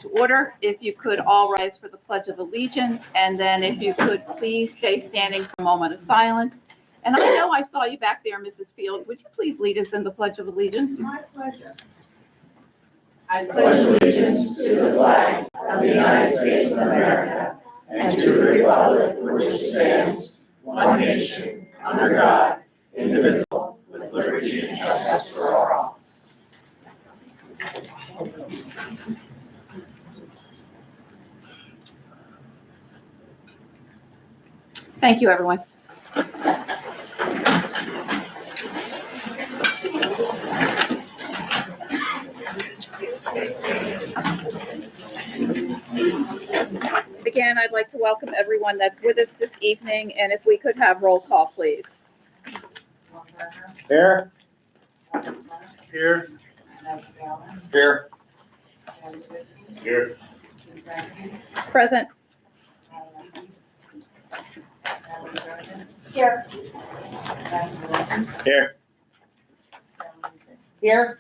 to order. If you could all rise for the Pledge of Allegiance, and then if you could please stay standing for a moment of silence. And I know I saw you back there, Mrs. Fields. Would you please lead us in the Pledge of Allegiance? My pleasure. I pledge allegiance to the flag of the United States of America and to the republic for which it stands, one nation, under God, indivisible, with liberty and justice for all. Thank you, everyone. Again, I'd like to welcome everyone that's with us this evening, and if we could have roll call, please. Here. Here. Here. Here. Present. Here. Here. Here.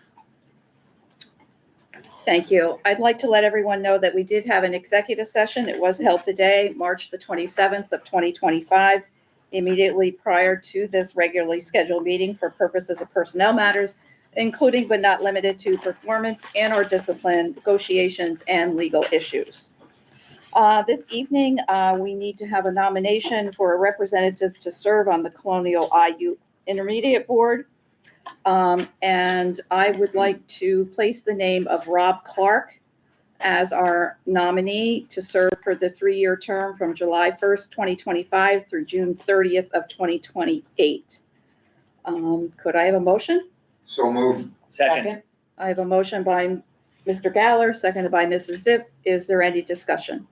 Thank you. I'd like to let everyone know that we did have an executive session. It was held today, March the 27th of 2025, immediately prior to this regularly scheduled meeting for purposes of personnel matters, including but not limited to performance and/or discipline, negotiations, and legal issues. This evening, we need to have a nomination for a representative to serve on the Colonial IU Intermediate Board. And I would like to place the name of Rob Clark as our nominee to serve for the 3-year term from July 1st, 2025 through June 30th of 2028. Could I have a motion? So moved. Second. I have a motion by Mr. Galler, seconded by Mrs. Zip. Is there any discussion?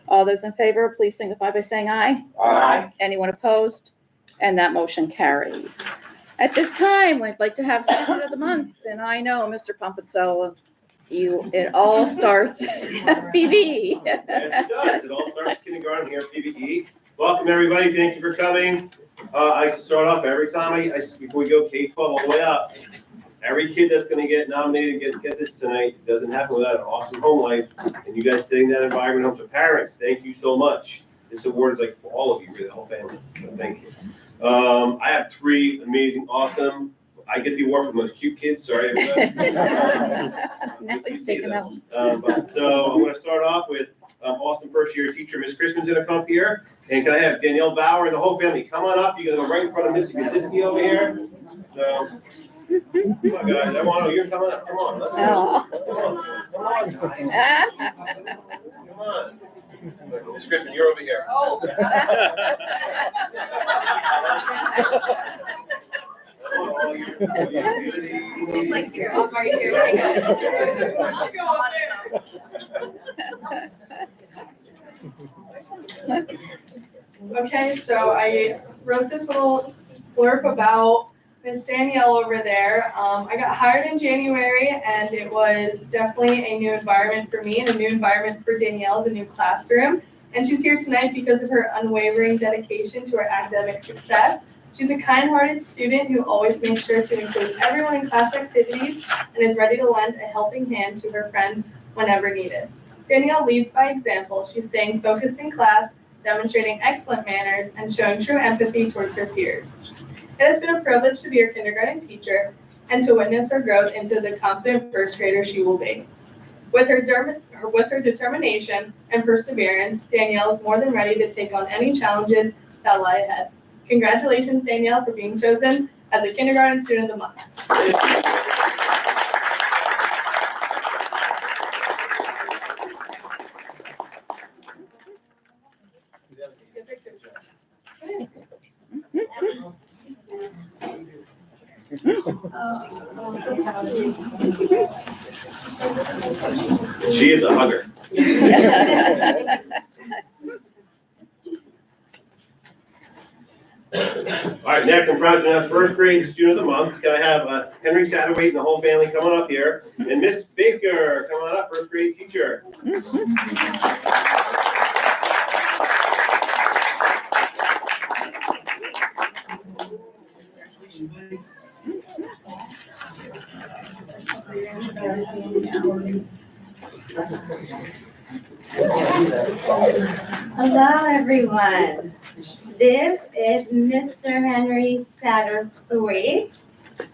All those in favor, please signify by saying aye. Aye. Anyone opposed? And that motion carries. At this time, I'd like to have Student of the Month, and I know, Mr. Pompazzola, it all starts at PBE. Yes, it does. It all starts kindergarten here at PBE. Welcome, everybody. Thank you for coming. I like to start off every time before we go K-12 all the way up. Every kid that's going to get nominated and get this tonight doesn't happen without an awesome home life. And you guys setting that environment home to parents, thank you so much. This award is like for all of you, really, the whole family. So thank you. I have 3 amazing, awesome. I get the award for most cute kids. Sorry. Now he's taking that one. So I'm going to start off with awesome first-year teacher, Miss Crispin's going to come up here. And can I have Danielle Bauer and the whole family come on up? You're going to go right in front of Missy Kaczynski over here. So, come on, guys. I want you to come up. Come on. Let's go. Come on. Come on. Miss Crispin, you're over here. Oh. He's like, here, I'm right here. I'll go up there. Okay, so I wrote this little blurb about Miss Danielle over there. I got hired in January, and it was definitely a new environment for me and a new environment for Danielle as a new classroom. And she's here tonight because of her unwavering dedication to her academic success. She's a kind-hearted student who always makes sure to include everyone in class activities and is ready to lend a helping hand to her friends whenever needed. Danielle leads by example. She's staying focused in class, demonstrating excellent manners, and showing true empathy towards her peers. It has been a privilege to be her kindergarten teacher and to witness her growth into the confident first grader she will be. With her determination and perseverance, Danielle is more than ready to take on any challenges that lie ahead. Congratulations, Danielle, for being chosen as a Kindergarten Student of the Month. She is a hugger. All right, next I'm proud to announce first grade student of the month. Can I have Henry Satterwait and the whole family come on up here? And Miss Baker, come on up, first grade teacher. Hello, everyone. This is Mr. Henry Satterthwaite,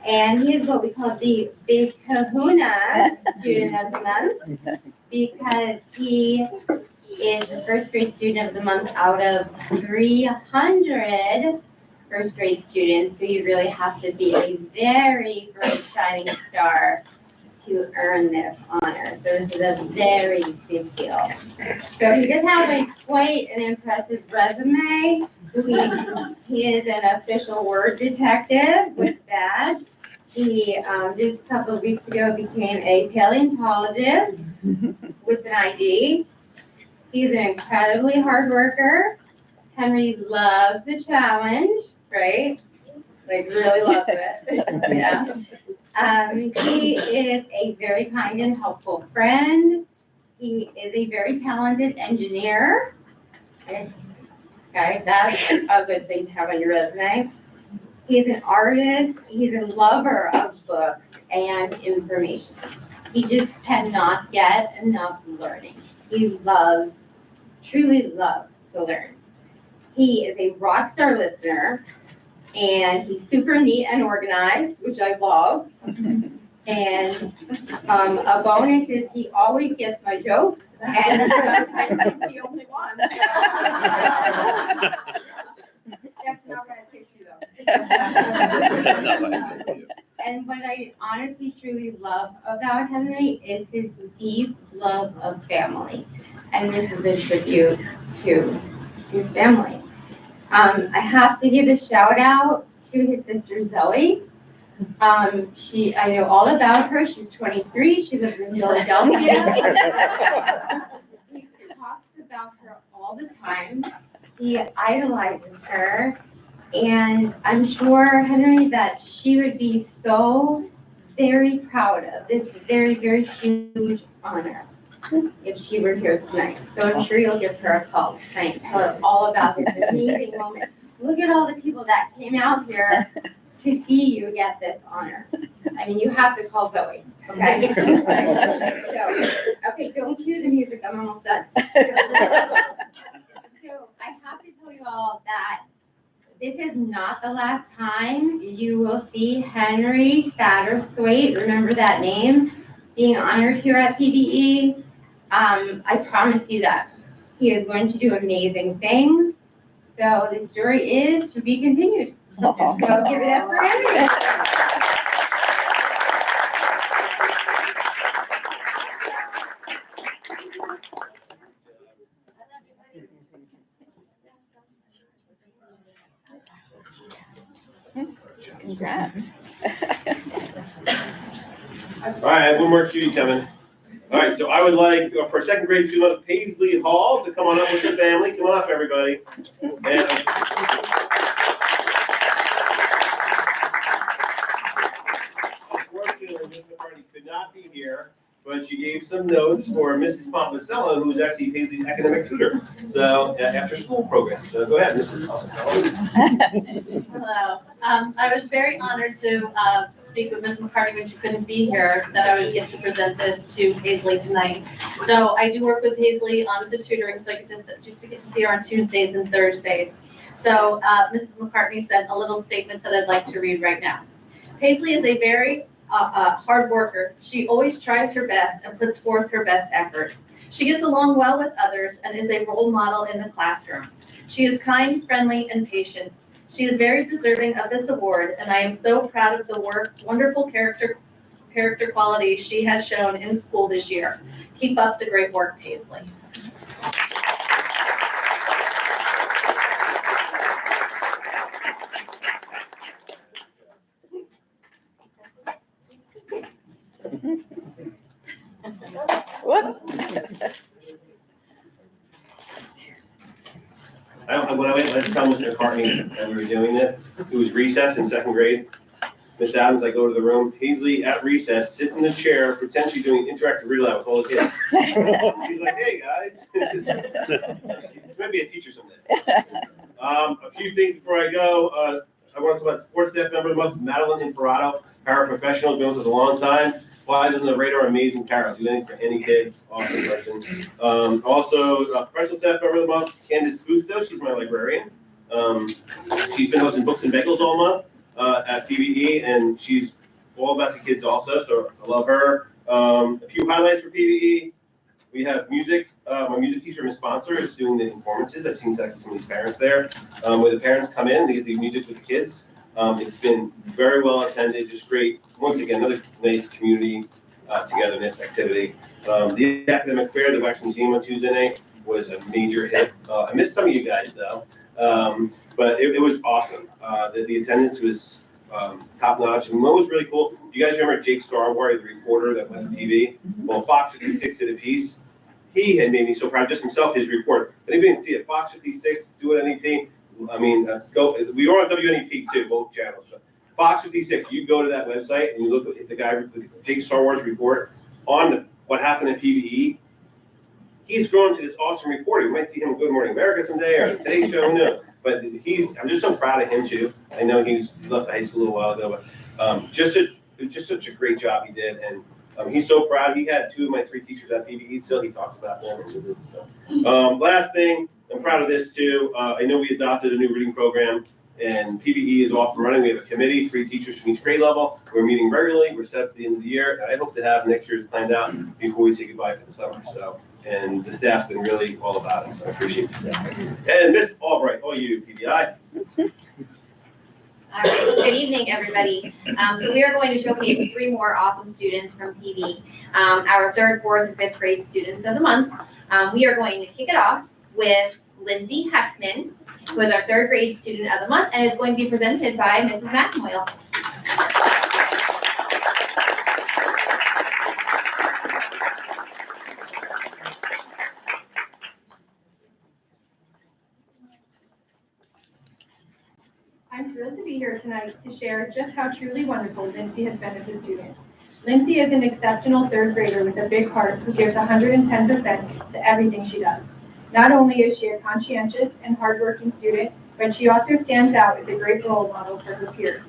and he is what we call the Big Kahuna Student of the Month because he is the first grade student of the month out of 300 first grade students. So you really have to be a very bright shining star to earn this honor. So this is a very big deal. So he does have quite an impressive resume. He is an official word detective with badge. He just a couple of weeks ago became a paleontologist with an ID. He's an incredibly hard worker. Henry loves the challenge, right? Like really loves it. Yeah. He is a very kind and helpful friend. He is a very talented engineer. Okay, that's a good thing to have on your resume. He's an artist. He's a lover of books and information. He just cannot get enough learning. He truly loves to learn. He is a rock star listener. And he's super neat and organized, which I love. And a bonus is he always gets my jokes, and sometimes he's the only one. That's not what I picked you though. That's not what I picked you. And what I honestly truly love about Henry is his deep love of family. And this is a tribute to his family. I have to give a shout out to his sister Zoe. I know all about her. She's 23. She lives in Philadelphia. He talks about her all the time. He idolizes her. And I'm sure, Henry, that she would be so very proud of this very, very huge honor if she were here tonight. So I'm sure you'll give her a call tonight, tell her all about this amazing moment. Look at all the people that came out here to see you get this honor. I mean, you have to call Zoe, okay? So, okay, don't cue the music, I'm almost done. So I have to tell you all that this is not the last time you will see Henry Satterthwaite, remember that name, being honored here at PBE. I promise you that. He is going to do amazing things. So the story is to be continued. So give it up for Henry. Congrats. All right, I have one more cutie coming. All right, so I would like for second grade student Paisley Hall to come on up with the family. Come on up, everybody. And unfortunately, Ms. McCarty could not be here, but she gave some notes for Mrs. Pompasello, who's actually Paisley's academic tutor. So after school program. So go ahead, Mrs. Pompasello. Hello. I was very honored to speak with Ms. McCarty when she couldn't be here, that I would get to present this to Paisley tonight. So I do work with Paisley on the tutoring, so I get to get to see her on Tuesdays and Thursdays. So Mrs. McCartney sent a little statement that I'd like to read right now. Paisley is a very hard worker. She always tries her best and puts forth her best effort. She gets along well with others and is a role model in the classroom. She is kind, friendly, and patient. She is very deserving of this award, and I am so proud of the wonderful character qualities she has shown in school this year. Keep up the great work, Paisley. Whoops. When I went to tell Mr. McCartney that we were doing this, it was recess in second grade. Miss Adams, I go to the room, Paisley at recess, sits in the chair, pretends she's doing interactive read aloud with all the kids. She's like, hey, guys. She might be a teacher someday. A few things before I go. I want to talk about sports staff member of the month, Madeline Imparato, paraprofessional, been with us a long time. flies on the radar, amazing Carol, do anything for any kid, awesome person. Also, professional staff member of the month, Candace Busto, she's my librarian. She's been hosting books and bagels all month at PBE, and she's all about the kids also, so I love her. A few highlights for PBE. We have music. My music teacher, Miss Sponsor, is doing the performances. I've seen actually some of these parents there. Where the parents come in, they get the music with the kids. It's been very well attended, just great. Once again, another nice community togetherness activity. The academic fair, the Wax Museum on Tuesday night, was a major hit. I missed some of you guys though, but it was awesome. The attendance was top notch. And what was really cool, you guys remember Jake Starwar, the reporter that went to TV? Well, Fox 56 did a piece. He had made me so proud, just himself, his report. Anybody didn't see it, Fox 56, do it NEP. I mean, we were on WNEP too, both channels. But Fox 56, you go to that website and you look at the guy, Jake Starwar's report on what happened at PBE. He's grown to this awesome reporter. You might see him in Good Morning America someday or the Today Show, no. But I'm just so proud of him too. I know he left high school a little while ago, but just such a great job he did. And he's so proud. He had 2 of my 3 teachers at PBE still. He talks about them and good stuff. Last thing, I'm proud of this too. I know we adopted a new reading program and PBE is off and running. We have a committee, 3 teachers from each grade level. We're meeting regularly. We're set up to the end of the year. And I hope to have next year's planned out before we say goodbye for the summer. So, and the staff's been really all about it. So I appreciate the staff. And Miss Albright, all you, PBI. All right, good evening, everybody. So we are going to showcase 3 more awesome students from PB, our 3rd, 4th, and 5th grade students of the month. We are going to kick it off with Lindsay Heckman, who is our 3rd grade student of the month and is going to be presented by Mrs. McMoyle. I'm thrilled to be here tonight to share just how truly wonderful Lindsay has been as a student. Lindsay is an exceptional 3rd grader with a big heart who gives 110% to everything she does. Not only is she a conscientious and hardworking student, but she also stands out as a great role model for her peers.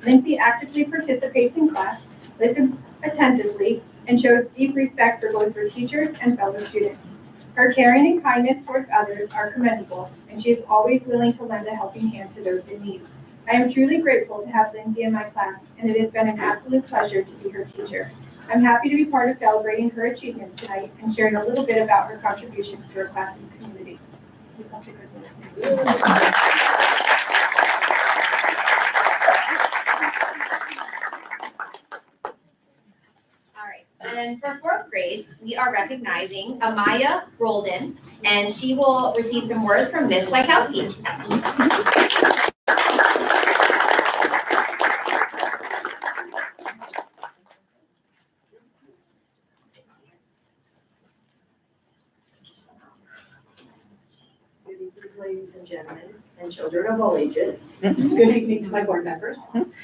Lindsay actively participates in class, listens attentively, and shows deep respect for both her teachers and fellow students. Her caring and kindness towards others are commendable, and she is always willing to lend a helping hand to those in need. I am truly grateful to have Lindsay in my class, and it has been an absolute pleasure to be her teacher. I'm happy to be part of celebrating her achievements tonight and sharing a little bit about her contributions to her class and community. All right, and for 4th grade, we are recognizing Amaya Roldan, and she will receive some words from Miss Wykowski. Ladies and gentlemen, and children of all ages. Good evening to my board members.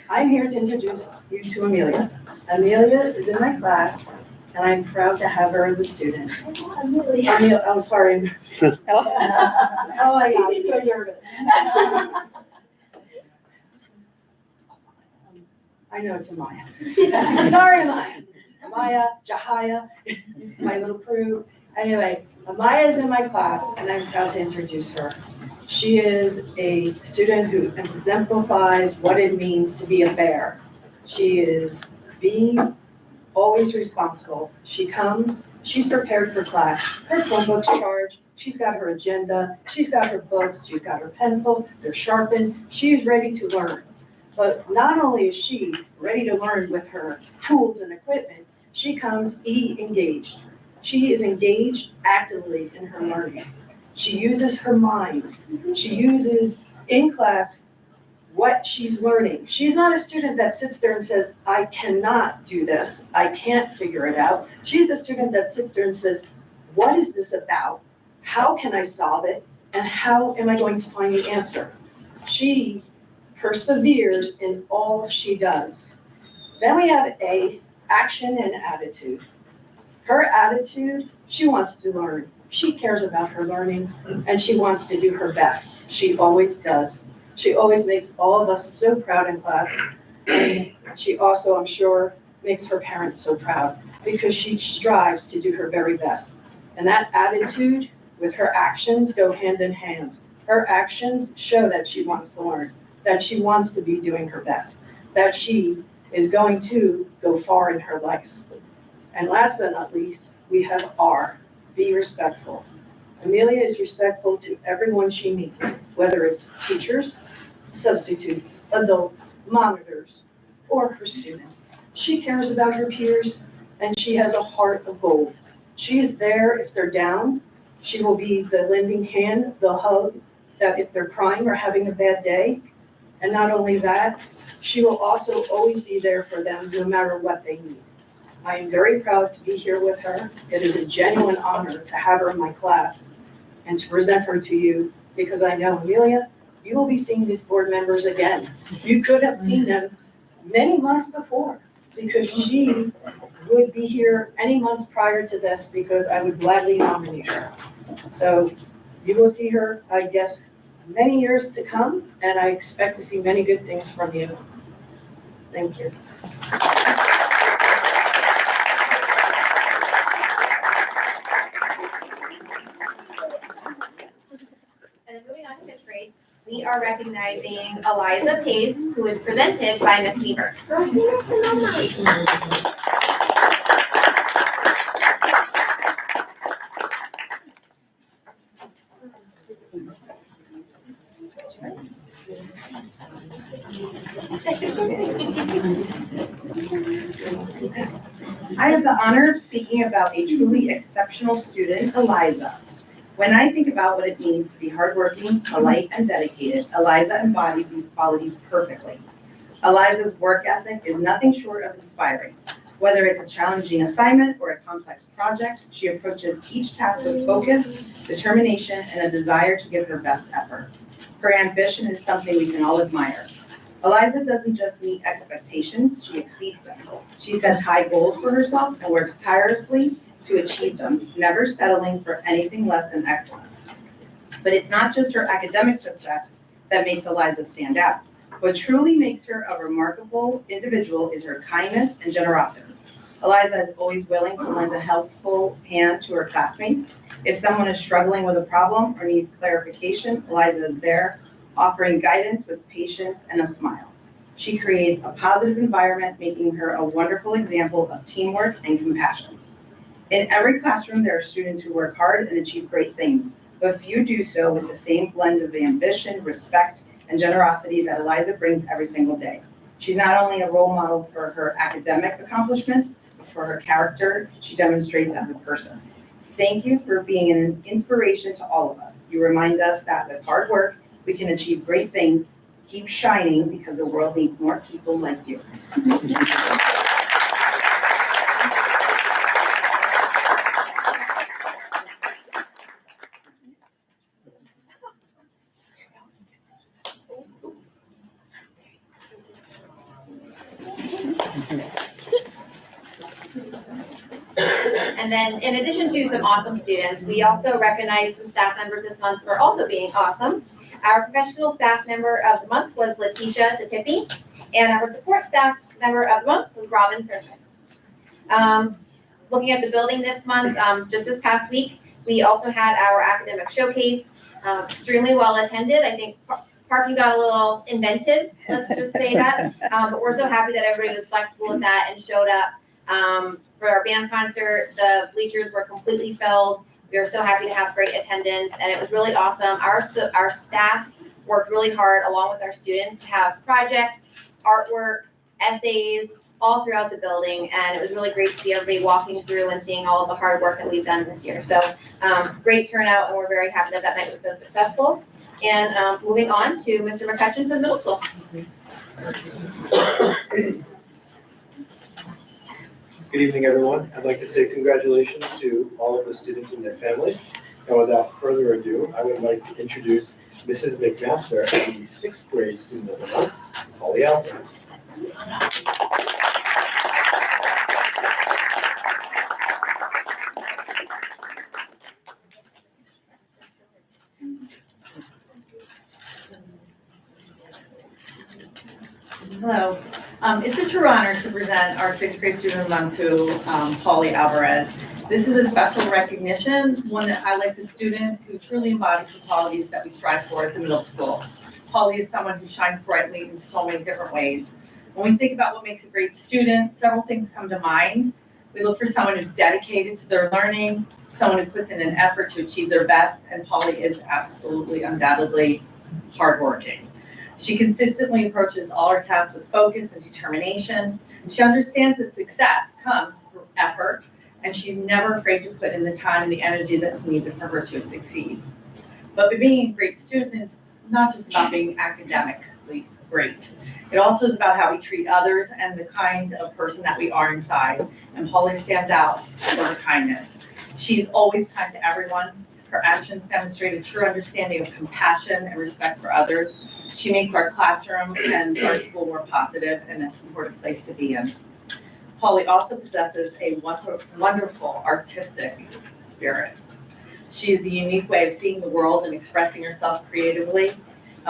I'm here to introduce you to Amelia. Amelia is in my class, and I'm proud to have her as a student. Amelia, I'm sorry. Oh my God, I'm so nervous. I know it's Amaya. Sorry, Amaya. Amaya, Jahaya, my little crew. Anyway, Amaya is in my class, and I'm proud to introduce her. She is a student who exemplifies what it means to be a bear. She is being always responsible. She comes, she's prepared for class. Her Chromebook's charged, she's got her agenda, she's got her books, she's got her pencils, they're sharpened, she is ready to learn. But not only is she ready to learn with her tools and equipment, she comes engaged. She is engaged actively in her learning. She uses her mind. She uses in class what she's learning. She's not a student that sits there and says, I cannot do this. I can't figure it out. She's a student that sits there and says, what is this about? How can I solve it? And how am I going to find the answer? She perseveres in all she does. Then we have A, action and attitude. Her attitude, she wants to learn. She cares about her learning, and she wants to do her best. She always does. She always makes all of us so proud in class. And she also, I'm sure, makes her parents so proud because she strives to do her very best. And that attitude with her actions go hand in hand. Her actions show that she wants to learn, that she wants to be doing her best, that she is going to go far in her life. And last but not least, we have R, be respectful. Amelia is respectful to everyone she meets, whether it's teachers, substitutes, adults, monitors, or her students. She cares about her peers, and she has a heart of gold. She is there if they're down. She will be the lending hand, the hug, that if they're crying or having a bad day. And not only that, she will also always be there for them no matter what they need. I am very proud to be here with her. It is a genuine honor to have her in my class and to present her to you because I know, Amelia, you will be seeing these board members again. You could have seen them many months before because she would be here any months prior to this because I would gladly nominate her. So you will see her, I guess, many years to come, and I expect to see many good things from you. Thank you. And then moving on to fifth grade, we are recognizing Eliza Pace, who is presented by Miss Weaver. I have the honor of speaking about a truly exceptional student, Eliza. When I think about what it means to be hardworking, polite, and dedicated, Eliza embodies these qualities perfectly. Eliza's work ethic is nothing short of inspiring. Whether it's a challenging assignment or a complex project, she approaches each task with focus, determination, and a desire to give her best effort. Her ambition is something we can all admire. Eliza doesn't just meet expectations, she exceeds them. She sets high goals for herself and works tirelessly to achieve them, never settling for anything less than excellence. But it's not just her academic success that makes Eliza stand out. What truly makes her a remarkable individual is her kindness and generosity. Eliza is always willing to lend a helpful hand to her classmates. If someone is struggling with a problem or needs clarification, Eliza is there, offering guidance with patience and a smile. She creates a positive environment, making her a wonderful example of teamwork and compassion. In every classroom, there are students who work hard and achieve great things, but few do so with the same blend of ambition, respect, and generosity that Eliza brings every single day. She's not only a role model for her academic accomplishments, but for her character she demonstrates as a person. Thank you for being an inspiration to all of us. You remind us that with hard work, we can achieve great things. Keep shining because the world needs more people like you. And then in addition to some awesome students, we also recognize some staff members this month for also being awesome. Our professional staff member of the month was Letitia DeTippy, and our support staff member of the month was Robin Surface. Looking at the building this month, just this past week, we also had our academic showcase, extremely well attended. I think parking got a little inventive, let's just say that. But we're so happy that everybody was flexible with that and showed up. For our band concert, the bleachers were completely filled. We were so happy to have great attendance, and it was really awesome. Our staff worked really hard along with our students to have projects, artwork, essays, all throughout the building, and it was really great to see everybody walking through and seeing all of the hard work that we've done this year. So great turnout, and we're very happy that that night was so successful. And moving on to Mr. McCutcheon for the middle school. Good evening, everyone. I'd like to say congratulations to all of the students and their families. And without further ado, I would like to introduce Mrs. McMaster and the 6th grade student of the month, Holly Alvarez. Hello. It's a true honor to present our sixth grade student of the month to Polly Alvarez. This is a special recognition, one that highlights a student who truly embodies the qualities that we strive for at the middle school. Polly is someone who shines brightly in so many different ways. When we think about what makes a great student, several things come to mind. We look for someone who's dedicated to their learning, someone who puts in an effort to achieve their best, and Polly is absolutely, undoubtedly hardworking. She consistently approaches all her tasks with focus and determination. She understands that success comes through effort, and she's never afraid to put in the time and the energy that's needed for her to succeed. But being a great student is not just about being academically great. It also is about how we treat others and the kind of person that we are inside. And Polly stands out for her kindness. She's always kind to everyone. Her actions demonstrate a true understanding of compassion and respect for others. She makes our classroom and our school more positive and a supportive place to be in. Polly also possesses a wonderful artistic spirit. She has a unique way of seeing the world and expressing herself creatively,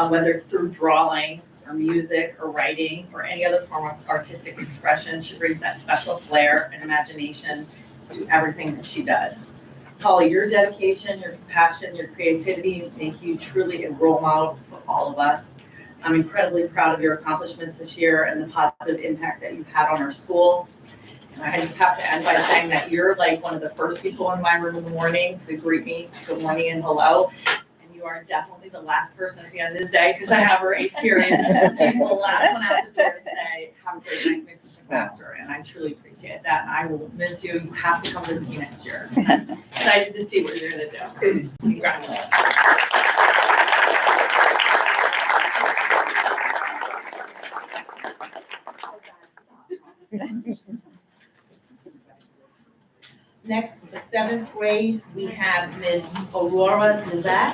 whether it's through drawing or music or writing or any other form of artistic expression. She brings that special flair and imagination to everything that she does. Polly, your dedication, your compassion, your creativity make you truly a role model for all of us. I'm incredibly proud of your accomplishments this year and the positive impact that you've had on our school. And I just have to end by saying that you're like one of the first people in my room in the morning to greet me, good morning and hello. And you are definitely the last person at the end of the day because I have her 8th period. She's the last one out the door to say, have a great night, Mrs. McMaster. And I truly appreciate that. And I will miss you. You have to come visit me next year. I'm excited to see what you're going to do. Congratulations. Next, the 7th grade, we have Ms. Aurora Zizak.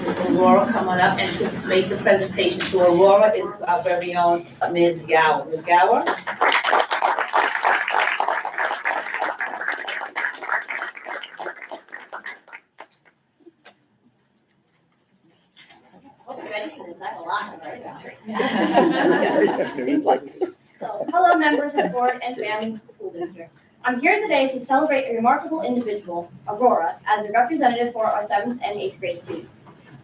Ms. Aurora, come on up and to make the presentation to Aurora is our very own Ms. Gower. Ms. Gower? Hope you're ready for this. I have a lot to write down. Seems like. So, hello members of board and families of the school district. I'm here today to celebrate a remarkable individual, Aurora, as the representative for our 7th and 8th grade team.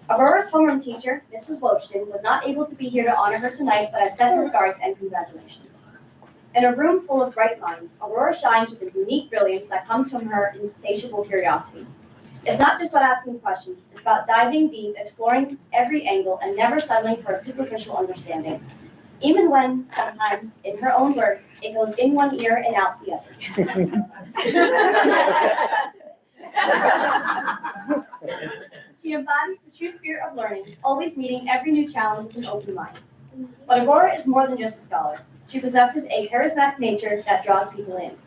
Aurora's homeroom teacher, Mrs. Wojton, was not able to be here to honor her tonight, but I sent her regards and congratulations. In a room full of bright minds, Aurora shines with a unique brilliance that comes from her insatiable curiosity. It's not just about asking questions, it's about diving deep, exploring every angle, and never settling for a superficial understanding. Even when, sometimes, in her own words, it goes in one ear and out the other. She embodies the true spirit of learning, always meeting every new challenge with an open mind. But Aurora is more than just a scholar. She possesses a charismatic nature that draws people in.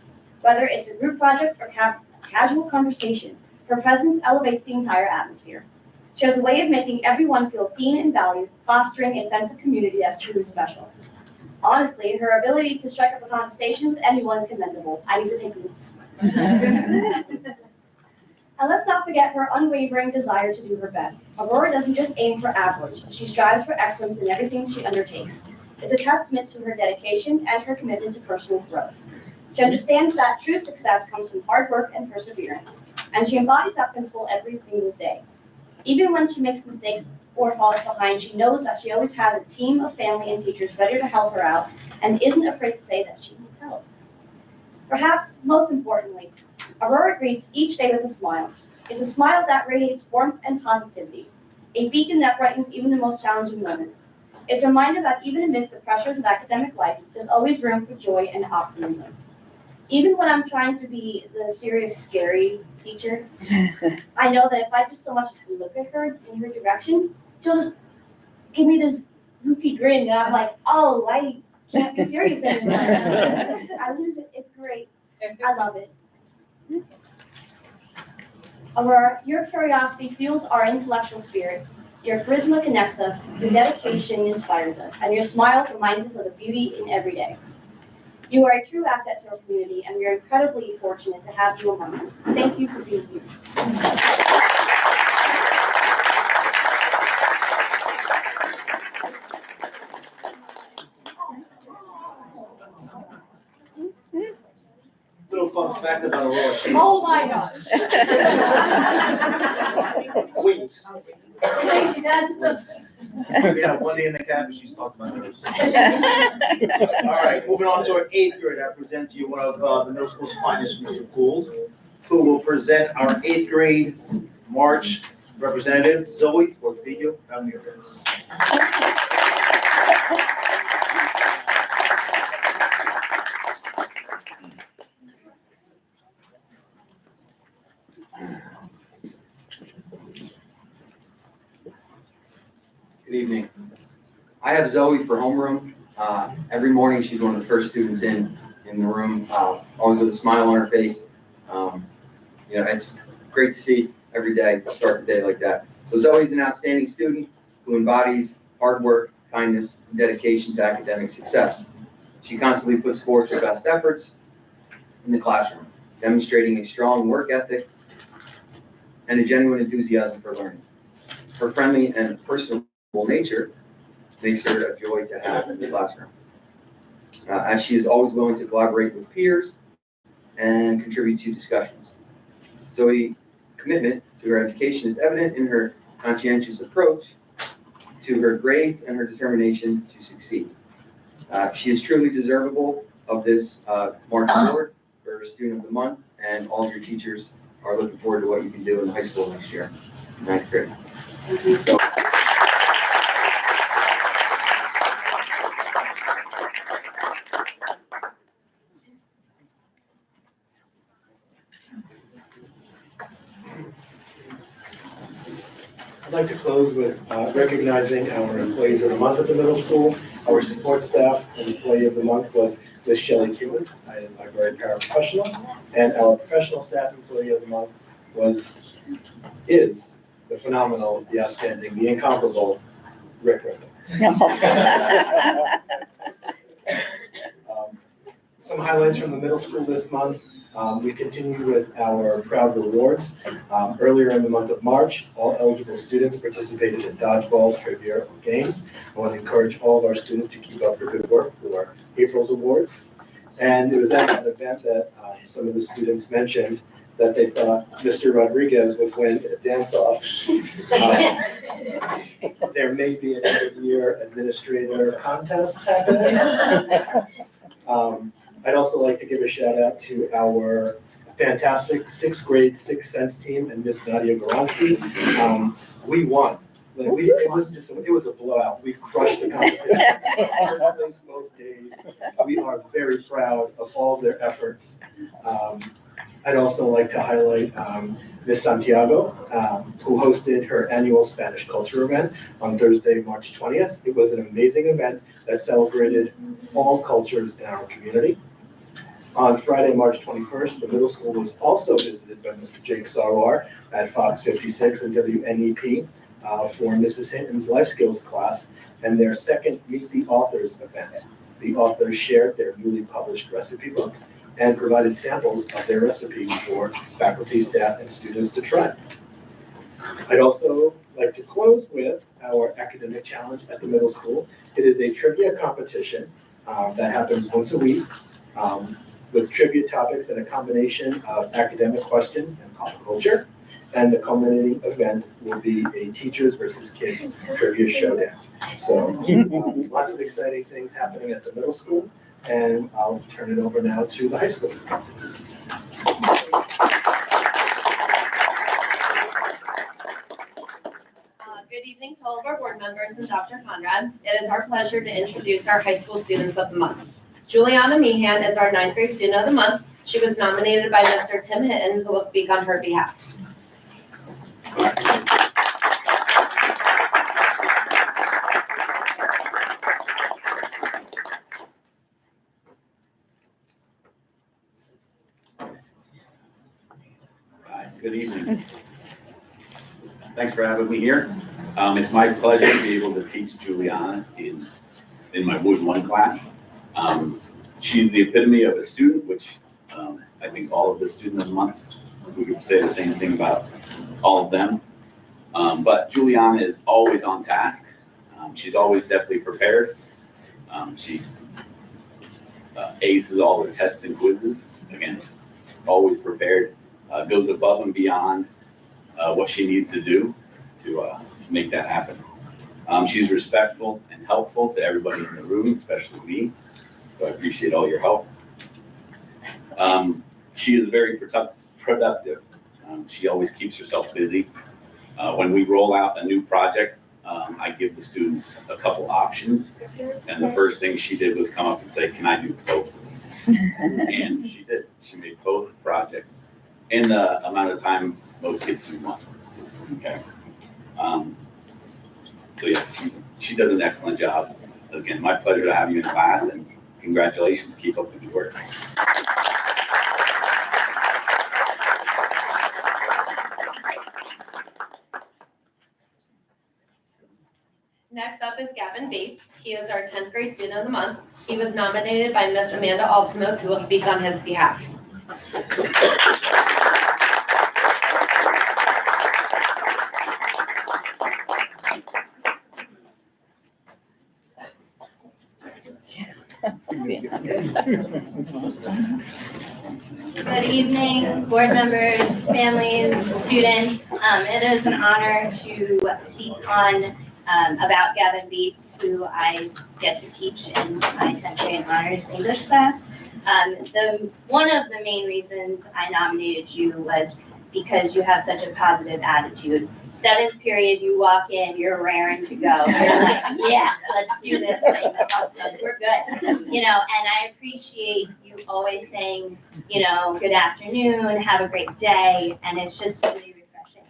Whether it's a group project or casual conversation, her presence elevates the entire atmosphere. She has a way of making everyone feel seen and valued, fostering a sense of community that's truly special. Honestly, her ability to strike up a conversation with anyone is commendable. I need to take notes. And let's not forget her unwavering desire to do her best. Aurora doesn't just aim for average. She strives for excellence in everything she undertakes. It's a testament to her dedication and her commitment to personal growth. She understands that true success comes from hard work and perseverance, and she embodies that principle every single day. Even when she makes mistakes or falls behind, she knows that she always has a team of family and teachers ready to help her out and isn't afraid to say that she needs help. Perhaps most importantly, Aurora greets each day with a smile. It's a smile that radiates warmth and positivity, a beacon that brightens even the most challenging moments. It's a reminder that even amidst the pressures of academic life, there's always room for joy and optimism. Even when I'm trying to be the serious, scary teacher, I know that if I just so much look at her in her direction, she'll just give me this goofy grin, and I'm like, oh, I can't be serious anymore. I lose it. It's great. I love it. Aurora, your curiosity fuels our intellectual spirit. Your charisma connects us, your dedication inspires us, and your smile reminds us of the beauty in every day. You are a true asset to our community, and we are incredibly fortunate to have you among us. Thank you for being here. depended on the Lord. Oh my gosh. Wings. Thanks, Dad. Yeah, one day in the cabin, she's talking about hers. All right, moving on to our 8th grade, I present to you one of the middle school's finest, Mr. Gould, who will present our 8th grade March representative, Zoe Portillo Ramirez. Good evening. I have Zoe for homeroom. Every morning, she's one of the first students in the room, always with a smile on her face. It's great to see every day, start the day like that. So Zoe's an outstanding student who embodies hard work, kindness, and dedication to academic success. She constantly puts forth her best efforts in the classroom, demonstrating a strong work ethic and a genuine enthusiasm for learning. Her friendly and personable nature makes her a joy to have in the classroom, as she is always willing to collaborate with peers and contribute to discussions. Zoe's commitment to her education is evident in her conscientious approach to her grades and her determination to succeed. She is truly deserving of this March Award for Student of the Month, and all of your teachers are looking forward to what you can do in high school next year, 9th grade. So, I'd like to close with recognizing our employees of the month at the middle school. Our support staff employee of the month was Ms. Shelley Kuhn, a library paraprofessional, and our professional staff employee of the month is the phenomenal, the outstanding, the incomparable Rick Rickman. Some highlights from the middle school this month. We continue with our proud rewards. Earlier in the month of March, all eligible students participated in dodgeball, trivia, or games. I want to encourage all of our students to keep up the good work for April's awards. And it was at an event that some of the students mentioned that they thought Mr. Rodriguez would win a dance-off. There may be an end-of-year administrator contest happening. I'd also like to give a shout out to our fantastic 6th grade 6th Sense team and Miss Nadia Goronsky. We won. It was a blowout. We crushed the competition. First place both days. We are very proud of all their efforts. I'd also like to highlight Miss Santiago, who hosted her annual Spanish culture event on Thursday, March 20th. It was an amazing event that celebrated all cultures in our community. On Friday, March 21st, the middle school was also visited by Mr. Jake Sarwar at Fox 56 and WNEP for Mrs. Hinton's life skills class and their second Meet the Authors event. The authors shared their newly published recipe book and provided samples of their recipe for faculty, staff, and students to try. I'd also like to close with our academic challenge at the middle school. It is a trivia competition that happens once a week with trivia topics and a combination of academic questions and pop culture. And the culminating event will be a teachers versus kids trivia showdown. So lots of exciting things happening at the middle school. And I'll turn it over now to the high school. Good evening to all of our board members and Dr. Conrad. It is our pleasure to introduce our high school students of the month. Juliana Meehan is our 9th grade student of the month. She was nominated by Mr. Tim Hinton, who will speak on her behalf. Good evening. Thanks for having me here. It's my pleasure to be able to teach Juliana in my Wood 1 class. She's the epitome of a student, which I think all of the student of the months, we could say the same thing about all of them. But Juliana is always on task. She's always definitely prepared. She aces all the tests and quizzes. Again, always prepared, goes above and beyond what she needs to do to make that happen. She's respectful and helpful to everybody in the room, especially me, so I appreciate all your help. She is very productive. She always keeps herself busy. When we roll out a new project, I give the students a couple options, and the first thing she did was come up and say, "Can I do both?" And she did. She made both projects in the amount of time most kids do one. Okay. So yeah, she does an excellent job. Again, my pleasure to have you in class, and congratulations. Keep up the good work. Next up is Gavin Bates. He is our 10th grade student of the month. He was nominated by Miss Amanda Altimos, who will speak on his behalf. Good evening, board members, families, students. It is an honor to speak on about Gavin Bates, who I get to teach in my 10th grade honors English class. One of the main reasons I nominated you was because you have such a positive attitude. 7th period, you walk in, you're raring to go. You're like, yes, let's do this thing. We're good. You know, and I appreciate you always saying, you know, good afternoon, have a great day, and it's just really refreshing.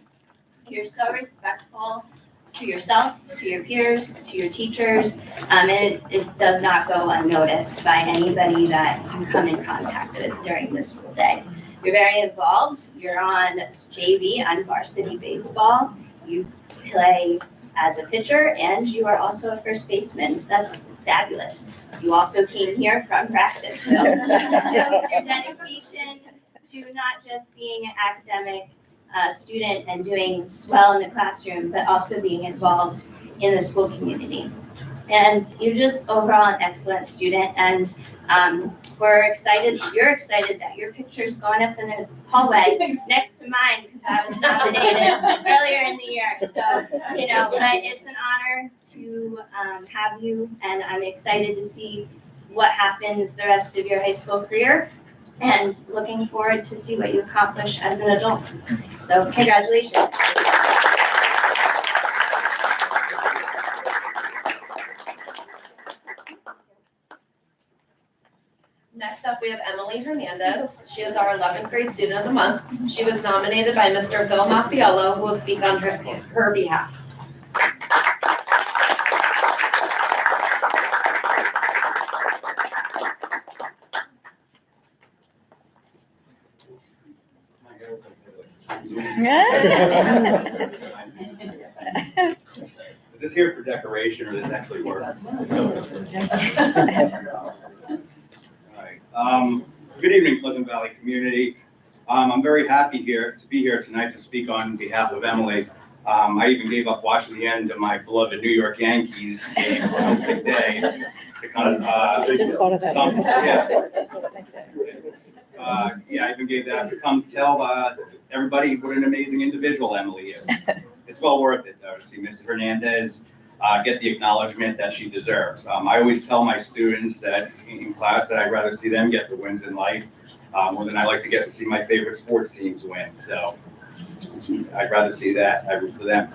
You're so respectful to yourself, to your peers, to your teachers, and it does not go unnoticed by anybody that you come in contact with during the school day. You're very involved. You're on JV, on varsity baseball. You play as a pitcher, and you are also a first baseman. That's fabulous. You also came here from practice, so it shows your dedication to not just being an academic student and doing well in the classroom, but also being involved in the school community. And you're just overall an excellent student, and we're excited, you're excited that your picture's going up in the hallway next to mine, because I was nominated earlier in the year. So, you know, it's an honor to have you, and I'm excited to see what happens the rest of your high school career, and looking forward to see what you accomplish as an adult. So congratulations. Next up, we have Emily Hernandez. She is our 11th grade student of the month. She was nominated by Mr. Phil Masiello, who will speak on her behalf. Is this here for decoration or does this actually work? Alright, good evening, Pleasant Valley community. I'm very happy to be here tonight to speak on behalf of Emily. I even gave up watching the end of my beloved New York Yankees game on opening day to kind of, Just thought of that. I even gave that to come tell everybody what an amazing individual Emily is. It's well worth it to see Mrs. Hernandez get the acknowledgement that she deserves. I always tell my students that in class that I'd rather see them get the wins in life more than I like to get to see my favorite sports teams win. So I'd rather see that. I root for them.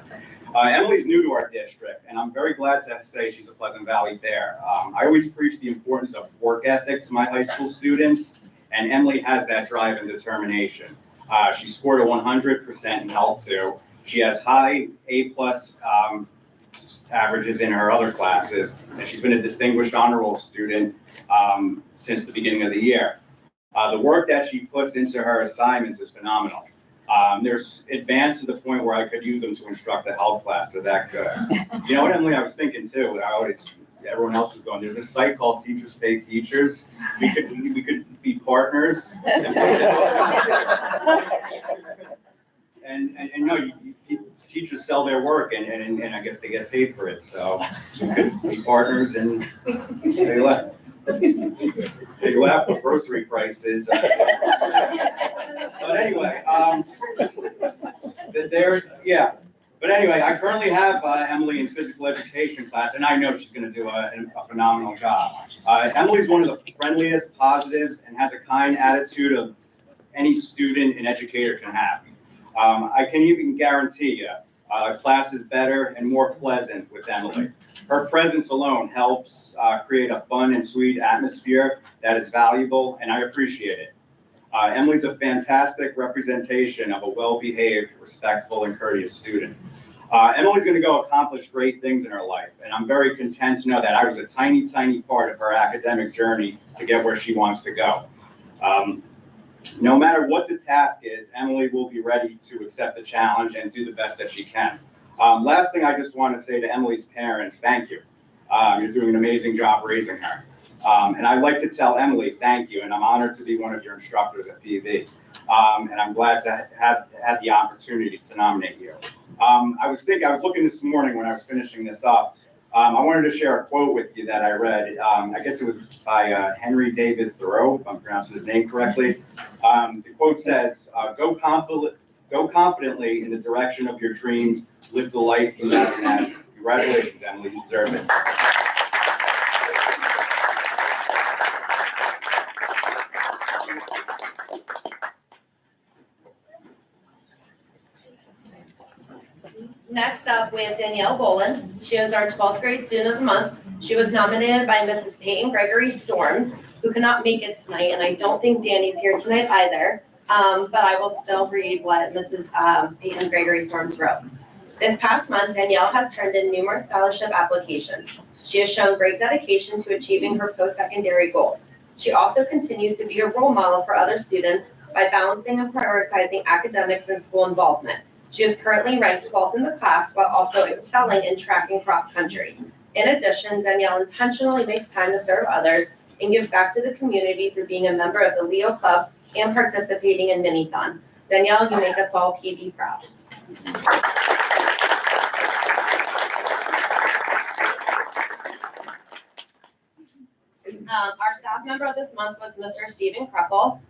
Emily's new to our district, and I'm very glad to say she's a Pleasant Valley Bear. I always preach the importance of work ethic to my high school students, and Emily has that drive and determination. She scored a 100% in Health 2. She has high A+ averages in her other classes, and she's been a distinguished honor roll student since the beginning of the year. The work that she puts into her assignments is phenomenal. There's advanced to the point where I could use them to instruct a health class. They're that good. You know what, Emily, I was thinking too, everyone else was going, there's a site called Teachers Pay Teachers. We could be partners. And you know, teachers sell their work and I guess they get paid for it. So we could be partners and say left. Big laugh with grocery prices. But anyway, yeah. But anyway, I currently have Emily in physical education class, and I know she's gonna do a phenomenal job. Emily's one of the friendliest, positive, and has a kind attitude of any student and educator can have. I can even guarantee you, class is better and more pleasant with Emily. Her presence alone helps create a fun and sweet atmosphere that is valuable, and I appreciate it. Emily's a fantastic representation of a well-behaved, respectful, and courteous student. Emily's gonna go accomplish great things in her life, and I'm very content to know that I was a tiny, tiny part of her academic journey to get where she wants to go. No matter what the task is, Emily will be ready to accept the challenge and do the best that she can. Last thing I just want to say to Emily's parents, thank you. You're doing an amazing job raising her. And I'd like to tell Emily, thank you, and I'm honored to be one of your instructors at PV. And I'm glad to have had the opportunity to nominate you. I was looking this morning when I was finishing this up. I wanted to share a quote with you that I read. I guess it was by Henry David Thoreau, if I'm pronouncing his name correctly. The quote says, go confidently in the direction of your dreams, live the life you have imagined. Congratulations, Emily, you deserve it. Next up, we have Danielle Boland. She is our 12th grade student of the month. She was nominated by Mrs. Peyton Gregory Storms, who could not make it tonight, and I don't think Danny's here tonight either. But I will still read what Mrs. Peyton Gregory Storms wrote. This past month, Danielle has turned in numerous scholarship applications. She has shown great dedication to achieving her post-secondary goals. She also continues to be a role model for other students by balancing and prioritizing academics and school involvement. She is currently ranked 12th in the class while also excelling in track and cross country. In addition, Danielle intentionally makes time to serve others and give back to the community through being a member of the Leo Club and participating in Minithon. Danielle, you make us all PV proud. Our staff member of this month was Mr. Stephen Kreppel.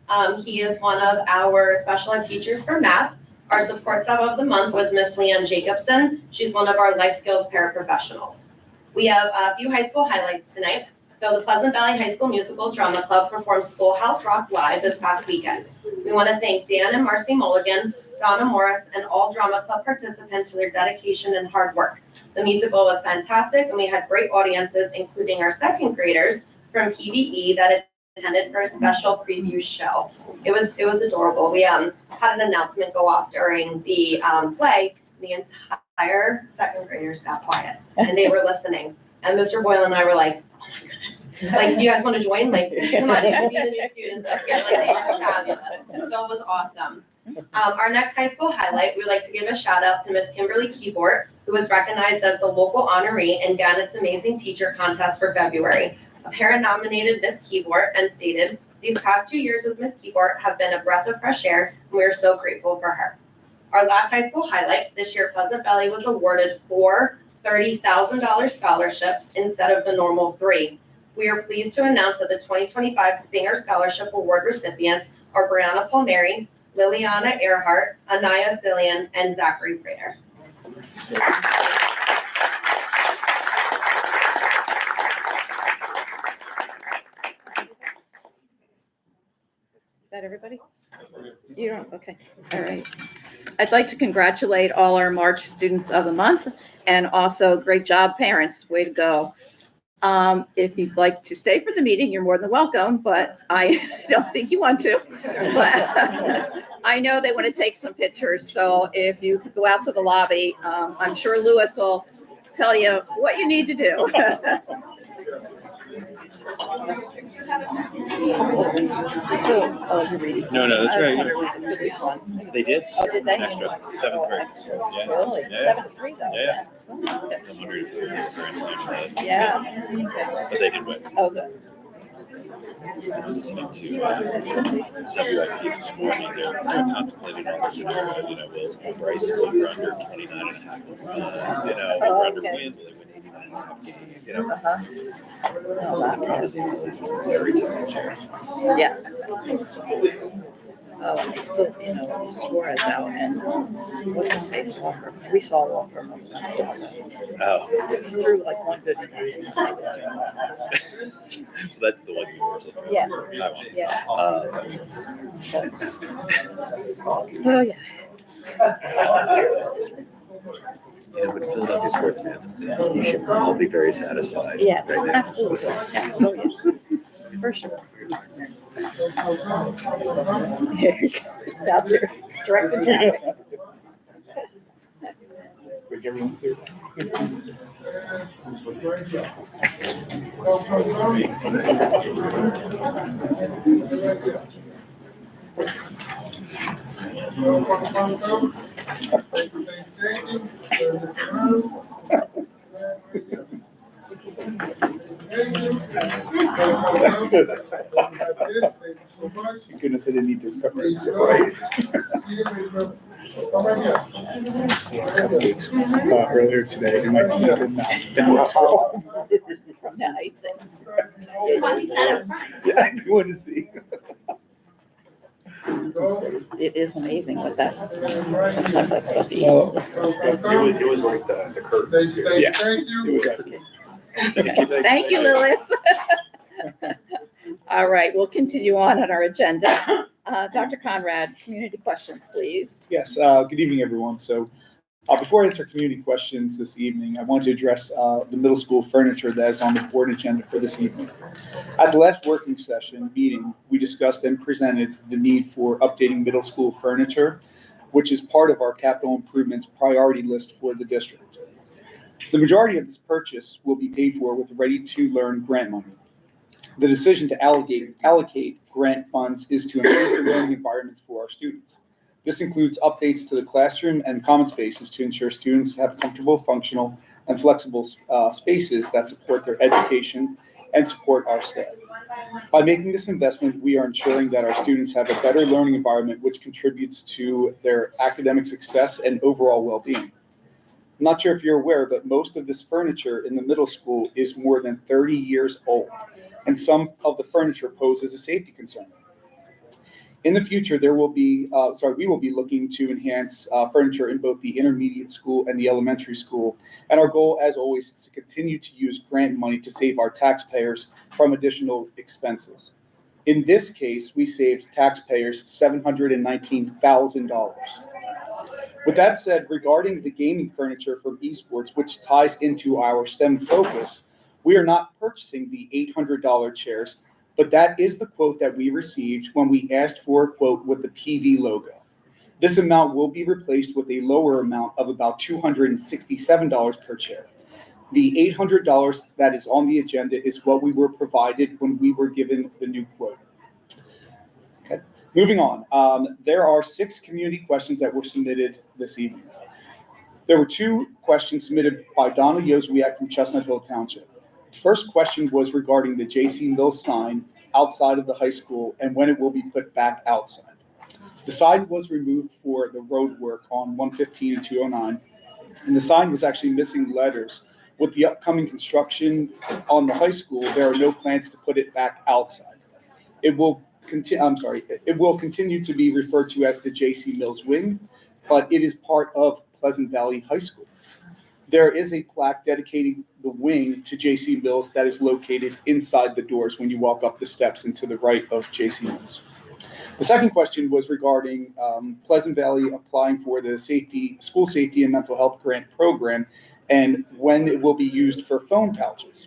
He is one of our special ed teachers for math. Our support staff of the month was Miss Leanne Jacobson. She's one of our life skills paraprofessionals. We have a few high school highlights tonight. So the Pleasant Valley High School Musical Drama Club performed Schoolhouse Rock live this past weekend. We want to thank Dan and Marcy Mulligan, Donna Morris, and all drama club participants for their dedication and hard work. The musical was fantastic, and we had great audiences, including our second graders from PVE that attended for a special preview show. It was adorable. We had an announcement go off during the play. The entire second graders got quiet, and they were listening. And Mr. Boyle and I were like, oh my goodness, like, do you guys want to join? Like, come on, you can be the new students up here. Like, they were fabulous. So it was awesome. Our next high school highlight, we'd like to give a shout out to Miss Kimberly Keybort, who was recognized as the local honoree in Gannett's Amazing Teacher Contest for February. A parent nominated Miss Keybort and stated, these past 2 years with Miss Keybort have been a breath of fresh air, and we are so grateful for her. Our last high school highlight, this year Pleasant Valley was awarded 4 $30,000 scholarships instead of the normal 3. We are pleased to announce that the 2025 Singer Scholarship Award recipients are Brianna Palmieri, Liliana Earhart, Anaya Cillian, and Zachary Prater. Is that everybody? You don't, okay, all right. I'd like to congratulate all our March students of the month, and also great job, parents, way to go. If you'd like to stay for the meeting, you're more than welcome, but I don't think you want to. But I know they want to take some pictures, so if you could go out to the lobby, I'm sure Louis will tell you what you need to do. You're reading. No, that's right. They did? Oh, did they? Extra, 7th grade. Yeah. Really? Yeah. 7-3 though? Yeah. Oh, I wonder if it was the parents' time for that. yeah. But they did win. Oh, good. I was listening to WIP this morning. They're contemplating on the scenario, will Bryce go under 29.5 runs? Over under win, will they win You know, Uh-huh. very concerned. Yeah. Oh, and they still, Suarez out and what's his face, Walker. We saw Walker. Oh, Through like one good inning. He was doing well. that's the one universal trophy. Yeah. Yeah. Oh, yeah. You know, with Philadelphia sports fans, you should all be very satisfied. Yes, right now. absolutely. Yeah, oh, yeah. For sure. There you go. It's out there. Directed traffic. Like everyone clear. Thank goodness I didn't need this coverage. Right. Cupcakes earlier today, and my team did not finish all. Nice. Yeah, I wanted to see. It is amazing what that, sometimes that stuff. Well, it was like the curtain. Yeah. It was like, Thank you, Lewis. All right, we'll continue on our agenda. Dr. Conrad, community questions, please. yes, good evening, everyone. So before I answer community questions this evening, I want to address the middle school furniture that is on the board agenda for this evening. At the last working session meeting, we discussed and presented the need for updating middle school furniture, which is part of our capital improvements priority list for the district. The majority of this purchase will be paid for with Ready-to-Learn grant money. The decision to allocate grant funds is to improve the learning environments for our students. This includes updates to the classroom and common spaces to ensure students have comfortable, functional, and flexible spaces that support their education and support our staff. By making this investment, we are ensuring that our students have a better learning environment, which contributes to their academic success and overall well-being. I'm not sure if you're aware, but most of this furniture in the middle school is more than 30 years old, and some of the furniture poses a safety concern. In the future, we will be looking to enhance furniture in both the intermediate school and the elementary school. And our goal, as always, is to continue to use grant money to save our taxpayers from additional expenses. In this case, we saved taxpayers $719,000. With that said, regarding the gaming furniture from esports, which ties into our STEM focus, we are not purchasing the $800 chairs, but that is the quote that we received when we asked for a quote with the PV logo. This amount will be replaced with a lower amount of about $267 per chair. The $800 that is on the agenda is what we were provided when we were given the new quote. Okay, moving on. There are 6 community questions that were submitted this evening. There were 2 questions submitted by Donna Yoswiak from Chestnut Hill Township. The first question was regarding the J.C. Mills sign outside of the high school and when it will be put back outside. The sign was removed for the road work on 115 and 209, and the sign was actually missing letters. With the upcoming construction on the high school, there are no plans to put it back outside. It will continue to be referred to as the J.C. Mills wing, but it is part of Pleasant Valley High School. There is a plaque dedicating the wing to J.C. Mills that is located inside the doors when you walk up the steps and to the right of J.C. Mills. The second question was regarding Pleasant Valley applying for the school safety and mental health grant program and when it will be used for phone pouches.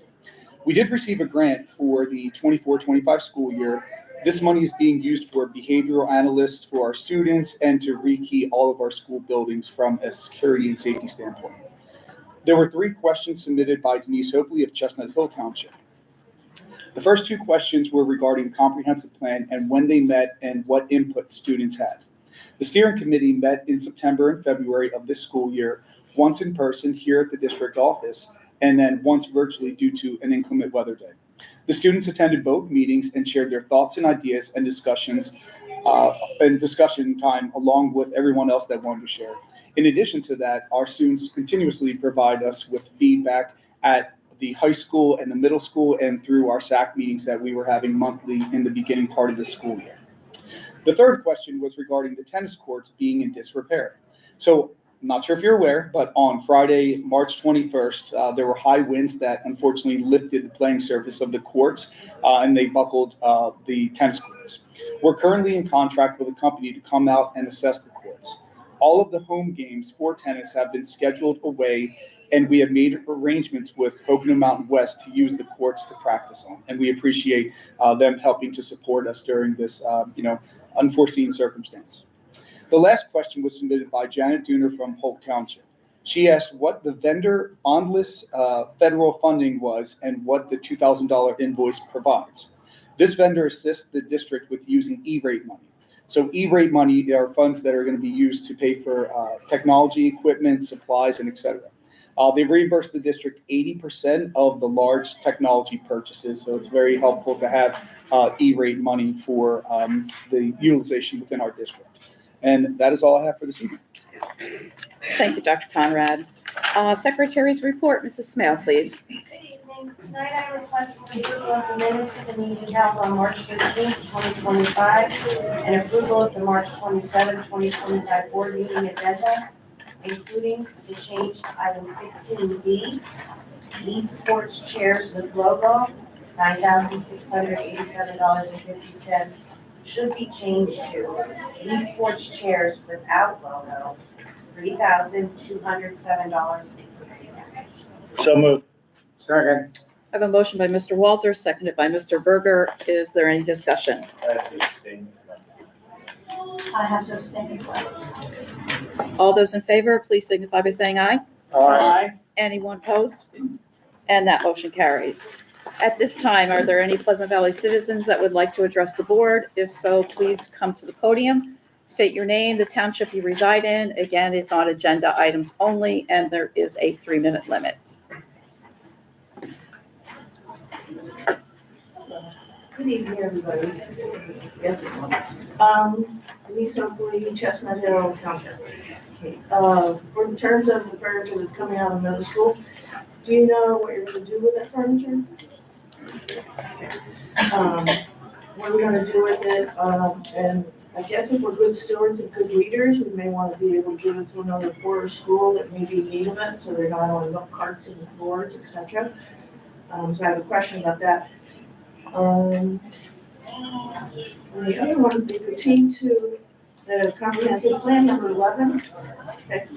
We did receive a grant for the 24-25 school year. This money is being used for behavioral analysts for our students and to rekey all of our school buildings from a security and safety standpoint. There were 3 questions submitted by Denise Hopley of Chestnut Hill Township. The first 2 questions were regarding the comprehensive plan and when they met and what input students had. The steering committee met in September and February of this school year, once in person here at the district office, and then once virtually due to an inclement weather day. The students attended both meetings and shared their thoughts and ideas and discussion time along with everyone else that wanted to share. In addition to that, our students continuously provide us with feedback at the high school and the middle school and through our SAC meetings that we were having monthly in the beginning part of the school year. The third question was regarding the tennis courts being in disrepair. So I'm not sure if you're aware, but on Friday, March 21st, there were high winds that unfortunately lifted the playing surface of the courts and they buckled the tennis courts. We're currently in contract with a company to come out and assess the courts. All of the home games for tennis have been scheduled away, and we have made arrangements with Pocono Mountain West to use the courts to practice on. And we appreciate them helping to support us during this, unforeseen circumstance. The last question was submitted by Janet Dooner from Polk Township. She asked what the vendor bondless federal funding was and what the $2,000 invoice provides. This vendor assists the district with using E-rate money. So E-rate money are funds that are going to be used to pay for technology, equipment, supplies, and et cetera. They reimburse the district 80% of the large technology purchases, so it's very helpful to have E-rate money for the utilization within our district. And that is all I have for this evening. Thank you, Dr. Conrad. Secretary's report, Mrs. Smale, please. Good evening. Tonight I request approval of the minutes of the meeting held on March 13th, 2025, and approval of the March 27th, 2025 board meeting agenda, including the change to item 16B, esports chairs with logo, $9,687.50 should be changed to esports chairs without logo, $3,207.60. So moved. Second. I have a motion by Mr. Walters, seconded by Mr. Berger. Is there any discussion? I have to abstain as well. All those in favor, please signify by saying aye. Aye. Anyone opposed? And that motion carries. At this time, are there any Pleasant Valley citizens that would like to address the board? If so, please come to the podium, state your name, the township you reside in. Again, it's on agenda items only, and there is a 3-minute limit. Good evening, everybody. Yes, it's on. Denise Oakley, Chestnut Hill Township. Okay. For in terms of the furniture that's coming out of middle school, do you know what you're gonna do with that furniture? What are we gonna do with it? And I guess if we're good stewards and good leaders, we may wanna be able to give it to another poorer school that may be in need of it, so they're not on milk carts and floors, et cetera. So I have a question about that. And the other one, they pertain to the comprehensive plan, number 11. Okay.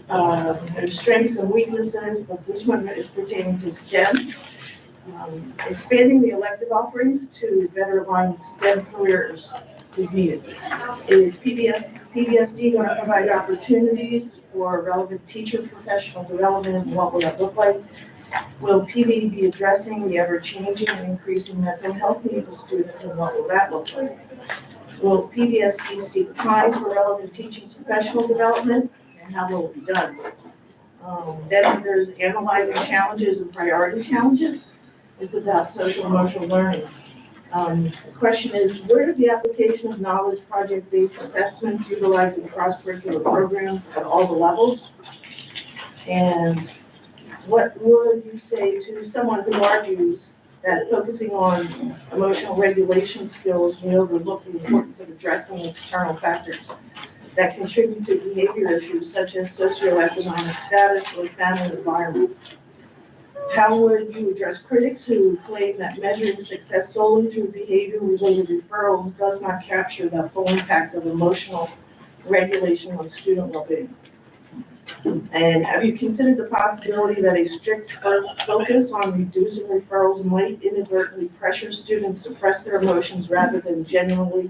There's strengths and weaknesses, but this one is pertaining to STEM. Expanding the elective offerings to better align STEM careers is needed. Is PBSD going to provide opportunities for relevant teacher professional development, and what will that look like? Will PB be addressing the ever-changing and increasing mental health needs of students, and what will that look like? Will PBSD seek time for relevant teaching professional development, and how will it be done? Then there's analyzing challenges and priority challenges. It's about social emotional learning. The question is, where is the application of knowledge project-based assessments utilizing cross-curricular programs at all the levels? And what would you say to someone who argues that focusing on emotional regulation skills may overlook the importance of addressing external factors that contribute to behavior issues such as socioeconomic status or family environment? How would you address critics who claim that measuring success solely through behavior-related referrals does not capture the full impact of emotional regulation on student well-being? And have you considered the possibility that a strict focus on reducing referrals might inadvertently pressure students to suppress their emotions rather than genuinely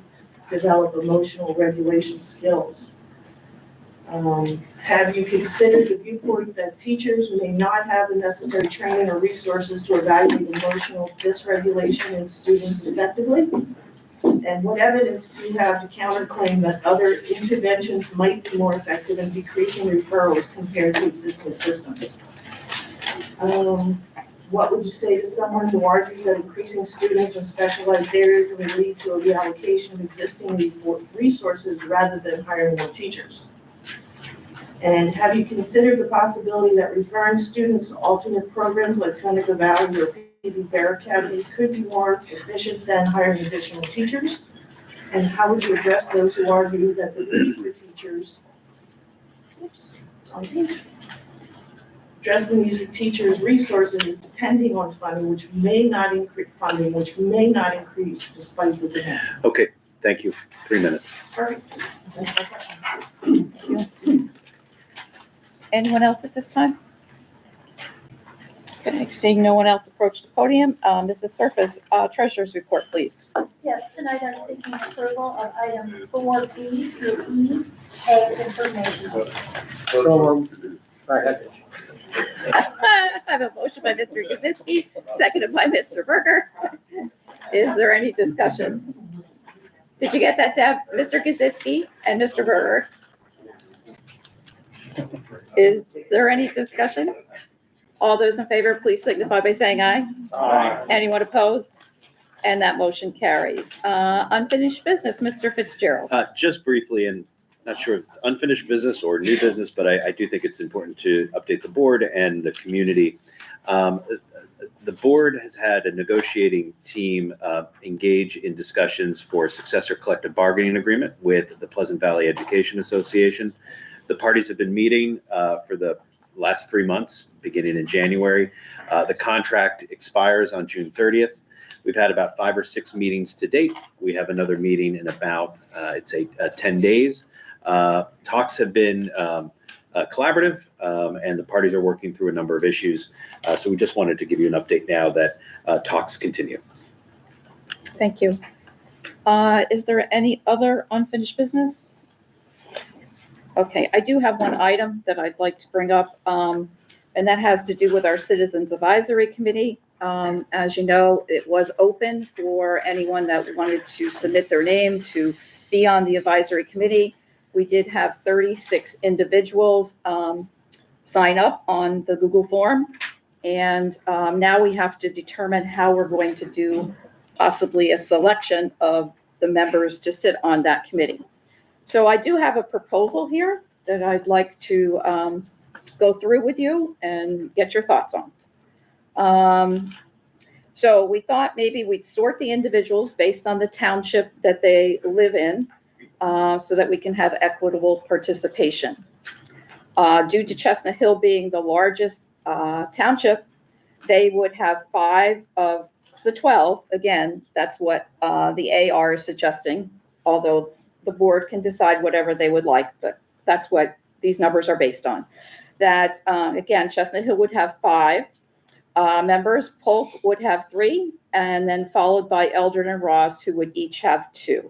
develop emotional regulation skills? Have you considered the viewpoint that teachers may not have the necessary training or resources to evaluate emotional dysregulation in students effectively? And what evidence do you have to counterclaim that other interventions might be more effective in decreasing referrals compared to existing systems? What would you say to someone who argues that increasing students in specialized areas will lead to a reallocation of existing resources rather than hiring more teachers? And have you considered the possibility that referring students to alternate programs like Seneca Valley or PV Bear Academy could be more efficient than hiring additional teachers? And how would you address those who argue that the need for teachers, address the need for teachers' resources is depending on funding, which may not increase despite the demand? Okay, thank you. 3 minutes. Perfect. Anyone else at this time? Okay, seeing no one else approach the podium, Mrs. Surface, treasurer's report, please. Yes, tonight I'm seeking approval of item 4B through E as information. I have a motion by Mr. Kaczynski, seconded by Mr. Berger. Is there any discussion? Did you get that, Deb? Mr. Kaczynski and Mr. Berger? Is there any discussion? All those in favor, please signify by saying aye. Aye. Anyone opposed? And that motion carries. Unfinished business, Mr. Fitzgerald. Just briefly, and not sure if it's unfinished business or new business, but I do think it's important to update the board and the community. The board has had a negotiating team engage in discussions for a successor collective bargaining agreement with the Pleasant Valley Education Association. The parties have been meeting for the last 3 months, beginning in January. The contract expires on June 30th. We've had about 5 or 6 meetings to date. We have another meeting in about, 10 days. Talks have been collaborative, and the parties are working through a number of issues. So we just wanted to give you an update now that talks continue. Thank you. Is there any other unfinished business? Okay, I do have one item that I'd like to bring up, and that has to do with our Citizens Advisory Committee. As you know, it was open for anyone that wanted to submit their name to be on the advisory committee. We did have 36 individuals sign up on the Google form, and now we have to determine how we're going to do possibly a selection of the members to sit on that committee. So I do have a proposal here that I'd like to go through with you and get your thoughts on. So we thought maybe we'd sort the individuals based on the township that they live in, so that we can have equitable participation. Due to Chestnut Hill being the largest township, they would have 5 of the 12. Again, that's what the AR is suggesting, although the board can decide whatever they would like, but that's what these numbers are based on. That, again, Chestnut Hill would have 5 members, Polk would have 3, and then followed by Eldred and Ross, who would each have 2.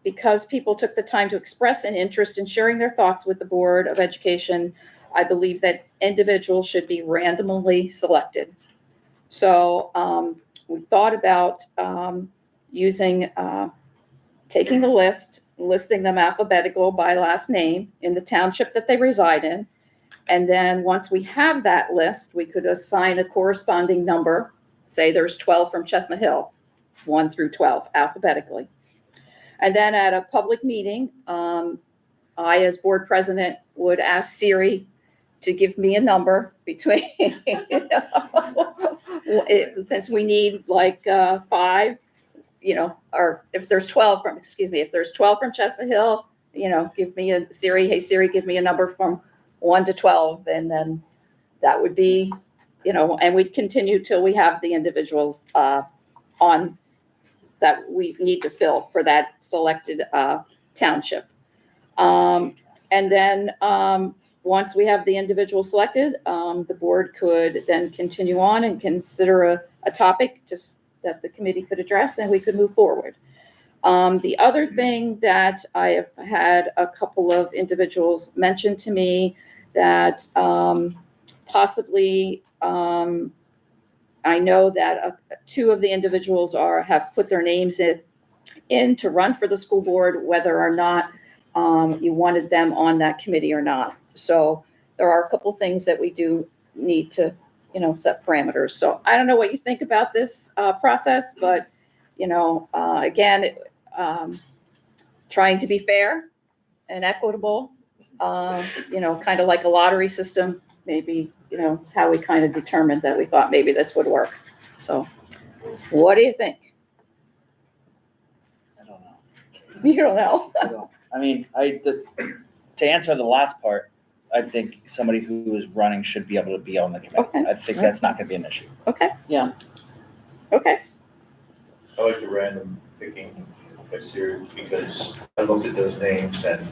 Because people took the time to express an interest in sharing their thoughts with the Board of Education, I believe that individuals should be randomly selected. So we thought about taking the list, listing them alphabetical by last name in the township that they reside in. And then once we have that list, we could assign a corresponding number. Say there's 12 from Chestnut Hill, 1 through 12 alphabetically. And then at a public meeting, I, as board president, would ask Siri to give me a number between, since we need like 5, or if there's 12 from, if there's 12 from Chestnut Hill, give me a Siri, hey Siri, give me a number from 1 to 12. And then that would be, and we'd continue till we have the individuals on that we need to fill for that selected township. And then once we have the individual selected, the board could then continue on and consider a topic that the committee could address, and we could move forward. The other thing that I have had a couple of individuals mention to me that possibly I know that 2 of the individuals have put their names in to run for the school board, whether or not you wanted them on that committee or not. So there are a couple things that we do need to, set parameters. So I don't know what you think about this process, but, again, trying to be fair and equitable kind of like a lottery system, maybe, is how we kind of determined that we thought maybe this would work. So what do you think? I don't know. You don't know? I don't. I mean, to answer the last part, I think somebody who is running should be able to be on the committee. Okay. I think that's not gonna be an issue. Okay. Yeah. Okay. I like the random picking criteria because I looked at those names and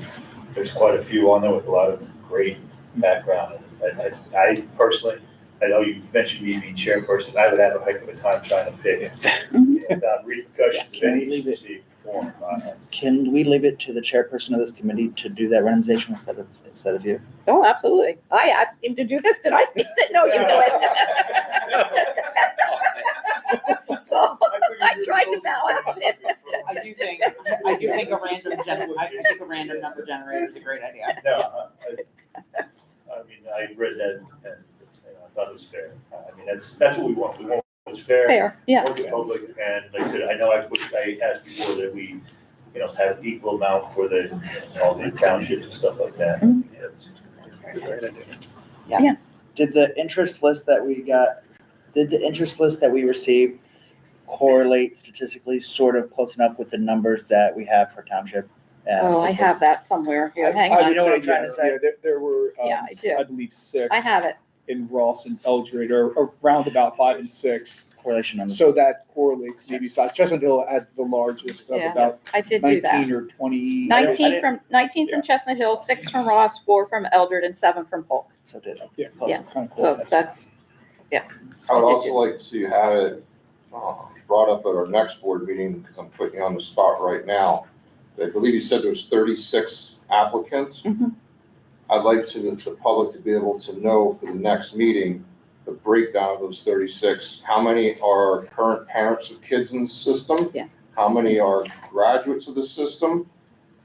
there's quite a few on there with a lot of great background. And I personally, I know you mentioned me being chairperson, I would have a heck of a time trying to pick it without repercussions of any agency form. Can we leave it to the chairperson of this committee to do that randomization instead of you? Oh, absolutely. I asked him to do this tonight. He said, no, you do it. So I tried to balance it. I do think a random number generator is a great idea. No, I mean, I read that and I thought it was fair. I mean, that's what we want. We want what's fair. Fair, yeah. For the public, and like I said, I know I asked before that we, have equal amount for all the townships and stuff like that. That's a great idea. Yeah. Did the interest list that we received correlate statistically sort of close enough with the numbers that we have per township? Oh, I have that somewhere here. Hang on. You know what I'm trying to say? Yeah, there were, Yeah, I do. I believe 6. I have it. In Ross and Eldred, or around about 5 and 6. Correlation on the. So that correlates maybe. So Chestnut Hill had the largest of Yeah, about I did do that. 19 or 20. 19 from Chestnut Hill, 6 from Ross, 4 from Eldred, and 7 from Polk. So did Yeah. Yeah. Kind of cool. So that's, I would also like to have it brought up at our next board meeting, because I'm putting you on the spot right now. I believe you said there's 36 applicants. Mhm. I'd like the public to be able to know for the next meeting, the breakdown of those 36. How many are current parents of kids in the system? Yeah. How many are graduates of the system?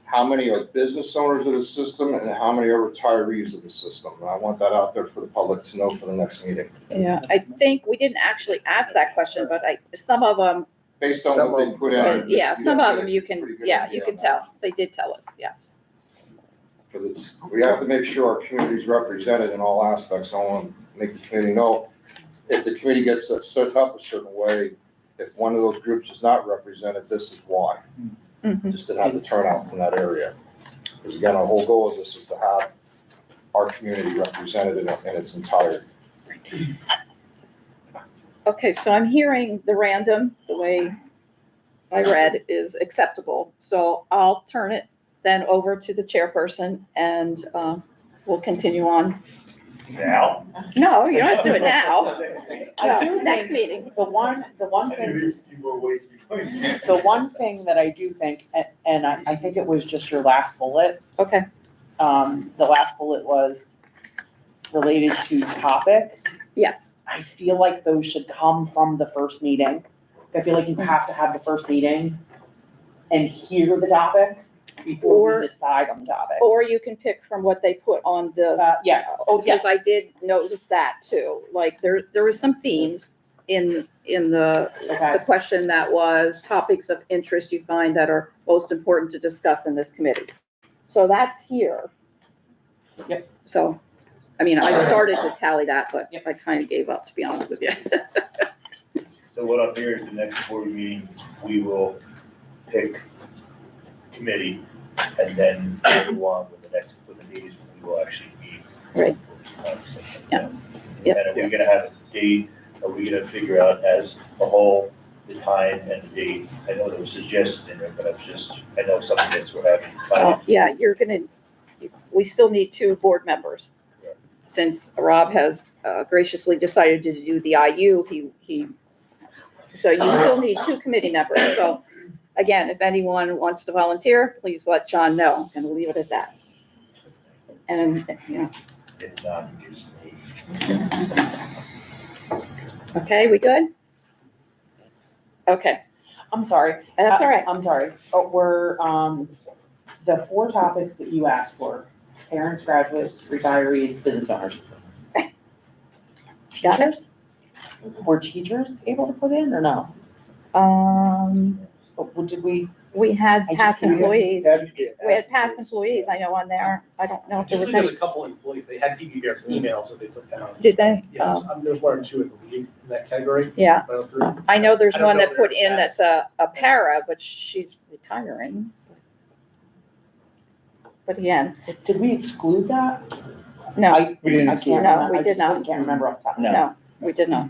How many are business owners of the system? And how many are retirees of the system? And I want that out there for the public to know for the next meeting. yeah, I think we didn't actually ask that question, but some of them, Based on what they put in. yeah, some of them you pretty can, good yeah, idea you can on tell. They did tell us, yeah. Because we have to make sure our community is represented in all aspects. I want to make the community know if the committee gets set up a certain way, if one of those groups is not represented, this is why. Just to have the turnout from that area. Because again, our whole goal is to have our community represented in its entirety. Okay, so I'm hearing the random, the way I read is acceptable. So I'll turn it then over to the chairperson and we'll continue on. Now? No, you don't have to do it now. I do No, next think meeting. The one thing, You were waiting. the one thing that I do think, and I think it was just your last bullet. Okay. The last bullet was related to topics. Yes. I feel like those should come from the first meeting. I feel like you have to have the first meeting and hear the topics before we decide on the topic. Or you can pick from what they put on the. Yes. Because I did notice that too. Like there were some themes in the question that was topics of interest you find that are most important to discuss in this committee. So that's here. Yep. So, I mean, I started to tally that, but I kind of gave up, to be honest with you. So what I'm hearing is the next board meeting, we will pick committee and then go on with the meetings we will actually meet. Right. Yeah. And are we gonna have a date? Are we gonna figure out as a whole the time and the date? I know there was suggestions in there, but I know some of this we're having. Yeah, we still need 2 board members. Since Rob has graciously decided to do the IU, so you still need 2 committee members. So again, if anyone wants to volunteer, please let John know, and we'll leave it at that. And, If not, just me. okay, we good? Okay. I'm sorry. That's all right. I'm sorry. Were, the 4 topics that you asked for, parents, graduates, retirees, business owners. Got it? Were teachers able to put in or no? Did we? We had I past just- employees, Yeah. we had past employees, I know on there, I don't know if there was Usually there's any, a couple employees, they had PBR's emails that they put down. did they? Yes, there's one or two, I believe, in that category. Yeah. But three. I know there's I don't one know that put their in that's a para, but she's retiring. But again, Did we exclude that? no, We didn't I exclude can't No, remember. we I did just not. Can't remember off the top. no, we did not.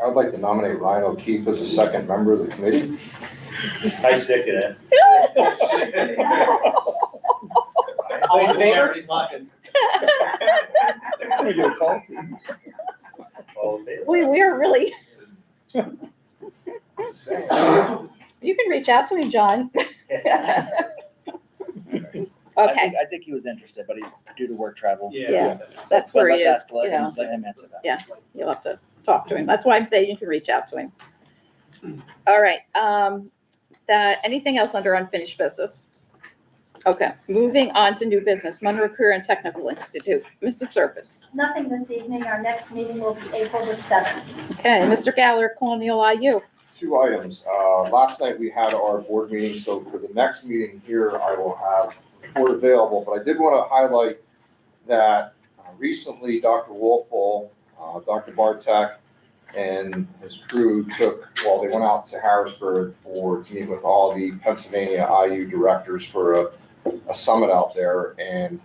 I would like to nominate Ryan O'Keefe as a second member of the committee. I second it. All in favor? He's watching. I'm gonna get a call. All in favor? We are really, Just saying. you can reach out to me, John. Okay, I think he was interested, but he, due to work travel. Yeah. So- That's but where he let's is, ask- let you him- know. Let him answer that. Yeah. You'll have to talk to him. That's why I'm saying you can reach out to him. All right, anything else under unfinished business? Okay, moving on to new business, Monroe Career and Technical Institute. Mrs. Surface. Nothing this evening. Our next meeting will be April the 7th. Okay, Mr. Galler, Colonial IU. Two items. Last night we had our board meeting, so for the next meeting here, I will have the board available. But I did want to highlight that recently Dr. Wolfall, Dr. Bartek, and his crew they went out to Harrisburg to meet with all the Pennsylvania IU directors for a summit out there. And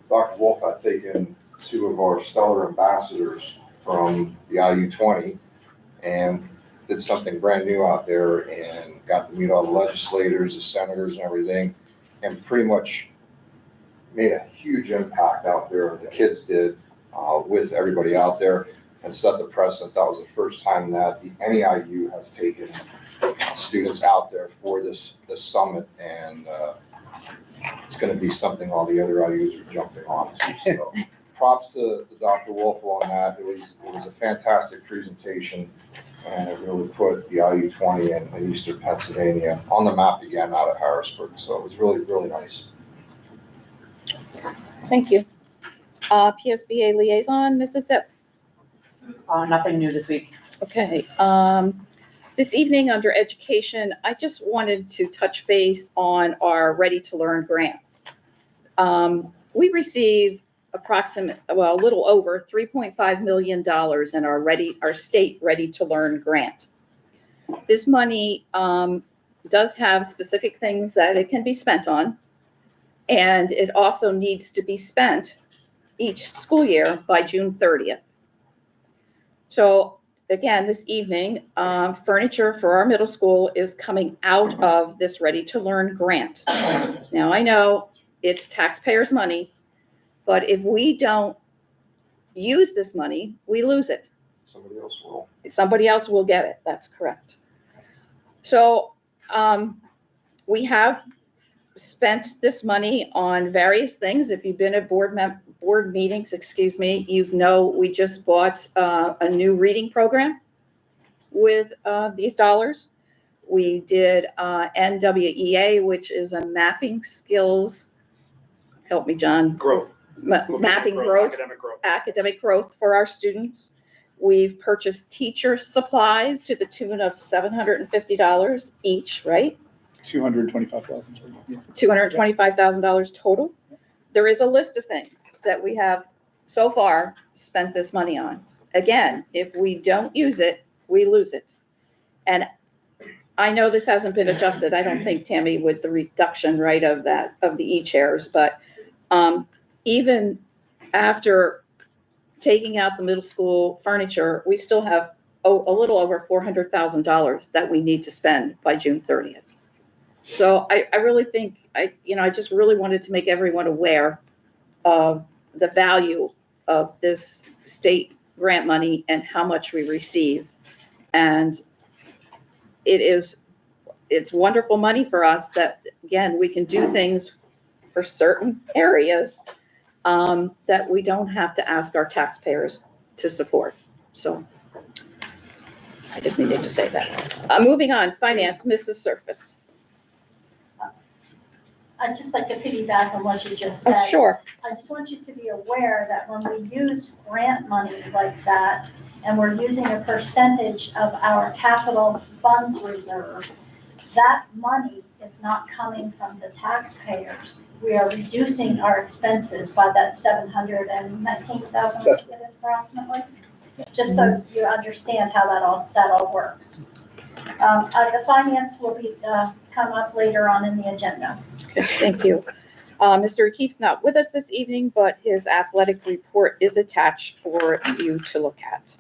Dr. Wolf had taken two of our stellar ambassadors from the IU 20 and did something brand new out there and got to meet all the legislators, the senators and everything, and pretty much made a huge impact out there. The kids did with everybody out there and set the precedent. That was the first time that the NEIU has taken students out there for this summit, and it's going to be something all the other IUs are jumping onto. So props to Dr. Wolfall on that. It was a fantastic presentation, and it really put the IU 20 in Eastern Pennsylvania on the map again out of Harrisburg. So it was really, really nice. Thank you. PSBA Liaison, Mrs. Zip. Nothing new this week. Okay, this evening under education, I just wanted to touch base on our Ready to Learn grant. We received a little over $3.5 million in our state Ready to Learn grant. This money does have specific things that it can be spent on, and it also needs to be spent each school year by June 30th. So again, this evening, furniture for our middle school is coming out of this Ready to Learn grant. Now, I know it's taxpayers' money, but if we don't use this money, we lose it. Somebody else will. Somebody else will get it, that's correct. So we have spent this money on various things. If you've been at board meetings, we just bought a new reading program with these dollars. We did NWEA, which is a mapping skills, help me, John. Growth. Mapping growth, academic growth for our students. We've purchased teacher supplies to the tune of $750 each, right? $225,000. Yeah. $225,000 total. There is a list of things that we have so far spent this money on. Again, if we don't use it, we lose it. And I know this hasn't been adjusted, I don't think, Tammy, with the reduction, right, of the e-chairs, but even after taking out the middle school furniture, we still have a little over $400,000 that we need to spend by June 30th. So I really think, I just really wanted to make everyone aware of the value of this state grant money and how much we receive. And it's wonderful money for us that, again, we can do things for certain areas that we don't have to ask our taxpayers to support. So I just needed to say that. Moving on, finance, Mrs. Surface. I'd just like to piggyback on what you just said. Oh, sure. I just want you to be aware that when we use grant money like that, and we're using a percentage of our capital funds reserve that money is not coming from the taxpayers. We are reducing our expenses by that $719,000 approximately, just so you understand how that all works. The finance will be, come up later on in the agenda. Okay, thank you. Mr. O'Keefe's not with us this evening, but his athletic report is attached for you to look at.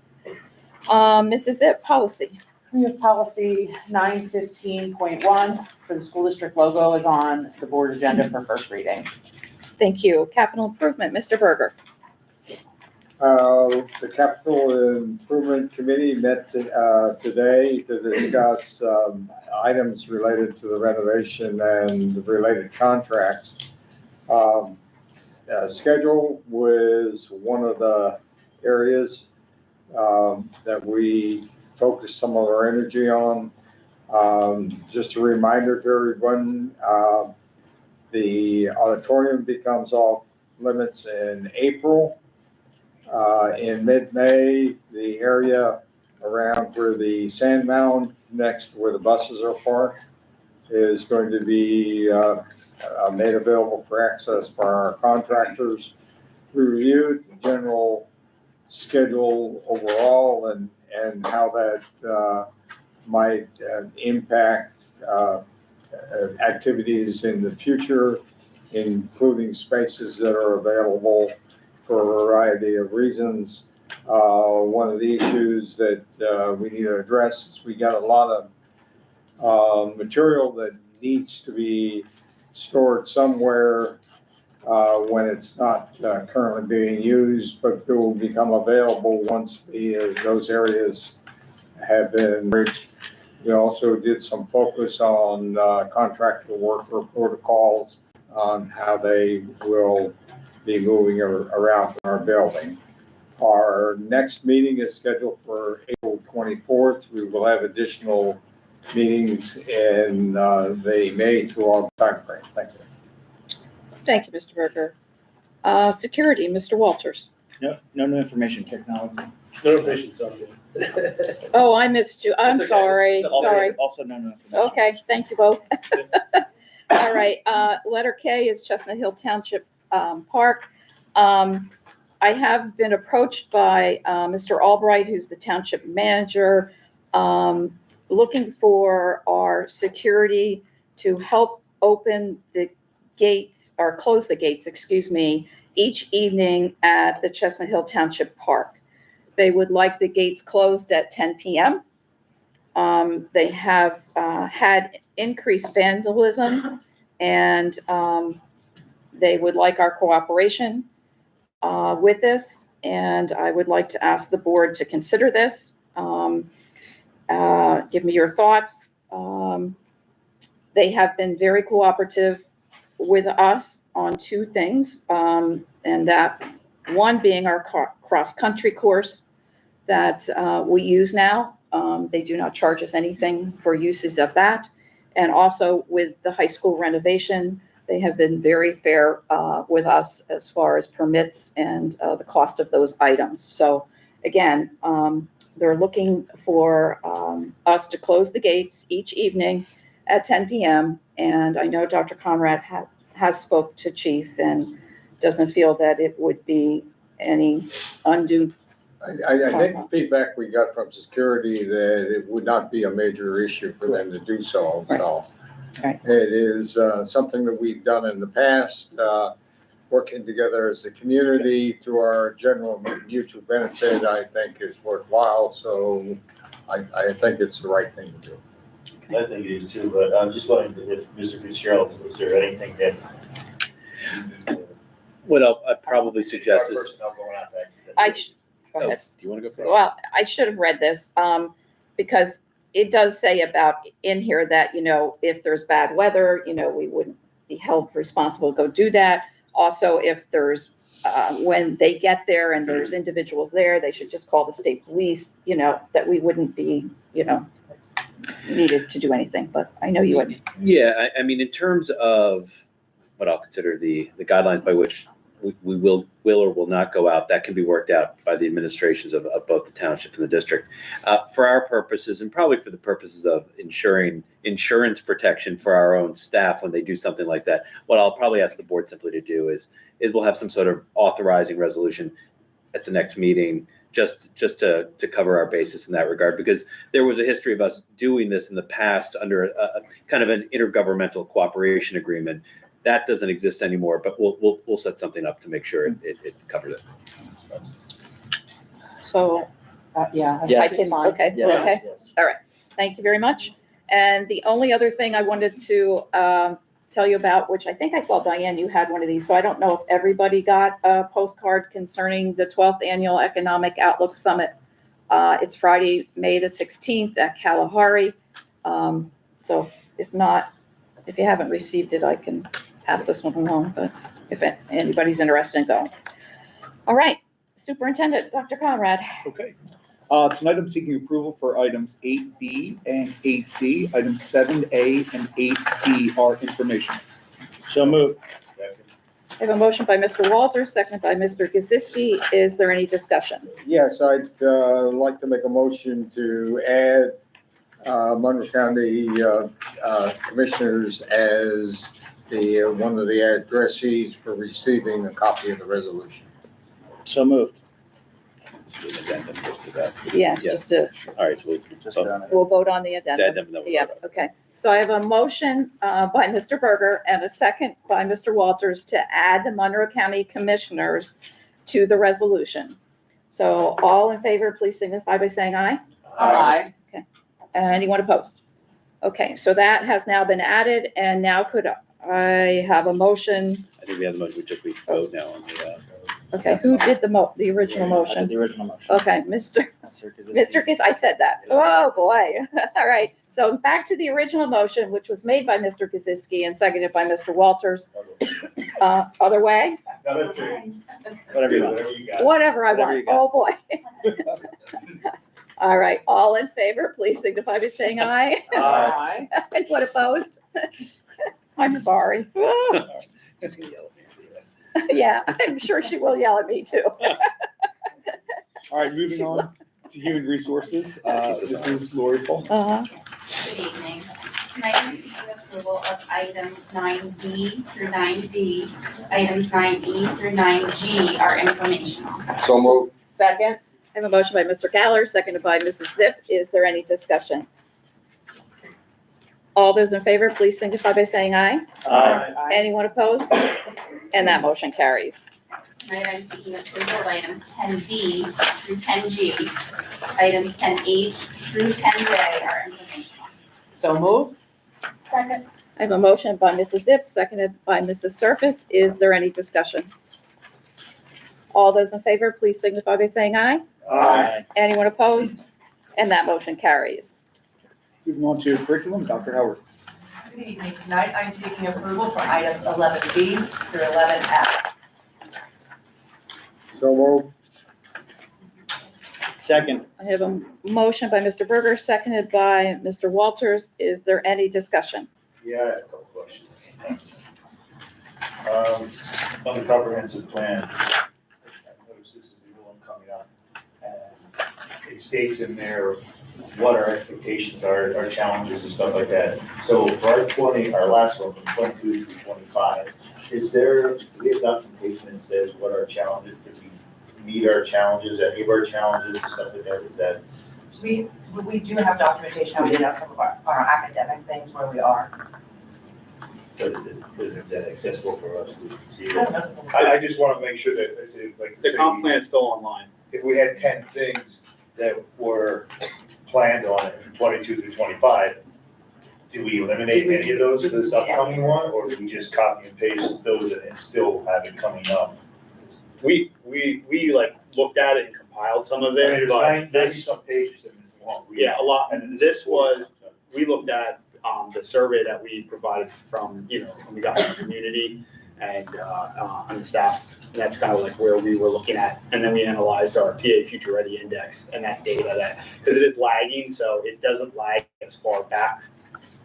Mrs. Zip, policy. We have policy 915.1 for the school district logo is on the board agenda for first reading. Thank you. Capital improvement, Mr. Berger. The Capital Improvement Committee met today to discuss items related to the renovation and the related contracts. Schedule was one of the areas that we focused some of our energy on. Just a reminder to everyone, the auditorium becomes off limits in April. In mid-May, the area around where the sand mound next to where the buses are parked is going to be made available for access by our contractors. We reviewed the general schedule overall and how that might impact activities in the future, including spaces that are available for a variety of reasons. One of the issues that we need to address is we got a lot of material that needs to be stored somewhere when it's not currently being used, but it will become available once those areas have been reached. We also did some focus on contractor worker protocols on how they will be moving around our building. Our next meeting is scheduled for April 24th. We will have additional meetings in the May through August timeframe. Thank you. Thank you, Mr. Berger. Security, Mr. Walters. No new information technology. Notification something. Oh, I missed you. I'm It's okay. sorry. Sorry. Also no new information. Okay, thank you both. All right, letter K is Chestnut Hill Township Park. I have been approached by Mr. Albright, who's the township manager, looking for our security to help open the gates, or close the gates, excuse me, each evening at the Chestnut Hill Township Park. They would like the gates closed at 10 p.m. They have had increased vandalism, and they would like our cooperation with this, and I would like to ask the board to consider this. Give me your thoughts. They have been very cooperative with us on two things, and that one being our cross-country course that we use now. They do not charge us anything for uses of that. And also with the high school renovation, they have been very fair with us as far as permits and the cost of those items. So again, they're looking for us to close the gates each evening at 10 p.m. And I know Dr. Conrad has spoke to Chief and doesn't feel that it would be any undue. I think the feedback we got from security that it would not be a major issue for them to do so. So Right. it is something that we've done in the past, working together as a community to our general mutual benefit, I think is worthwhile. So I think it's the right thing to do. I think it is too, but I'm just wondering if Mr. Fitzgerald, was there anything that? What I'd probably suggest is. Go Oh, ahead. do you want to go first? Well, I should have read this because it does say about in here that, if there's bad weather, we wouldn't be held responsible to go do that. Also, if there's, when they get there and there's individuals there, they should just call the state police, that we wouldn't be, needed to do anything, but I know you would. Yeah, I mean, in terms of what I'll consider the guidelines by which we will or will not go out. That can be worked out by the administrations of both the township and the district. For our purposes, and probably for the purposes of ensuring insurance protection for our own staff when they do something like that, what I'll probably ask the board simply to do is we'll have some sort of authorizing resolution at the next meeting, just to cover our basis in that regard, because there was a history of us doing this in the past under a kind of an intergovernmental cooperation agreement. That doesn't exist anymore, but we'll set something up to make sure it covers it. So, Yeah. I can, okay, Yes. okay. Yes. All right, thank you very much. And the only other thing I wanted to tell you about, which I think I saw, Diane, you had one of these, so I don't know if everybody got a postcard concerning the 12th Annual Economic Outlook Summit. It's Friday, May the 16th at Kalahari. So if not, if you haven't received it, I can pass this one along, but if anybody's interested in going. All right, Superintendent, Dr. Conrad. Okay. Tonight I'm seeking approval for items 8B and 8C. Items 7A and 8D are information. So moved. I have a motion by Mr. Walters, seconded by Mr. Kaczynski. Is there any discussion? Yes, I'd like to make a motion to add Monroe County Commissioners as one of the addressees for receiving a copy of the resolution. So moved. So an addendum just to that. Yes, just to, All right, so we'll vote on the addendum. addendum, and then we'll Yeah, vote. okay. So I have a motion by Mr. Berger and a second by Mr. Walters to add the Monroe County Commissioners to the resolution. So all in favor, please signify by saying aye. Aye. Anyone opposed? Okay, so that has now been added, and now could I have a motion? I think we have the motion, we vote now on the, Okay, who did the original I did motion? the original motion. Okay, Mr. Mr. Kiss, I said that. Oh, boy. All right. So back to the original motion, which was made by Mr. Kaczynski and seconded by Mr. Walters. Other way? No, that's it. Whatever you want. Whatever you got. Whatever I Whatever want. you got. Oh, boy. All right. All in favor, please signify by saying aye. Aye. Anyone opposed? I'm sorry. It's gonna yell at me. Yeah, I'm sure she will yell at me too. All right, moving on to human resources. This is Lori Paul. Uh-huh. Good evening. Tonight I'm seeking approval of items 9B through 9D. Items 9E through 9G are informational. So moved. Second. I have a motion by Mr. Galler, seconded by Mrs. Zip. Is there any discussion? All those in favor, please signify by saying aye. Aye. Anyone opposed? And that motion carries. Tonight I'm seeking approval of items 10B through 10G. Items 10H through 10J are informational. So moved. Second. I have a motion by Mrs. Zip, seconded by Mrs. Surface. Is there any discussion? All those in favor, please signify by saying aye. Aye. Anyone opposed? And that motion carries. Moving on to curriculum, Dr. Howard. Good evening. Tonight, I'm seeking approval for items 11B through 11F. So moved. Second. I have a motion by Mr. Berger, seconded by Mr. Walters. Is there any discussion? Yeah, I have a couple questions. On the comprehensive plan, I noticed this is the new one coming up. And it states in there what our expectations are, our challenges and stuff like that. So for our last one, from 22 to 25, do we have documentation that says what our challenges, did we meet our challenges, any of our challenges, and stuff like that, is that? We do have documentation how we did some of our academic things where we are. Is that accessible for us to see? I don't know. I just want to make sure that, I say, like. The comp plan is still online. If we had 10 things that were planned on it from 22 to 25, do we eliminate any of those for this upcoming one, or do we just copy and paste those and still have it coming up? We like looked at it and compiled some of I mean, it, there's but 90 this, some pages in this one. yeah, a lot, and this was, we looked at, the survey that we provided from, when we got from the community and, on the staff. And that's kind of like where we were looking at. And then we analyzed our PA Future Ready Index and that data because it is lagging, so it doesn't lag as far back,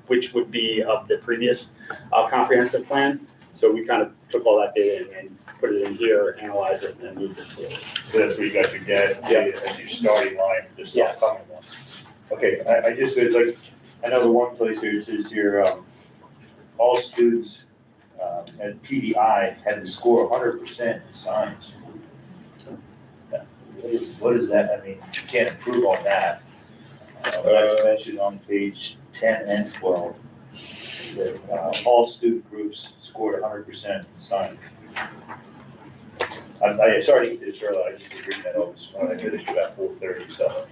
which would be of the previous comprehensive plan. So we kind of took all that data and put it in here, analyze it, and then move it forward. So that's where you got your data, as your starting line for this Yes. upcoming one. Okay, I just, it's like, I know the one place here, it says here, all students, at PDI had to score 100% in science. What is that? I mean, you can't improve on that. That's mentioned on page 10 and 12. That, all student groups scored 100% in science. I'm sorry to get this early, I just was reading that over this morning, I did it about 4:30, so.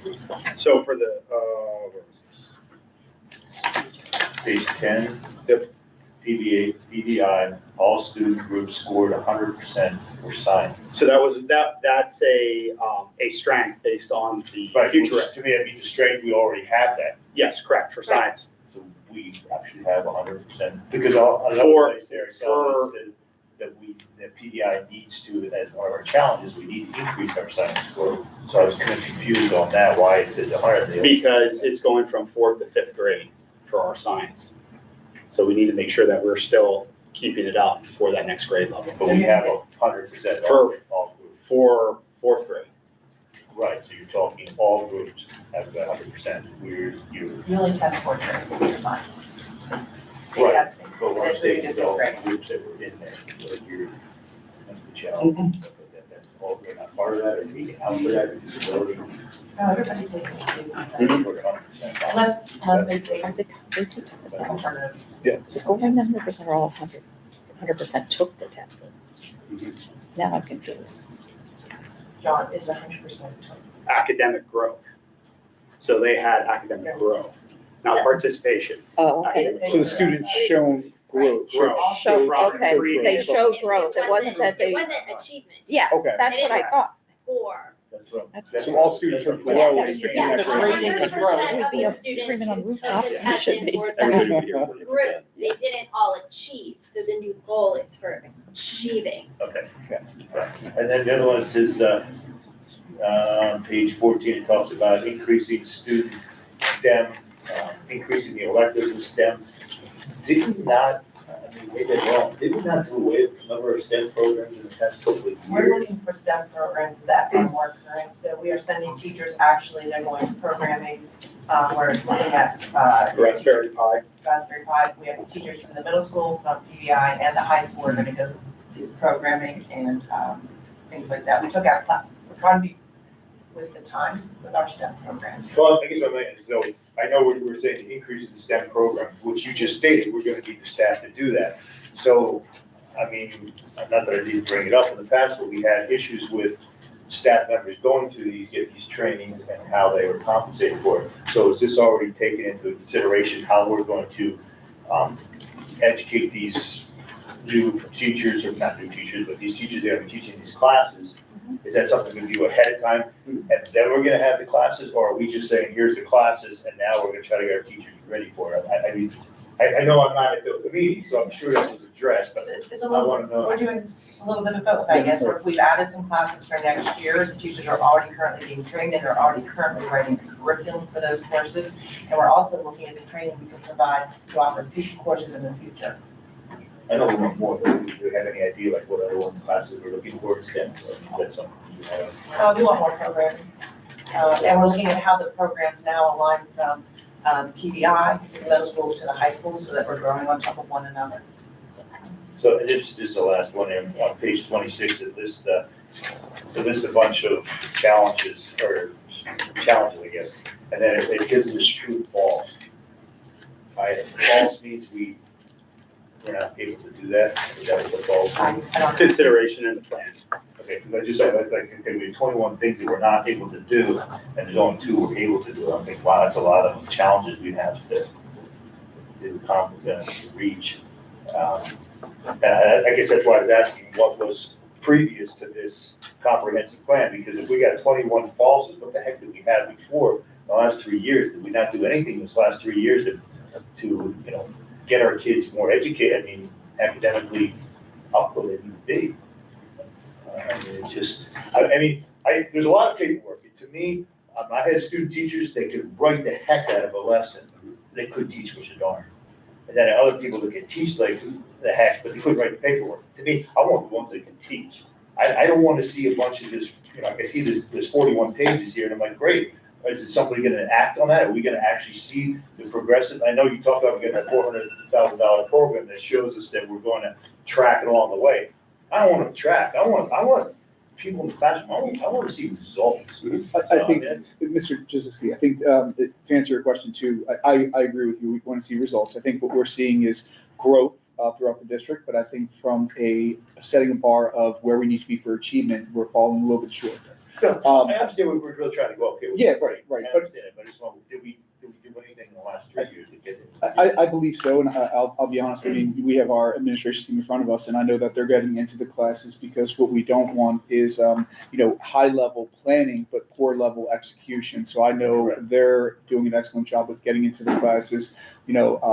So for the, where is this? Page 10. Yep. PBI, all student groups scored 100% for science. So that's a strength based on the Right, future. which to me, that means a strength, we already have that. Yes, correct, for science. So we actually have 100%, because another For- place there, so it said that PDI needs to, as one of our challenges, we need to increase our science score. So I was kind of confused on that, why it says 100. Because it's going from 4th to 5th grade for our science. So we need to make sure that we're still keeping it up for that next grade level. But we have 100% For- all groups. For 4th grade. Right, so you're talking all groups have 100%. You only test for science. Right, testing. but what I'm That's what you saying is do all for groups that were in there, like that's the challenge. That's all, they're not part of that, or taken out for that, or disability. No, everybody takes it. We're 100%. Unless they take alternatives. Yeah. Scoring numbers are all 100% took the test. Now I'm confused. John, is 100%. Academic growth. So they had academic growth, not participation. Oh, okay. Academic So the students shown growth. Growth. Showed, okay, they growth. showed growth, it wasn't that they, It wasn't achievement. yeah, Okay. that's what I thought. For. So all students are below Yeah, a certain yeah. metric. 100% We'd of be the up students screaming on who took rooftops, the we test should in be. for Everybody the would be here. group, they didn't all achieve, so the new goal is for achieving. Okay. Right. And then the other one is, page 14, it talks about increasing student STEM, increasing the electives in STEM. Did we not, I mean, maybe I'm wrong, did we not do away with a number of STEM programs in the past couple of We're years? looking for STEM programs that are more current, so we are sending teachers, actually, they're going to programming. We're looking at, Raspberry Pi. Raspberry Pi. We have teachers from the middle school, from PBI, and the high school are gonna go to programming and, things like that. We took out, we're trying to be with the times with our STEM programs. Well, I guess what I meant is, though, I know we were saying to increase the STEM program, which you just stated, we're gonna need the staff to do that. So, I mean, not that I didn't bring it up in the past, but we had issues with staff members going to get these trainings and how they were compensated for it. So is this already taken into consideration, how we're going to, educate these new teachers, or not new teachers, but these teachers that are teaching these classes? Is that something we do ahead of time, and then we're gonna have the classes, or are we just saying, here's the classes, and now we're gonna try to get our teachers ready for it? I mean, I know I'm not at the meeting, so I'm sure that was addressed, but It's a I little, wanna know. we're doing a little bit of both, I guess. We've added some classes for next year. The teachers are already currently being trained, and they're already currently writing curriculum for those courses. And we're also looking at the training we can provide to offer future courses in the future. I know we want more, but do you have any idea like what other ones classes we're looking for in STEM? That's something you have. We want more programming. And we're looking at how the programs now align from PBI to the middle school to the high school, so that we're growing on top of one another. So this is the last one here, on page 26, it lists, it lists a bunch of challenges, I guess, and then it gives us true and false. Right, false means we're not able to do that, is that what the false means? Consideration in the plan. Okay, because I just said, that's like, okay, we have 21 things that we're not able to do, and there's only 2 we're able to do. I think, wow, that's a lot of challenges we have to accomplish, to reach. And I guess that's why I was asking what was previous to this comprehensive plan, because if we got 21 falses, what the heck did we have before the last 3 years? Did we not do anything this last 3 years to get our kids more educated, I mean, academically up where they need to be? I mean, it's just, there's a lot of paperwork. To me, I had student teachers, they could write the heck out of a lesson. They couldn't teach worth a darn. And then other people that can teach like the heck, but they couldn't write the paperwork. To me, I want the ones that can teach. I don't want to see a bunch of this, like I see this 41 pages here and I'm like, great. Is it somebody gonna act on that? Are we gonna actually see the progressive? I know you talked about getting a $400,000 program that shows us that we're going to track it along the way. I don't want to track. I want people in the classroom. I want to see results. I think, Mr. Jasinski, I think to answer your question too, I agree with you. We want to see results. I think what we're seeing is growth throughout the district, but I think from a setting a bar of where we need to be for achievement, we're falling a little bit short. No, I understand we were really trying to go, okay. Yeah, right. I understand it, but I just want, did we do anything in the last 3 years to get it? I believe so, and I'll be honest, I mean, we have our administration team in front of us, and I know that they're getting into the classes because what we don't want is, high-level planning, but poor-level execution. So I know they're doing an excellent job with getting into the classes,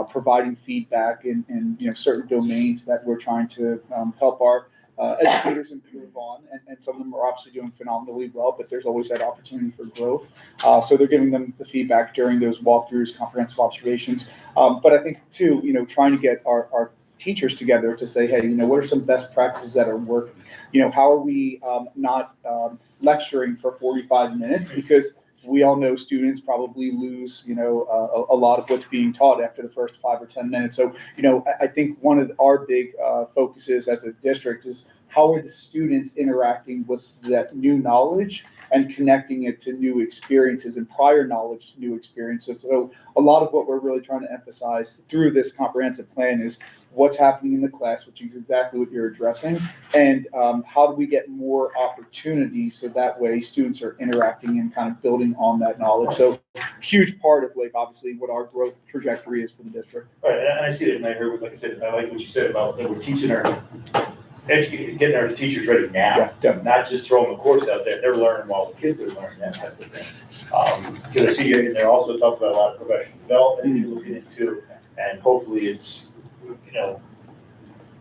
providing feedback in certain domains that we're trying to help our educators improve on, and some of them are obviously doing phenomenally well, but there's always that opportunity for growth. So they're giving them the feedback during those walkthroughs, comprehensive observations. But I think too, trying to get our teachers together to say, hey, what are some best practices that are working? How are we not lecturing for 45 minutes? Because we all know students probably lose, a lot of what's being taught after the first 5 or 10 minutes. So, I think one of our big focuses as a district is how are the students interacting with that new knowledge and connecting it to new experiences and prior knowledge to new experiences. So a lot of what we're really trying to emphasize through this comprehensive plan is what's happening in the class, which is exactly what you're addressing, and how do we get more opportunities so that way students are interacting and kind of building on that knowledge. So huge part of obviously what our growth trajectory is for the district. Right, and I see it, and I heard, like I said, I like what you said about that we're teaching getting our teachers ready now, not just throwing the course out there. They're learning while the kids are learning, that type of thing. Because I see in there also talk about a lot of professional development you're looking into, and hopefully it's, a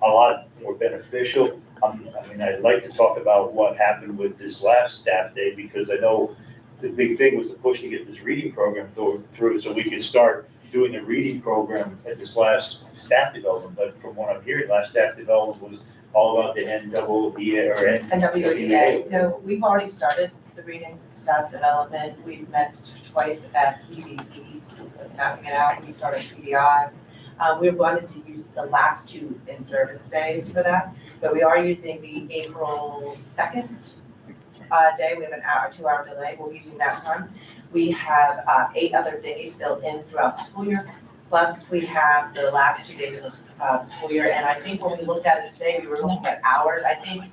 lot more beneficial. I'd like to talk about what happened with this last staff day, because I know the big thing was the push to get this reading program through so we could start doing the reading program at this last staff development. But from what I'm hearing, last staff development was all about the NWEA. No, we've already started the reading staff development. We've met twice at PDP, mapping it out. We started PDI. We wanted to use the last 2 in-service days for that, but we are using the April 2nd day. We have an 2-hour delay. We're using that one. We have 8 other days built in throughout the school year. Plus, we have the last 2 days of the school year. And I think when we looked at it today, we were looking at hours. I think,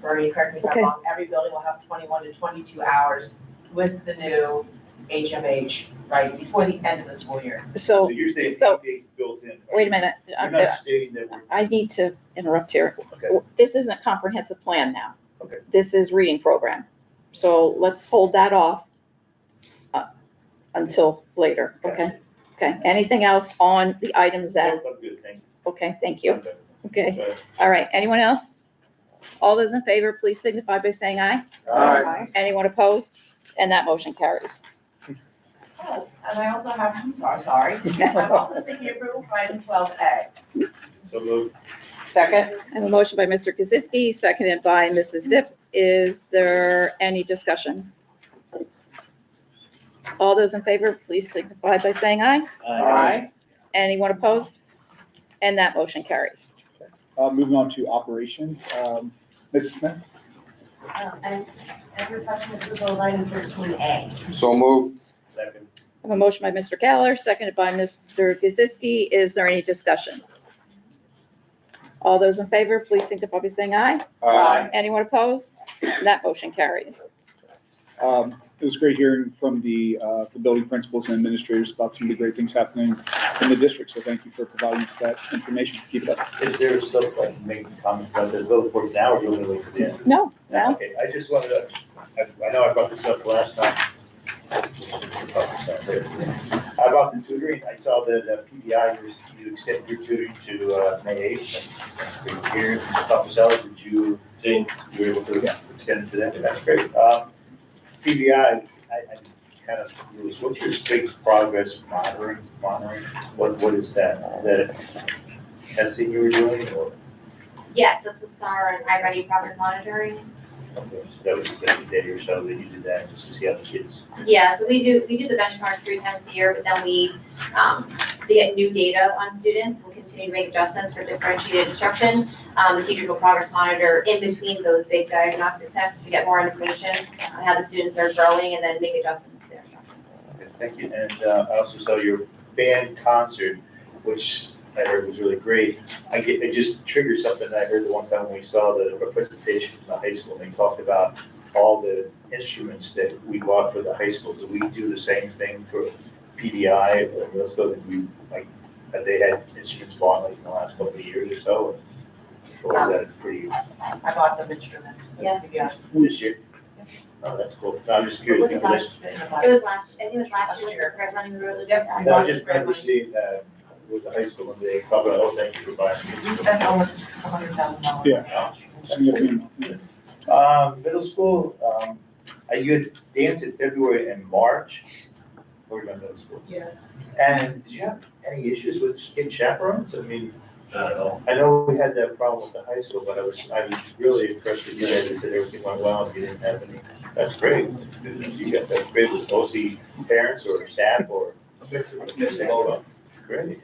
Bernie, correct me if I'm wrong, every building will have 21 to 22 hours with the new HMH, right, before the end of the school year. So you're saying built in. wait a minute. You're not stating that we're. I need to interrupt here. Okay. This isn't a comprehensive plan now. Okay. This is reading program. So let's hold that off until later, okay? Okay, anything else on the items that, I'm good, thank you. okay, thank you. Okay. Okay, all right, anyone else? All those in favor, please signify by saying aye. Aye. Anyone opposed? And that motion carries. Oh, and I also have, I'm sorry. I'm also seeking approval for item 12A. So moved. Second. I have a motion by Mr. Kaczynski, seconded by Mrs. Zip. Is there any discussion? All those in favor, please signify by saying aye. Aye. Anyone opposed? And that motion carries. Moving on to operations, Mrs. Smith? And every question approval of item 13A. So moved. Second. I have a motion by Mr. Galler, seconded by Mr. Kaczynski. Is there any discussion? All those in favor, please signify by saying aye. Aye. Anyone opposed? And that motion carries. It was great hearing from the building principals and administrators about some of the great things happening in the district. So thank you for providing us that information. Keep it up. Is there stuff like making comments about the bill report now, or do you want to wait for the end? No, no. Okay, I just wanted to, I know I brought this up last time. About the tutoring, I saw that PBI, you extended your tutoring to May 8th. And here, Dr. Zeller, did you think you were able to extend it to that? That's great. PBI, I kind of, what's your state progress monitoring? What is that? Is that testing you were doing or? Yes, that's the STAR and iReady progress monitoring. Okay, so that was the day or so that you did that just to see how the kids. Yeah, so we do the benchmarks 3 times a year, but then we, to get new data on students, we'll continue to make adjustments for differentiated instruction. The teachers will progress monitor in between those big diagnostic tests to get more information on how the students are growing and then make adjustments to their instruction. Okay, thank you. And I also saw your band concert, which I heard was really great. It just triggered something I heard the one time when we saw the presentation from the high school. They talked about all the instruments that we bought for the high school. Do we do the same thing for PDI or let's go that you like? Have they had instruments bought like in the last couple of years or so? Or is that pretty I bought them instruments. Yeah. this year? Oh, that's cool. No, I'm just curious. It was I think it was last year, right, running through. Yep. No, I just remember seeing with the high school and they talked about, oh, thank you for buying. We spent almost $100,000. Yeah. Significant. Middle school, you had dance in February and March. Or about middle school? Yes. And did you have any issues with getting chaperones? I mean, I know we had that problem with the high school, but I was really impressed with you guys that everything went well and you didn't have any. That's great. That's great. Was mostly parents or staff or? Mix it all up. Great.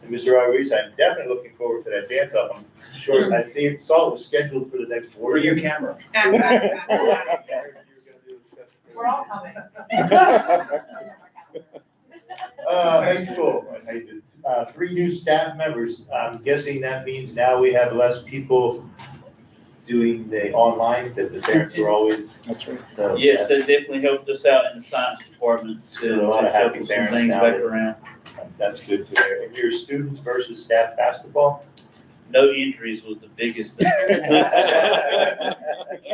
And Mr. Iris, I'm definitely looking forward to that dance up. I'm sure, I think saw it was scheduled for the next board. For your camera. We're all coming. High school, 3 new staff members. I'm guessing that means now we have less people doing the online, that the parents were always. That's right. So, Yes, that definitely helped us out in the science department to A lot of happy shuffle some parents things now back that- around. That's good to hear. And your students versus staff basketball? No injuries was the biggest thing. In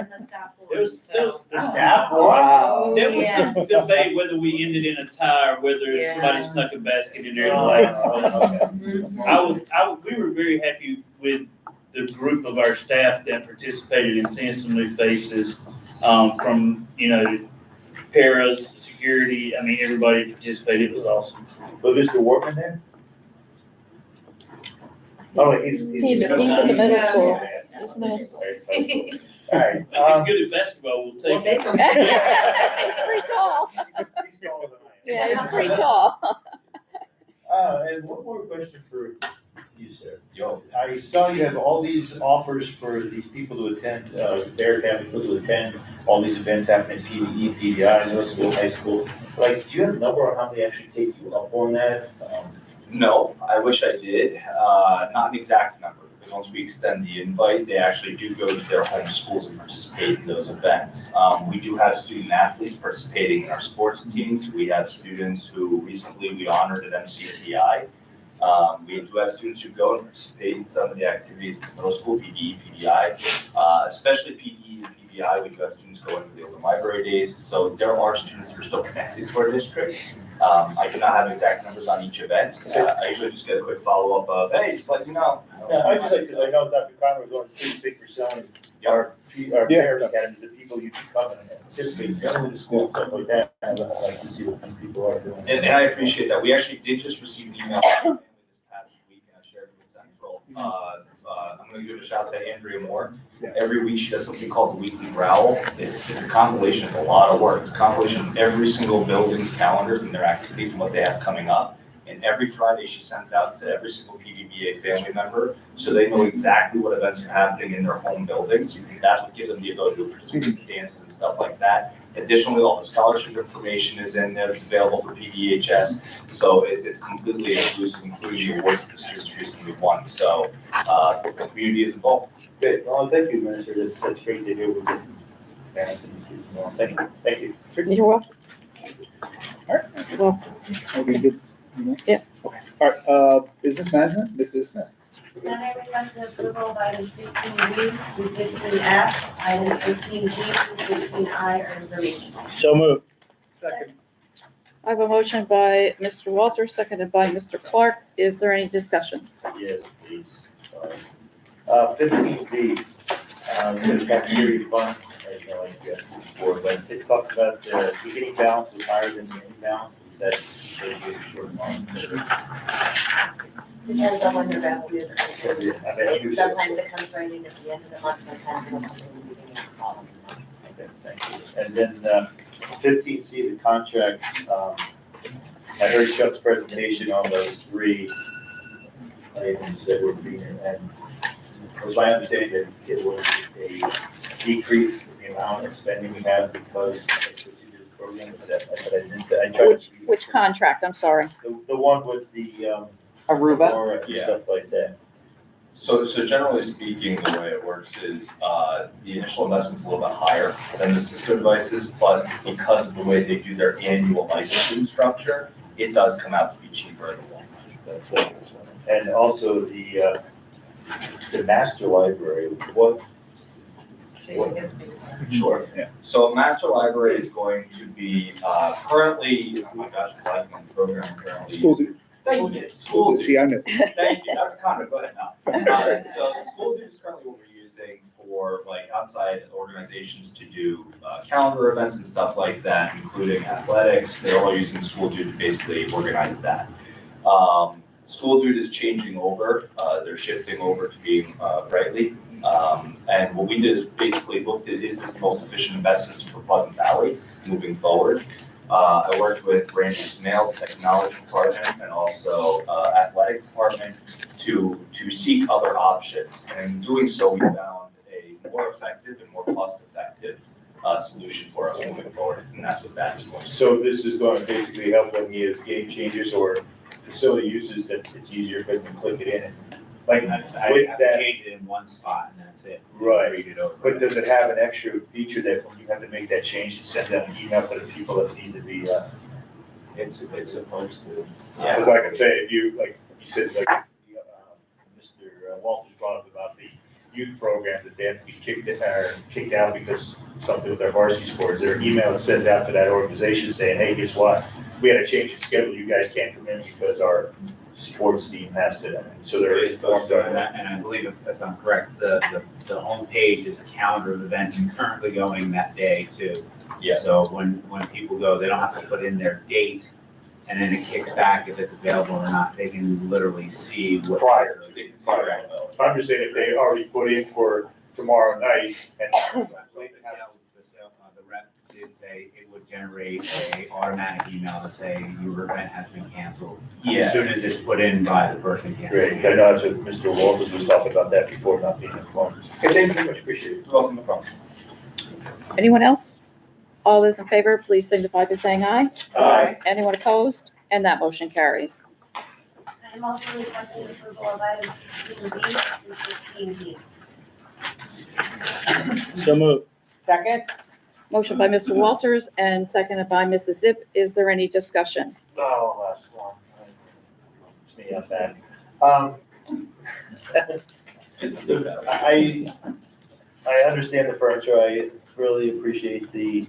the staff It was still. The staff won? Oh, There was yes. some debate whether we ended in a tie or whether Yeah. somebody snuck a basket in there. last. Mhm. We were very happy with the group of our staff that participated in seeing some new faces, from, paras, security, I mean, everybody participated, it was awesome. Was Mr. Workman there? Oh, he's He's in the middle school. He's in the middle school. All right. If he's good at basketball, we'll take him. He's pretty tall. Yeah, he's pretty tall. And one more question for you, sir. I saw you have all these offers for these people to attend, their family people to attend all these events happening at PDE, PDI, middle school, high school. Like, do you have a number on how many actually take you up on that? No, I wish I did. Not an exact number, because once we extend the invite, they actually do go to their home schools and participate in those events. We do have student athletes participating in our sports teams. We have students who recently we honored at MCTI. We do have students who go and participate in some of the activities in middle school, PDE, PDI, especially PDE and PDI. We do have students going to the open library days. So there are students who are still connected to our district. I do not have exact numbers on each event. I usually just get a quick follow-up of, hey, just let you know. Yeah, I just like, because I know Dr. Conner was going to speak for selling our parents academies, the people you come and participate, going to school, stuff like that. I'd like to see what some people are doing. And I appreciate that. We actually did just receive an email from family this past week, and I shared it with Central. I'm gonna give a shout out to Andrea Moore. Every week she does something called the Weekly Growl. It's a compilation, it's a lot of work. It's a compilation of every single building's calendars and their activities and what they have coming up. And every Friday she sends out to every single PVBA family member, so they know exactly what events are happening in their home buildings. And that's what gives them the ability to participate in dances and stuff like that. Additionally, all the scholarship information is in there. It's available for PDHS. So it's completely inclusive, including the awards that the students recently won. So the community is involved. Good. Well, thank you, Minister. That's great to hear. Parents and students. Well, thank you. Thank you. You're welcome. Well, Are we good? Yeah. Okay. All right, business management, Mrs. Smith. Then I requested approval of items 15B through 15F, items 15G through 15I are informational. So moved. Second. I have a motion by Mr. Walters, seconded by Mr. Clark. Is there any discussion? Yes, please. 15B, the cafeteria fund, like before, but it talked about the beginning balance was higher than the ending balance. Is that short month? Depends on when your value is. I bet you- Sometimes it comes right in at the end of the month, sometimes it'll come in the beginning of the following month. Okay, thank you. And then 15C, the contract, I heard Chuck's presentation on those three items that were being, and it was my understanding that it was a decrease in the amount of spending we have because of the program, but I missed it. I tried to- Which contract? I'm sorry. The one with the, Aruba? Aurora and Yeah. stuff like that. So generally speaking, the way it works is, the initial investment's a little bit higher than the Cisco devices, but because of the way they do their annual licensing structure, it does come out to be cheaper in the long run. And also the master library, what? Jason can speak. Sure. Yeah. So master library is going to be, currently, oh my gosh, I'm liking the program currently. School do. Thank you, school. See, I know. Thank you, Dr. Conrad, go ahead now. So the school dude is currently what we're using for like outside organizations to do calendar events and stuff like that, including athletics. They're all using School Dude to basically organize that. School Dude is changing over, they're shifting over to being Brightly. And what we did is basically looked at, is this the most efficient and best system for Pleasant Valley moving forward? I worked with Randy Smale, technology department, and also athletic department to seek other options. And in doing so, we found a more effective and more cost-effective solution for us moving forward, and that's what that is going to. So this is going to basically help when you have game changers or facility uses that it's easier for them to click it in. Like I with have to that, change it in one spot and that's it. Right. Read it over. but does it have an extra feature that when you have to make that change, to send out an email to the people that need to be, It's supposed to. because like I say, if you, like you said, like, Mr. Walters brought up about the youth program that they have to be kicked out because something with their varsity sports, is there an email that sends out to that organization saying, hey, guess what? We had a change in schedule, you guys can't come in because our sports team has to, so they're informed on that. And I believe if I'm correct, the homepage is a calendar of events currently going that day too. Yeah. So when people go, they don't have to put in their date and then it kicks back if it's available or not. They can literally see what. Prior. Prior. I'm just saying if they already put in for tomorrow night and. The rep did say it would generate a automatic email to say your event has been canceled. Yeah. As soon as it's put in by the person canceling. Great, I know that's what Mr. Walters was talking about that before, not being informed. Okay, thank you very much, appreciate it. Welcome, no problem. Anyone else? All those in favor, please signify by saying aye. Aye. Anyone opposed? And that motion carries. I'm also requesting approval of items 16B and 16D. So moved. Second? Motion by Mr. Walters and seconded by Mrs. Zip. Is there any discussion? Oh, last one. It's me, I'm back. I understand the furniture, I really appreciate the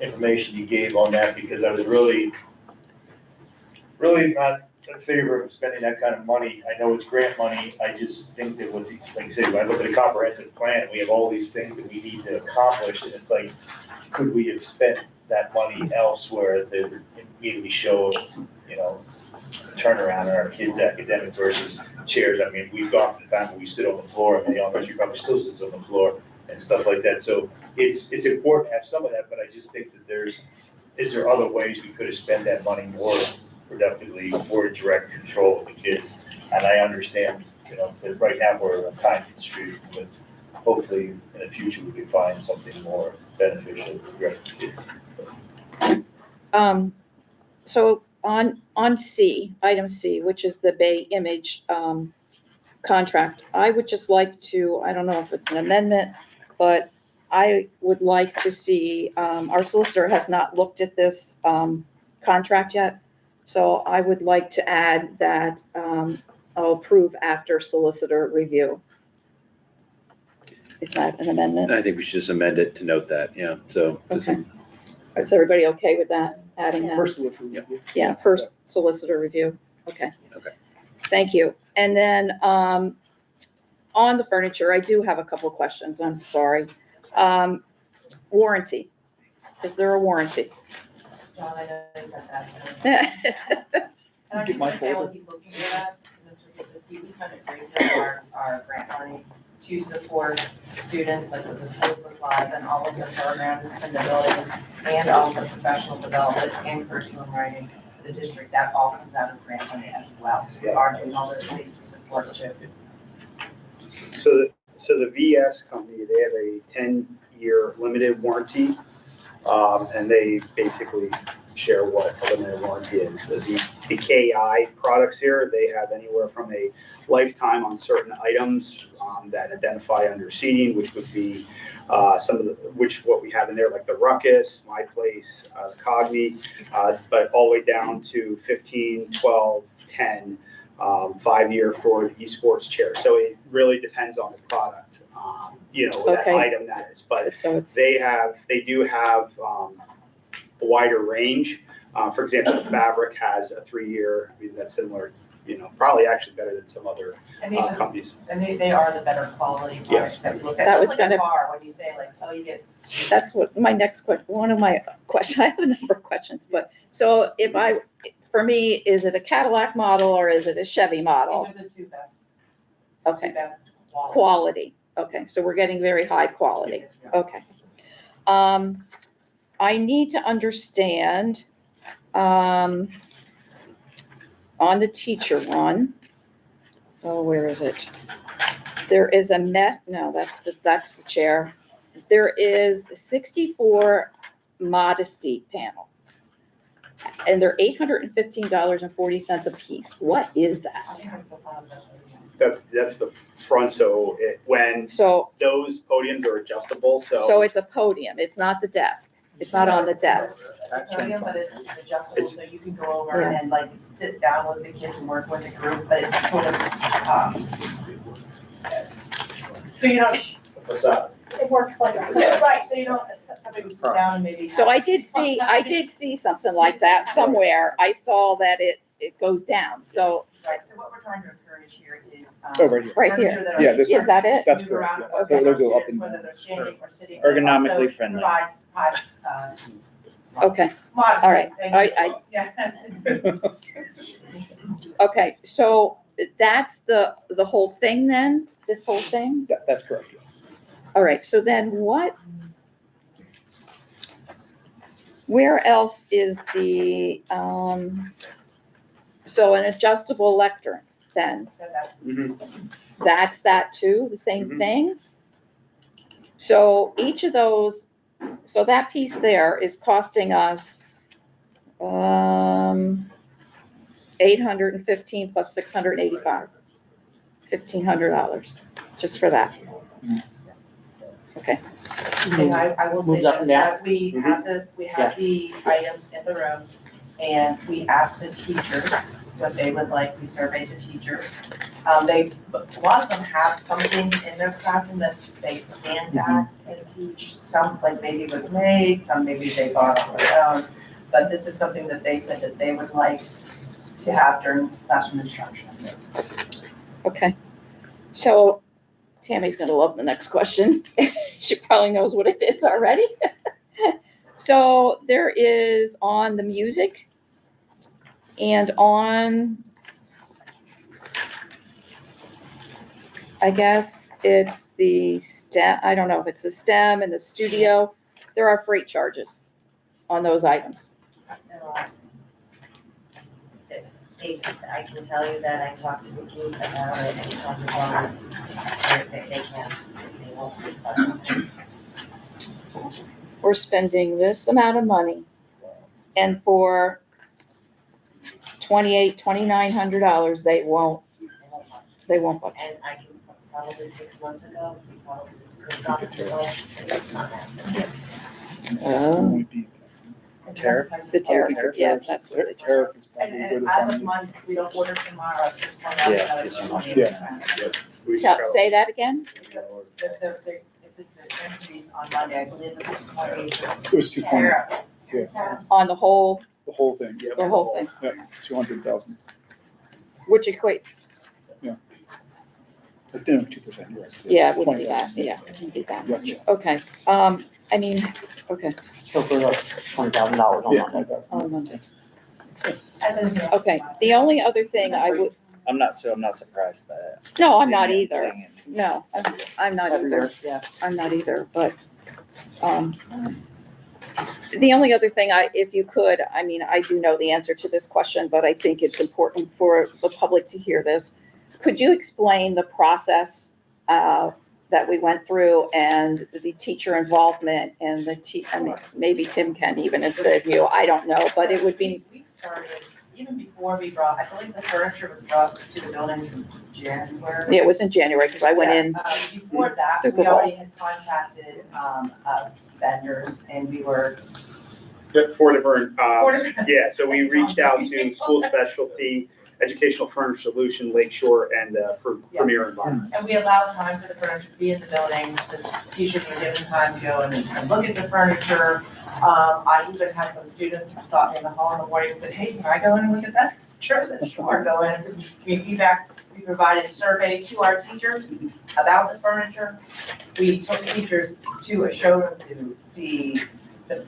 information you gave on that, because I was really not in favor of spending that kind of money. I know it's grant money, I just think that what, like I said, when I look at a comprehensive plan, we have all these things that we need to accomplish, and it's like, could we have spent that money elsewhere that would immediately show, turnaround in our kids' academic versus chairs? I mean, we've gone to the time where we sit on the floor, and the elementary probably still sits on the floor and stuff like that. So it's important to have some of that, but I just think that is there other ways we could have spent that money more productively, more in direct control of the kids? And I understand, that right now we're on time constraint, but hopefully in the future we can find something more beneficial for the rest of the kids. So on C, item C, which is the Bay Image contract, I would just like to, I don't know if it's an amendment, but I would like to see, our solicitor has not looked at this contract yet. So I would like to add that I'll approve after solicitor review. Is that an amendment? I think we should just amend it to note that, yeah, so. Okay. Is everybody okay with that, adding that? Personal review. Yeah, per solicitor review. Okay. Okay. Thank you. And then on the furniture, I do have a couple of questions. I'm sorry. Warranty. Is there a warranty? John, I know they said that. And I Get think my the tail folder. he's looking at that, Mr. Kaczynski, we spent a great deal of our grant money to support students, like with the school supplies and all of the programs and the buildings and all of the professional development and curriculum writing for the district. That all comes out of grant money as well. So we are doing all those things to support too. So the VS company, they have a 10-year limited warranty, and they basically share what a limited warranty is. The KI products here, they have anywhere from a lifetime on certain items that identify under seating, which would be what we have in there, like the Ruckus, My Place, the Cogni, but all the way down to 15, 12, 10, 5-year for the esports chair. So it really depends on the product, that Okay. item that is. But So it's, they do have a wider range. For example, fabric has a 3-year. I mean, that's similar. Probably actually better than some other And these are, companies. and they are the better quality Yes. products that we look at. That was It's like a gonna- car, when you say like, oh, you get. that's what my next one of my questions, I have a number of questions, but, so for me, is it a Cadillac model or is it a Chevy model? These are the two best. Okay. Two best quality. Quality, okay, so we're getting very high quality, okay. I need to understand, on the teacher one, where is it? There is that's the chair. There is 64 modesty panel. And they're $815.40 a piece. What is that? That's the front. So when So those podiums are adjustable, So it's a podium, it's not the desk, it's not on the desk. Podium, but it's adjustable, so you can go over Yeah. and like sit down with the kids and work with the group, but it's sort of, so you don't, What's that? It works like a. right, so you don't, somebody would sit down and maybe. So I did see something like that somewhere, I saw that it goes down, so, Right, so what we're trying to encourage here is. Oh, right here. right furniture here. that are- Yeah, this Is that it? That's Move correct, around, yes. so They'll go up and whether they're standing or sitting. Ergonomically Also friendly. Provides, Okay, modesty. all right. Thank you. Yeah. okay, so that's the whole thing then, this whole thing? That's correct, yes. All right, so then where else is the, so an adjustable lectern then? That's that too, the same Mhm. thing? So each of those, so that piece there is costing us, 815 plus 685, $1,500, just for that. Okay, And I will say Moves up this, and down. that we have the items in the room, and we asked the teachers what they would like, we surveyed the teachers. A lot of them have something in their classroom that they stand at and teach, some like maybe was made, some maybe they bought on their own. But this is something that they said that they would like to have during classroom instruction. okay. So Tammy's gonna love the next question. She probably knows what it is already. So there is on the music and on, I guess it's the STEM, I don't know if it's the STEM and the studio. There are freight charges on those items. I can tell you that I talked to Vicki about it and talked to Ron, they can't, they won't refund. We're spending this amount of money and for $2,900, they won't budge. And I can, probably 6 months ago, we probably could have gotten the budget, and it's not happening. Tariff? The tariff, yeah, that's what it is. Tariff is probably And good as if of I'm. Monday, we don't order tomorrow, it's just coming out. Yes, another yes, 20%. Say that again? If it's an increase on Monday, I believe it was 20. It was 220, Tariff. yeah, On the whole the whole thing, The whole thing, yeah, 200,000. which equate, But then 2%, you're right. So yeah, it's it wouldn't be 20,000. that, yeah, it wouldn't be that Yeah. much. Okay, I mean, okay. So for like $20,000 on Yeah. Monday. On Monday. As in- Okay, the only other thing I would, I'm not surprised by that. no, I'm not Seeing it, either. seeing it. No, I'm not Every either. year, yeah. I'm not either, but, the only other thing if you could, I mean, I do know the answer to this question, but I think it's important for the public to hear this. Could you explain the process, that we went through and the teacher involvement and I mean, maybe Tim can even instead of you, I don't know, but it would be, We started, even before we brought, I believe the furniture was brought to the buildings in January. it was in January, because I went in, Before that, Super we Bowl. already had contacted, vendors and we were, Four different, Four different- yeah, so we reached out to School Specialty, Educational Furniture Solution, Lakeshore, and Premier Environment. and we allowed time for the furniture to be in the buildings, the teachers were given time to go and look at the furniture. I even had some students stop me in the hall in the morning and said, hey, can I go in and look at that? Sure, I said, sure, go in, give me feedback. We provided a survey to our teachers about the furniture. We took teachers to a showroom to see the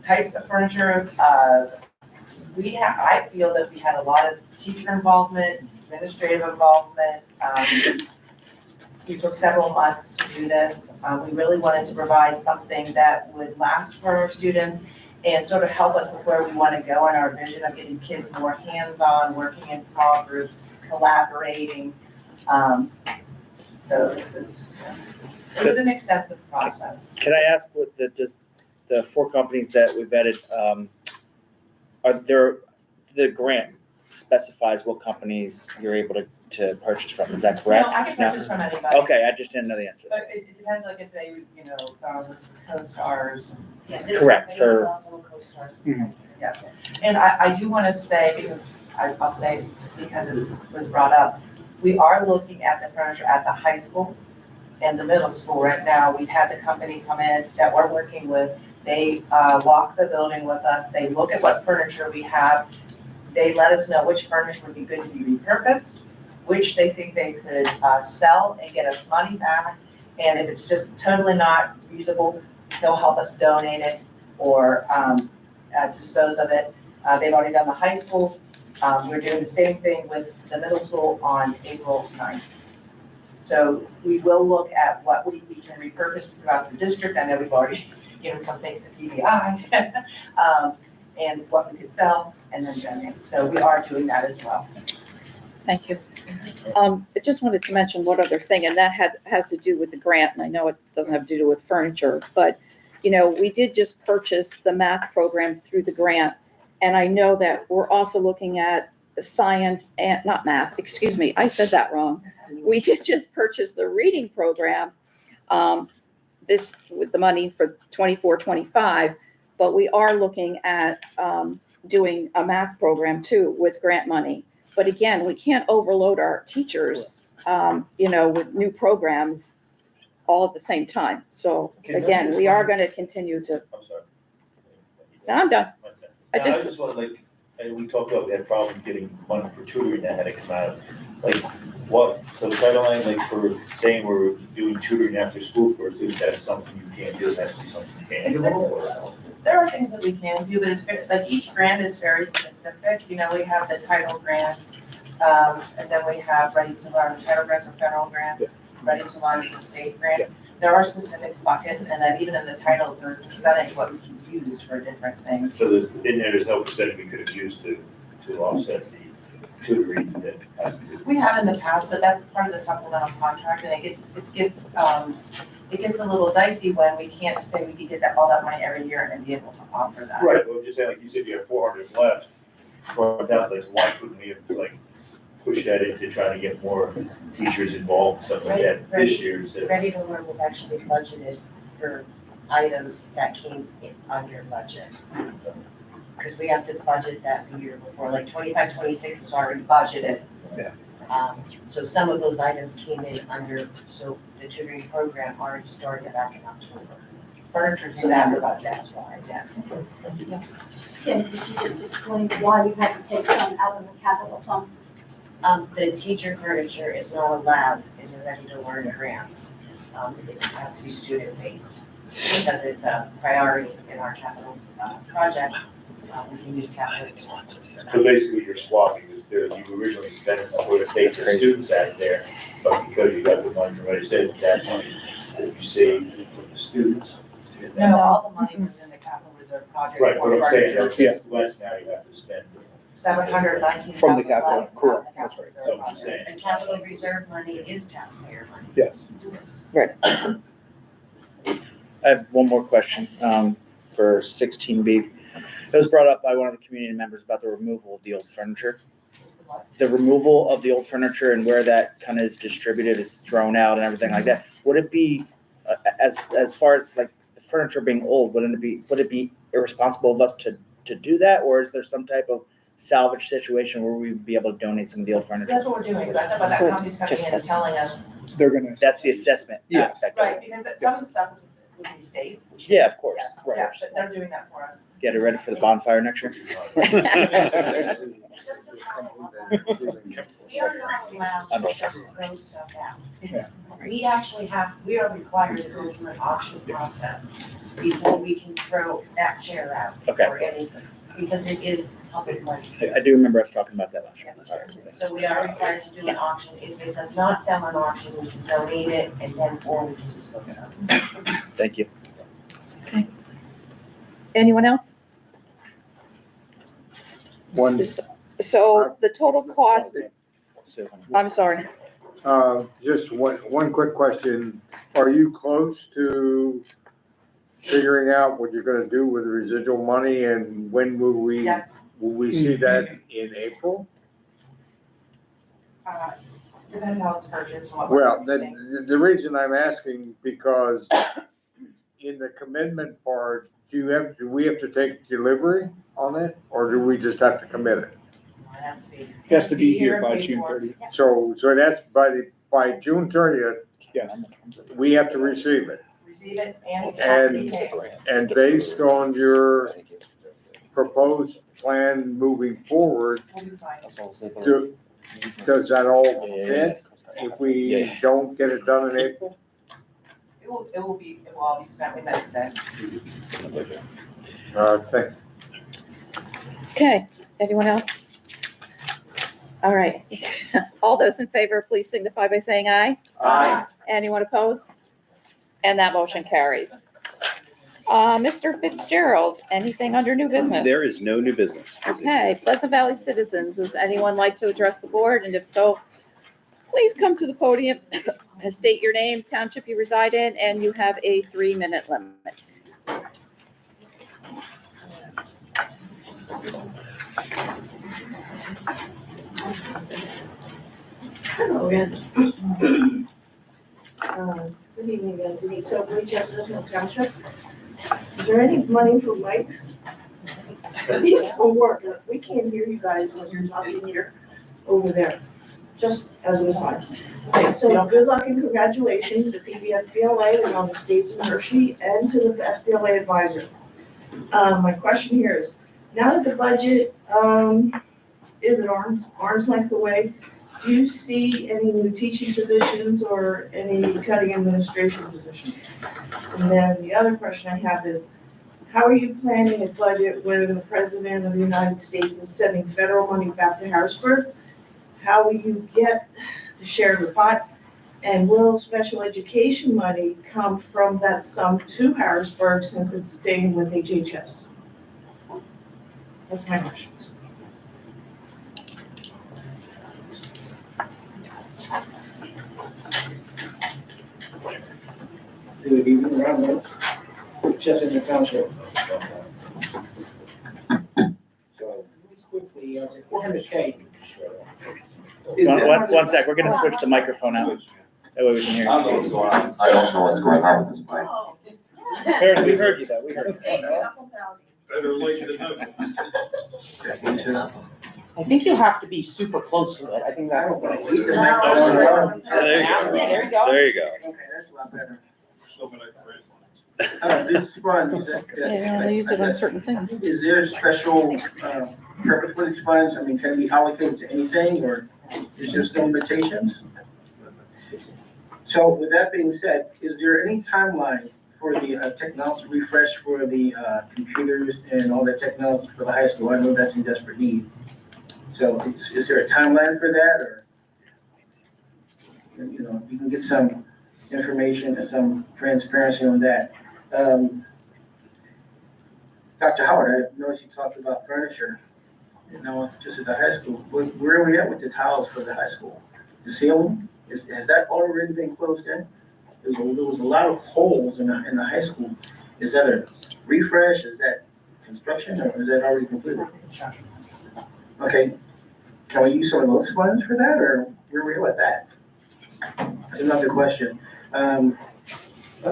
types of furniture. I feel that we had a lot of teacher involvement, administrative involvement. We took several months to do this. We really wanted to provide something that would last for our students and sort of help us with where we want to go in our vision of getting kids more hands-on, working in small groups, collaborating. So it was an extensive process. Can I ask what the four companies that we vetted, are there, the grant specifies what companies you're able to purchase from, is that correct? No, I can purchase from anybody. Okay, I just didn't know the answer. But it depends, like if they, co-stars. Yeah, this Correct, company is for- also co-stars. Yes, and I do want to say, because I'll say, because it was brought up, we are looking at the furniture at the high school and the middle school right now. We've had the company come in that we're working with. They walk the building with us. They look at what furniture we have. They let us know which furniture would be good to be repurposed, which they think they could sell and get us money back. And if it's just totally not usable, they'll help us donate it or dispose of it. They've already done the high school. We're doing the same thing with the middle school on April 9th. So we will look at what we can repurpose throughout the district. I know we've already given some things to PBI, and what we could sell and then donate. So we are doing that as well. thank you. I just wanted to mention one other thing, and that has to do with the grant, and I know it doesn't have to do with furniture, but, we did just purchase the math program through the grant, and I know that we're also looking at the science and, not math, excuse me, I said that wrong. We did just purchase the reading program, this, with the money for 24-25, but we are looking at, doing a math program too with grant money. But again, we can't overload our teachers, with new programs all at the same time. So again, we are gonna continue to, I'm sorry. no, I'm done. I No, just- just want to we talked about we had problems getting money for tutoring that had to come out. So the title line, for saying we're doing tutoring after school for students, that's something you can't do, that's something you can't do. There are things that we can do, but it's very, each grant is very specific. We have the title grants, and then we have Ready to Learn. The title grants are federal grants. Ready to Learn is a state grant. There are specific buckets, and then even in the title, there's a percentage what we can use for different things. So there's no percentage we could have used to offset the tutoring that had to do. We have in the past, but that's part of the supplemental contract, and it gets a little dicey when we can't say we can get all that money every year and be able to offer that. Right, well, just saying, like you said, you have 400 left, or that, why couldn't we have, push that into trying to get more teachers involved, something like that this year instead of. Ready to Learn was actually budgeted for items that came in under budget. Because we have to budget that the year before, 25-26 is already budgeted. Yeah. So some of those items came in under, so the tutoring program already started back in October. Furniture So that was, that's why, yeah. Tim, could you just explain why you had to take some out of the capital fund? The teacher furniture is not allowed in the Ready to Learn grant. It has to be student-based. because it's a priority in our capital project, we can use capital reserve. So basically, you're swapping this, you originally spent it for the base of students out there, but because you got the money from what you said, that money, you saved for the students. No, all the money was in the capital reserve project. Right, for what I'm saying, furniture. it's less now you have to spend. 719,000 From the capital, less on correct, the that's capital right. reserve That's what I'm project. saying. And capital reserve money is taxpayer money. Yes. I have one more question, for 16B. It was brought up by one of the community members about the removal of the old furniture. The removal of the old furniture and where that kind of is distributed, is thrown out and everything like that. Would it be, as far as like the furniture being old, would it be irresponsible of us to do that? Or is there some type of salvage situation where we'd be able to donate some of the old furniture? That's what we're doing, that's what that company's coming in and telling us, They're gonna. That's the assessment Yes. aspect of it. right, because some of the stuff would be safe. we should- Yeah, of course. Yeah, yeah, but they're doing that for us. Get it ready for the bonfire next year. We are not allowed to just throw stuff out. Yeah. We are required to go through an auction process before we can throw that chair out. Okay. Or anything, because it is public money. I do remember us talking about that last year. So we are required to do an auction. If it does not sell an auction, we can donate it and then, or we can dispose of it. Thank you. Anyone else? One, So the total cost, I'm sorry. just one quick question. Are you close to figuring out what you're gonna do with the residual money, and when will we? Yes. Will we see that in April? Depends how it's purchased and what we're Well, purchasing. the reason I'm asking, because in the commitment part, do we have to take delivery on it, or do we just have to commit it? It has to be. It has to be here by paid June for. 30th. So that's by June 30th, Yes. we have to receive it. Receive it and it has to be paid. And based on your proposed plan moving forward, We'll be fine. does that all fit if we don't get it done in April? It will all be spent with that today. Thank Okay, anyone else? All right. All those in favor, please signify by saying aye. Aye. Anyone opposed? And that motion carries. Mr. Fitzgerald, anything under new business? There is no new business this evening. Okay, Pleasant Valley citizens, does anyone like to address the board? And if so, please come to the podium and state your name, township you reside in, and you have a 3-minute limit. Hello again. Good evening again, Denise Oakley, Chestnut Hill Township. Is there any money for mics? These don't work. We can't hear you guys when you're talking here over there, just as an aside. Okay, so good luck and congratulations to PBFBLA and all the states in Hershey and to the FBLA advisor. My question here is, now that the budget, is at arm's length away, do you see any new teaching positions or any cutting administration positions? And then the other question I have is, how are you planning a budget when the President of the United States is sending federal money back to Harrisburg? How will you get the share of the pot? And will special education money come from that sum to Harrisburg since it's staying with HHS? That's my questions. Good evening, Ron Rhodes, Chestnut Township. So, quickly, 400K. One sec, we're gonna switch the microphone out. That way we can hear I don't know what's you. going on. I don't know what's going on with this mic. We heard you though, we heard you. Better late than never. I think you have to be super close to it. I think that's. There you go. There you go. There you go. Okay, that's a lot better. This funds. Yeah, they use it on certain things. Is there a special purpose for these funds? I mean, can it be allocated to anything, or is there no limitations? So with that being said, is there any timeline for the technology refresh for the computers and all the technology for the high school. I know that's in desperate need. So is there a timeline for that, or, you know, you can get some information and some transparency on that. Dr. Howard, I noticed you talked about furniture, you know, just at the high school. Where are we at with the tiles for the high school? The ceiling, has that already been closed in? There was a lot of holes in the high school. Is that a refresh? Is that construction, or is that already completed? Okay, can we use some of those funds for that, or where are we at that? That's another question. Let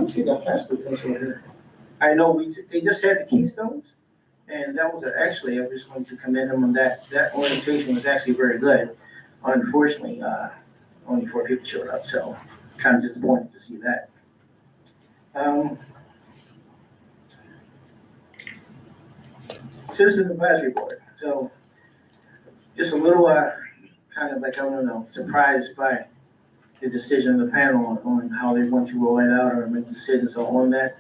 me see that plastic fence over here. I know they just had the Keystones, and that was actually, I just wanted to commend them on that. That orientation was actually very good. Unfortunately, only 4 people showed up, so kind of disappointed to see that. Citizen Advisory Board. So just a little, kind of like, I don't know, surprised by the decision of the panel on how they want to roll it out or make decisions on that.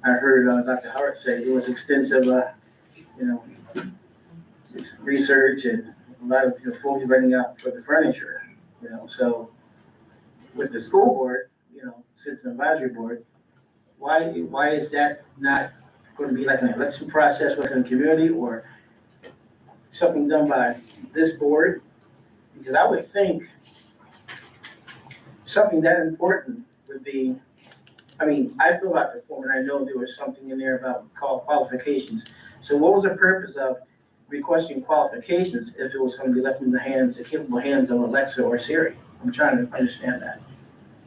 I heard Dr. Howard say it was extensive, you know, research and a lot of, you know, fully renting out for the furniture, you know. So with the school board, you know, Citizen Advisory Board, why is that not going to be like an election process within the community or something done by this board? Because I would think something that important would be, I mean, I filled out the form and I know there was something in there about qualifications. So what was the purpose of requesting qualifications if it was going to be left in the capable hands of Alexa or Siri? I'm trying to understand that.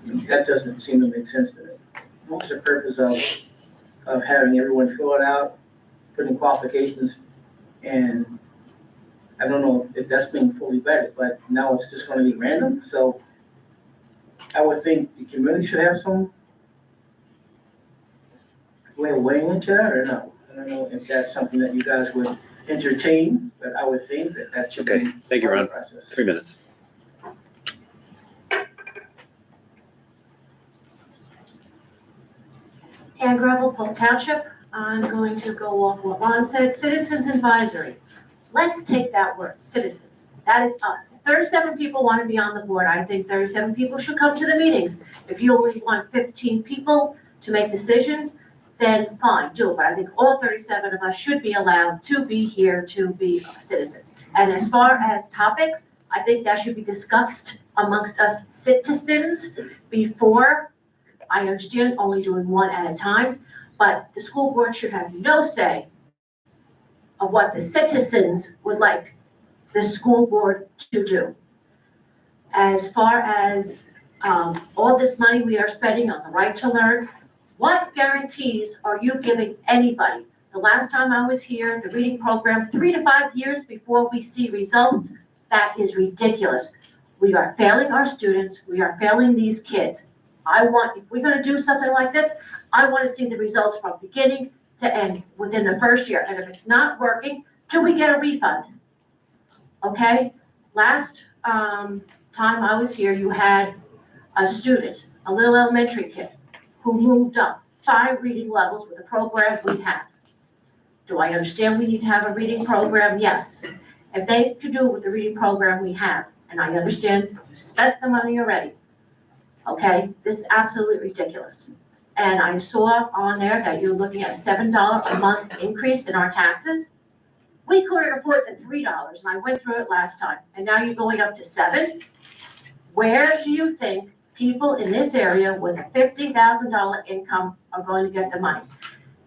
I mean, that doesn't seem to make sense to me. What was the purpose of having everyone fill it out, putting qualifications, and I don't know if that's being fully vetted, but now it's just going to be random. So I would think the community should have some way of weighing into that, or no? I don't know if that's something that you guys would entertain, but I would think that that should Okay, be. thank you, part Ron. of the process. 3 minutes. Ann Greville, Polk Township. I'm going to go off what Ron said. Citizens Advisory. Let's take that word, citizens. That is us. If 37 people want to be on the board, I think 37 people should come to the meetings. If you only want 15 people to make decisions, then fine, do it. But I think all 37 of us should be allowed to be here to be citizens. And as far as topics, I think that should be discussed amongst us citizens before. I understand only doing one at a time, but the school board should have no say of what the citizens would like the school board to do. As far as all this money we are spending on the right to learn, what guarantees are you giving anybody? The last time I was here, the reading program, 3 to 5 years before we see results, that is ridiculous. We are failing our students, we are failing these kids. If we're gonna do something like this, I wanna see the results from beginning to end within the first year. And if it's not working, do we get a refund? Okay, last time I was here, you had a student, a little elementary kid, who moved up 5 reading levels with the program we have. Do I understand we need to have a reading program? Yes. If they could do it with the reading program we have, and I understand you spent the money already, okay, this is absolutely ridiculous. And I saw on there that you're looking at a $7 a month increase in our taxes. We couldn't afford the $3, and I went through it last time, and now you're going up to $7. Where do you think people in this area with a $50,000 income are going to get the money?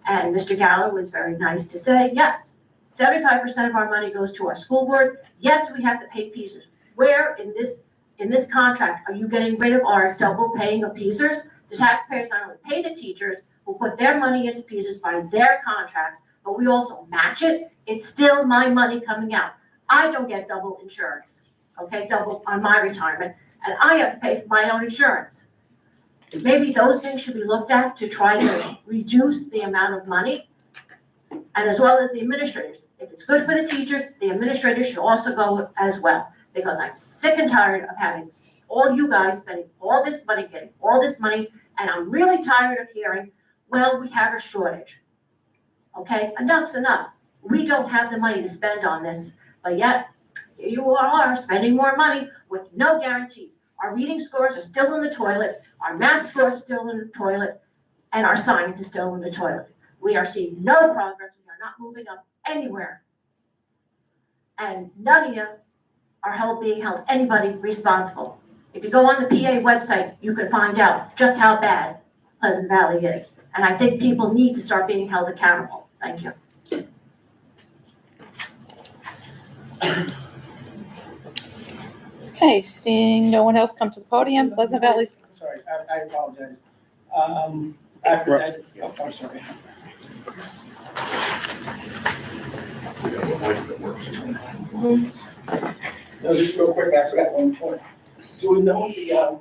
And Mr. Galler was very nice to say, yes, 75% of our money goes to our school board. Yes, we have to pay PSERS. Where in this contract are you getting rid of our double paying of PSERS? The taxpayers not only pay the teachers who put their money into PSERS by their contract, but we also match it. It's still my money coming out. I don't get double insurance, okay, double on my retirement, and I have to pay for my own insurance. Maybe those things should be looked at to try to reduce the amount of money, and as well as the administrators. If it's good for the teachers, the administrators should also go as well, because I'm sick and tired of having all you guys spending all this money, getting all this money, and I'm really tired of hearing, Well, we have a shortage. Okay, enough's enough. We don't have the money to spend on this, but yet you all are spending more money with no guarantees. Our reading scores are still in the toilet, our math scores are still in the toilet, and our science is still in the toilet. We are seeing no progress, we are not moving up anywhere. And none of you are being held anybody responsible. If you go on the PA website, you can find out just how bad Pleasant Valley is. And I think people need to start being held accountable. Thank you. Okay, seeing no one else come to the podium, Pleasant Valley's. Sorry, I apologize. After that, oh, I'm sorry. No, just real quick, I forgot one point. Do we know the,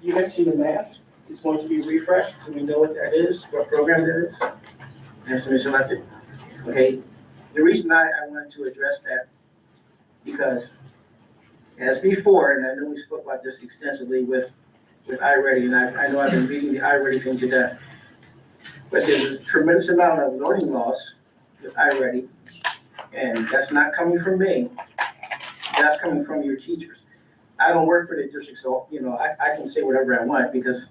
you mentioned the math is going to be refreshed? Do we know what that is, what program that is? Has to be selected? Okay, the reason I wanted to address that, because as before, and I know we spoke about this extensively with iReady, and I know I've been reading the iReady thing today, but there's a tremendous amount of learning loss with iReady, and that's not coming from me. That's coming from your teachers. I don't work for the district, so, I can say whatever I want because,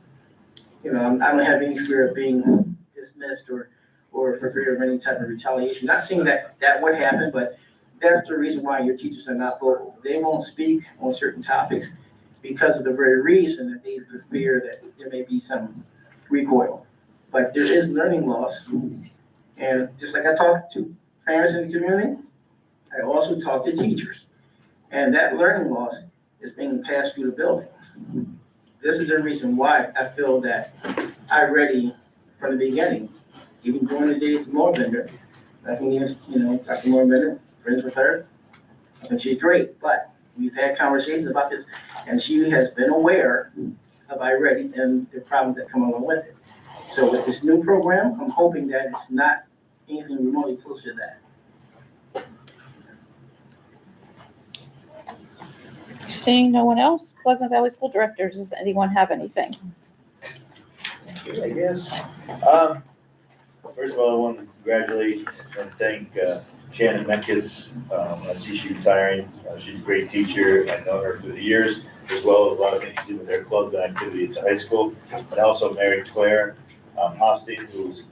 I don't have any fear of being dismissed or for fear of any type of retaliation. Not saying that would happen, but that's the reason why your teachers are not vocal. They won't speak on certain topics because of the very reason that they fear that there may be some recoil. But there is learning loss. And just like I talk to parents in the community, I also talk to teachers. And that learning loss is being passed through the buildings. This is the reason why I feel that iReady from the beginning, even during the days of Morbender, I think it's, Dr. Morbender, friends with her, I think she's great, but we've had conversations about this, and she has been aware of iReady and the problems that come along with it. So with this new program, I'm hoping that it's not anything remotely close to that. Seeing no one else, Pleasant Valley School Directors, does anyone have anything? I guess. First of all, I want to congratulate and thank Shannon Meckes. I see she's retiring. She's a great teacher. I've known her through the years, as well as a lot of things she did with their clubs and activities at the high school. And also Mary Claire Hosting, who's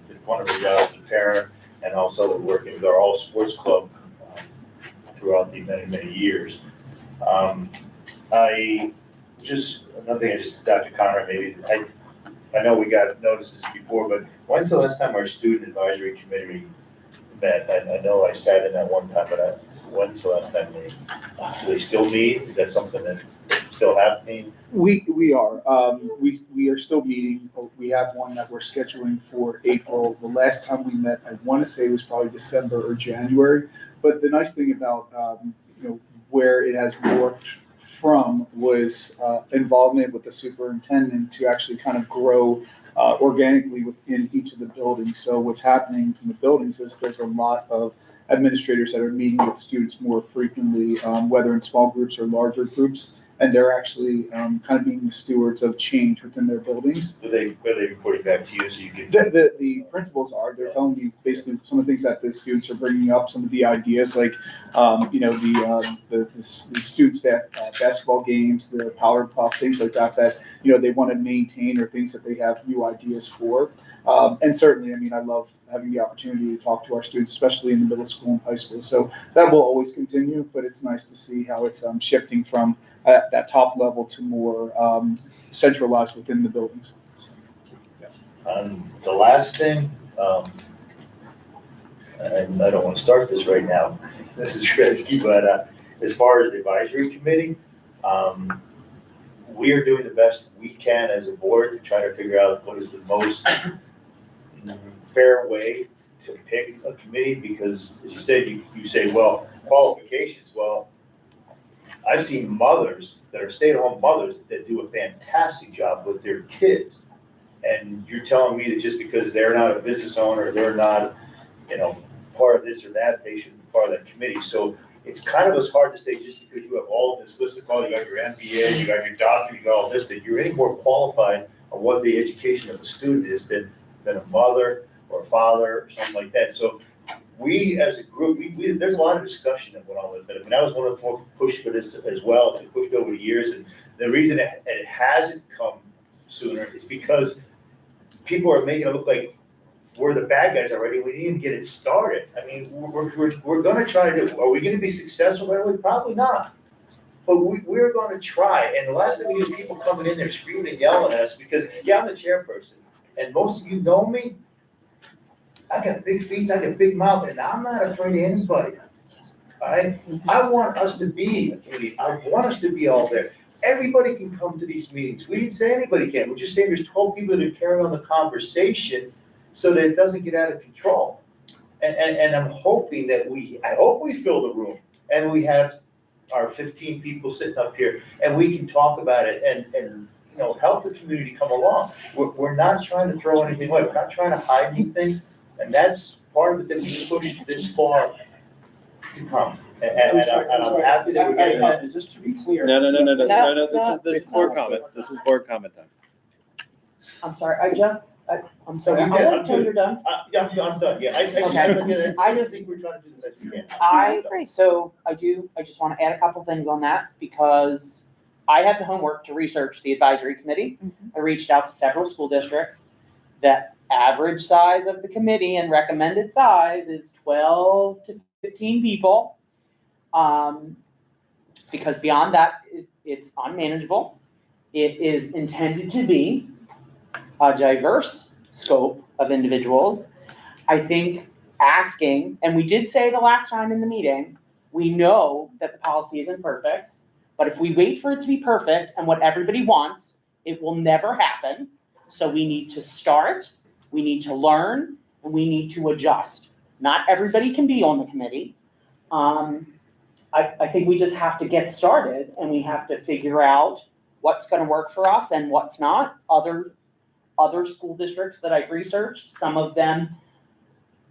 did one of her jobs as a parent, and also working with our all sports club throughout the many, many years. Dr. Conrad, maybe, I know we got notices before, but when's the last time our student advisory committee met? I know I sat in that one time, but when's the last time do they still meet? Is that something that's still happening? We are. We are still meeting. We have one that we're scheduling for April. The last time we met, I want to say it was probably December or January. But the nice thing about, where it has morphed from was involvement with the superintendent to actually kind of grow organically within each of the buildings. So what's happening in the buildings is there's a lot of administrators that are meeting with students more frequently, whether in small groups or larger groups, and they're actually kind of being the stewards of change within their buildings. Are they reporting back to you so you can? The principals are, they're telling you basically some of the things that the students are bringing up, some of the ideas like, the student staff basketball games, the Power Puff, things like that, they want to maintain or things that they have new ideas for. And certainly, I love having the opportunity to talk to our students, especially in the middle school and high school. So that will always continue, but it's nice to see how it's shifting from that top level to more centralized within the buildings. The last thing, and I don't want to start this right now, this is risky, but as far as the advisory committee, we are doing the best we can as a board to try to figure out what is the most fair way to pick a committee, because as you said, you say, well, qualifications, well, I've seen mothers that are stay-at-home mothers that do a fantastic job with their kids. And you're telling me that just because they're not a business owner, they're not, part of this or that, they should be part of that committee. So it's kind of as hard to say just because you have all of this list of qualities, you got your MBA, you got your doctor, you got all this, that you're any more qualified of what the education of a student is than a mother or a father or something like that. So we, as a group, there's a lot of discussion that went on with it. I mean, I was one of the folks who pushed for this as well. It's pushed over the years, and the reason it hasn't come sooner is because people are making it look like we're the bad guys already. We didn't even get it started. I mean, we're gonna try to, are we gonna be successful? Probably not. But we're gonna try. And the last thing we need is people coming in there screaming and yelling at us because, yeah, I'm the chairperson. And most of you know me. I got big feet, I got big mouth, and I'm not afraid of anybody. All right? I want us to be a community. I want us to be all there. Everybody can come to these meetings. We didn't say anybody can. We're just saying there's 12 people that are carrying on the conversation so that it doesn't get out of control. And I'm hoping that I hope we fill the room and we have our 15 people sitting up here and we can talk about it and help the community come along. We're not trying to throw anything away. We're not trying to hide anything. And that's part of it that we pushed this far to come. And I'm happy that we're getting up. Just to be clear. No, this is board comment. This is board comment time. I'm sorry, I'm sorry, I'll let you, you're done. Yeah, I'm done, yeah. I think we're trying to do the best we can. I just want to add a couple things on that because I had the homework to research the advisory committee. I reached out to several school districts. The average size of the committee and recommended size is 12 to 15 people. Because beyond that, it's unmanageable. It is intended to be a diverse scope of individuals. I think asking, and we did say the last time in the meeting, we know that the policy isn't perfect, but if we wait for it to be perfect and what everybody wants, it will never happen. So we need to start, we need to learn, and we need to adjust. Not everybody can be on the committee. I think we just have to get started and we have to figure out what's gonna work for us and what's not. Other school districts that I've researched, some of them,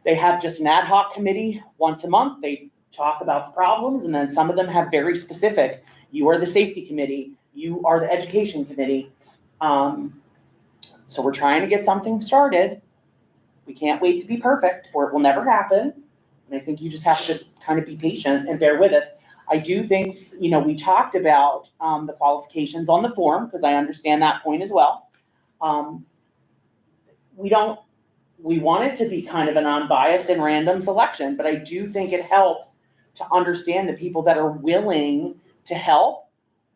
they have just an ad hoc committee once a month. They talk about the problems, and then some of them have very specific, you are the safety committee, you are the education committee. So we're trying to get something started. We can't wait to be perfect or it will never happen. And I think you just have to kind of be patient and bear with us. I do think, we talked about the qualifications on the form, because I understand that point as well. We want it to be kind of an unbiased and random selection, but I do think it helps to understand the people that are willing to help.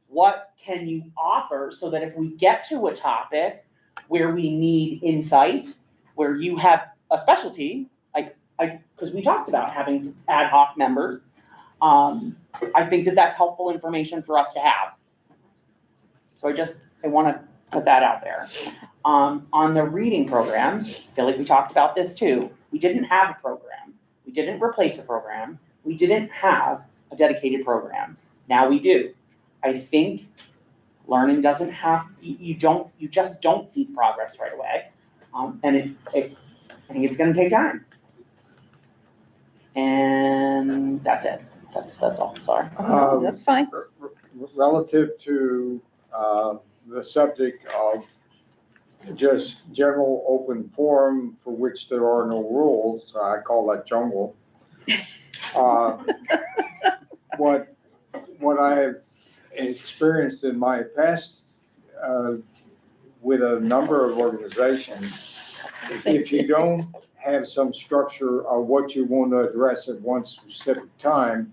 What can you offer so that if we get to a topic where we need insight, where you have a specialty, because we talked about having ad hoc members, I think that that's helpful information for us to have. So I want to put that out there. On the reading program, I feel like we talked about this too. We didn't have a program. We didn't replace a program. We didn't have a dedicated program. Now we do. I think learning doesn't have, you just don't see progress right away. And I think it's gonna take time. And that's it. That's all, sorry. That's fine. Relative to the subject of just general open forum for which there are no rules, I call that jungle. What I have experienced in my past with a number of organizations, if you don't have some structure of what you want to address at one specific time,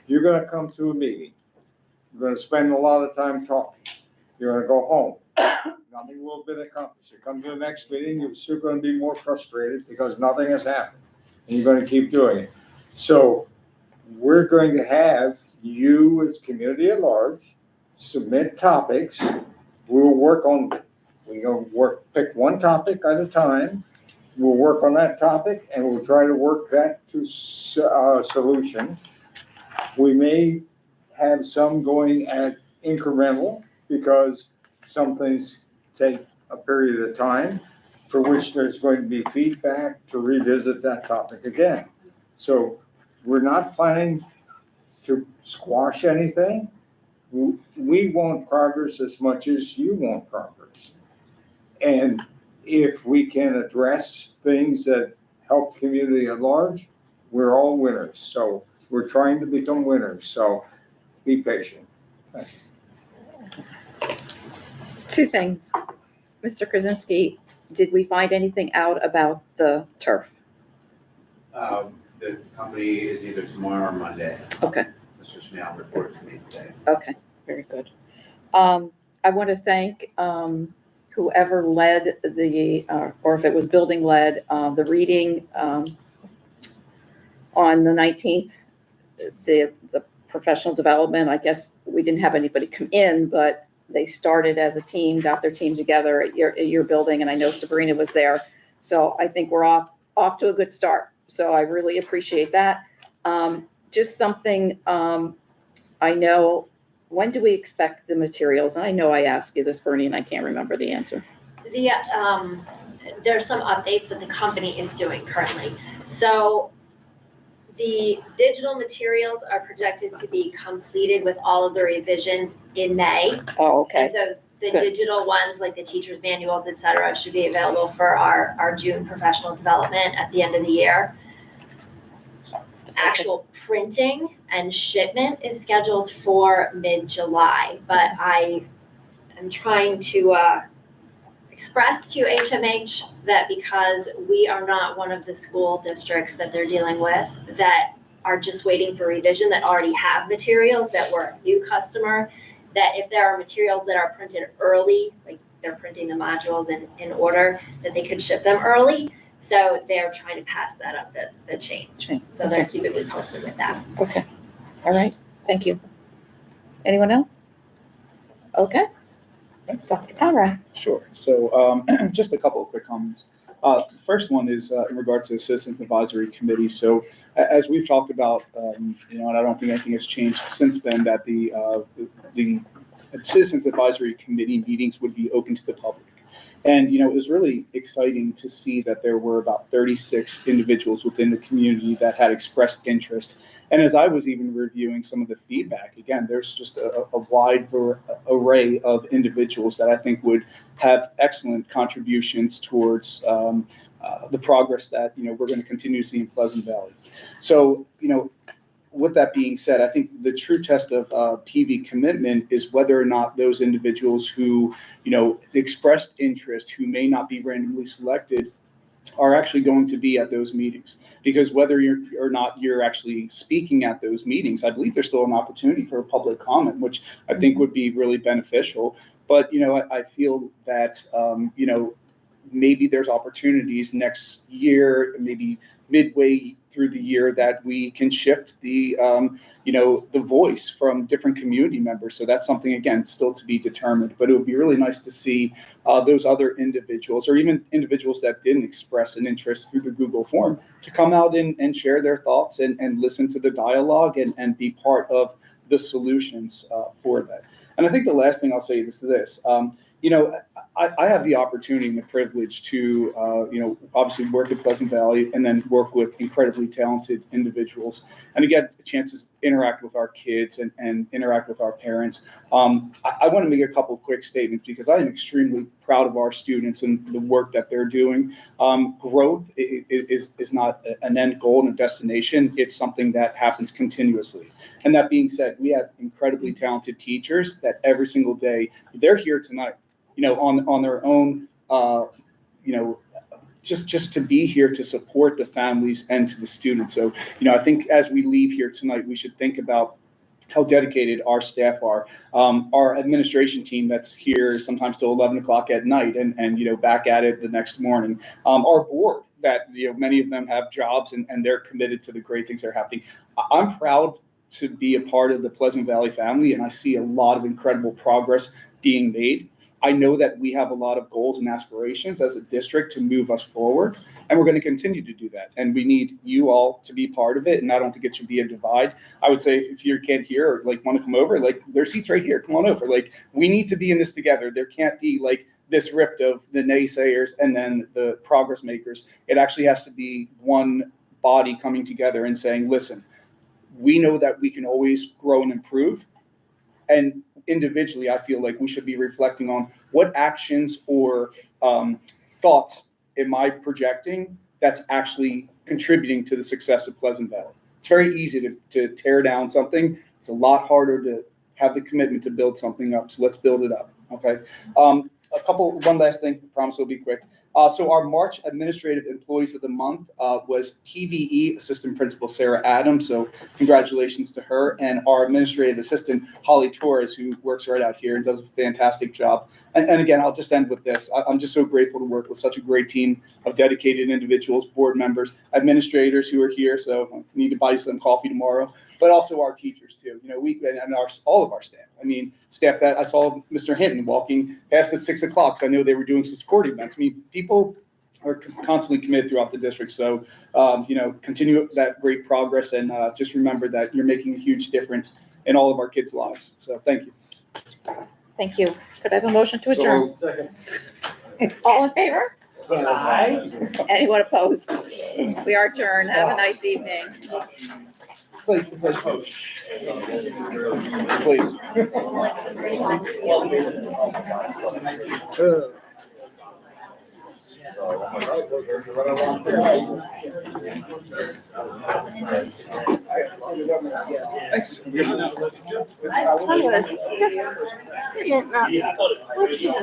you're going to come to a meeting. You're going to spend a lot of time talking. You're going to go home. Nothing will have been accomplished. You come to the next meeting, you're still going to be more frustrated because nothing has happened. And you're going to keep doing it. So we're going to have you as community at large submit topics. We'll work on, pick one topic at a time. We'll work on that topic and we'll try to work that to a solution. We may have some going at incremental because some things take a period of time for which there's going to be feedback to revisit that topic again. So we're not planning to squash anything. We want progress as much as you want progress. And if we can address things that help the community at large, we're all winners. So we're trying to become winners, so be patient. Two things. Mr. Krasinski, did we find anything out about the turf? The company is either tomorrow or Monday. Okay. Mr. Smale reported to me today. Okay, very good. I want to thank whoever led the, or if it was building led, the reading on the 19th, the professional development. I guess we didn't have anybody come in, but they started as a team, got their team together at your building, and I know Sabrina was there. So I think we're off to a good start. So I really appreciate that. Just something, I know, when do we expect the materials? And I know I asked you this, Bernie, and I can't remember the answer. There's some updates that the company is doing currently. So the digital materials are projected to be completed with all of the revisions in May. Oh, okay. And so the Good. digital ones, like the teacher's manuals, et cetera, should be available for our June professional development at the end of the year. Actual printing and shipment is scheduled for mid-July, but I am trying to express to HMH that because we are not one of the school districts that they're dealing with that are just waiting for revision, that already have materials, that we're a new customer, that if there are materials that are printed early, like they're printing the modules in order, that they could ship them early. So they're trying to pass that up the chain. So they're keeping me posted with that. Okay, all right, thank you. Anyone else? Okay. Dr. Conrad. Sure. So just a couple of quick comments. The first one is in regards to the Citizens Advisory Committee. So as we've talked about, and I don't think anything has changed since then, that the Citizens Advisory Committee meetings would be open to the public. And, it was really exciting to see that there were about 36 individuals within the community that had expressed interest. And as I was even reviewing some of the feedback, again, there's just a wide array of individuals that I think would have excellent contributions towards the progress that, we're going to continue to see in Pleasant Valley. So, with that being said, I think the true test of PV commitment is whether or not those individuals who, expressed interest, who may not be randomly selected, are actually going to be at those meetings. Because whether or not you're actually speaking at those meetings, I believe there's still an opportunity for a public comment, which I think would be really beneficial. But, I feel that, maybe there's opportunities next year, maybe midway through the year, that we can shift the voice from different community members. So that's something, again, still to be determined. But it would be really nice to see those other individuals, or even individuals that didn't express an interest through the Google form, to come out and share their thoughts and listen to the dialogue and be part of the solutions for that. And I think the last thing I'll say is this. I have the opportunity and the privilege to, obviously work at Pleasant Valley and then work with incredibly talented individuals, and to get a chance to interact with our kids and interact with our parents. I want to make a couple quick statements because I am extremely proud of our students and the work that they're doing. Growth is not an end goal and a destination. It's something that happens continuously. And that being said, we have incredibly talented teachers that every single day, they're here tonight, on their own, just to be here to support the families and to the students. So, I think as we leave here tonight, we should think about how dedicated our staff are. Our administration team that's here sometimes till 11 o'clock at night and back at it the next morning. Our board that, many of them have jobs and they're committed to the great things that are happening. I'm proud to be a part of the Pleasant Valley family, and I see a lot of incredible progress being made. I know that we have a lot of goals and aspirations as a district to move us forward, and we're going to continue to do that. And we need you all to be part of it, and I don't think it should be a divide. I would say if you're a kid here or want to come over, there's seats right here. Come on over. We need to be in this together. There can't be this rift of the naysayers and then the progress makers. It actually has to be one body coming together and saying, listen, we know that we can always grow and improve. And individually, I feel like we should be reflecting on what actions or thoughts am I projecting that's actually contributing to the success of Pleasant Valley. It's very easy to tear down something. It's a lot harder to have the commitment to build something up. So let's build it up, okay? One last thing, I promise it'll be quick. So our March Administrative Employees of the Month was PVE Assistant Principal Sarah Adams. So congratulations to her, and our Administrative Assistant Holly Torres, who works right out here and does a fantastic job. And again, I'll just end with this. I'm just so grateful to work with such a great team of dedicated individuals, board members, administrators who are here. So I need to buy you some coffee tomorrow, but also our teachers too. You know, all of our staff. I mean, staff that I saw Mr. Hinton walking past at 6 o'clock. So I know they were doing some sporting events. I mean, people are constantly committed throughout the district. So, continue that great progress, and just remember that you're making a huge difference in all of our kids' lives. So thank you. Thank you. Could I have a motion to adjourn? Second. All in favor? Aye. Anyone opposed? We are adjourned. Have a nice evening. It's like, Thanks. I tell you, it's getting up. Look here.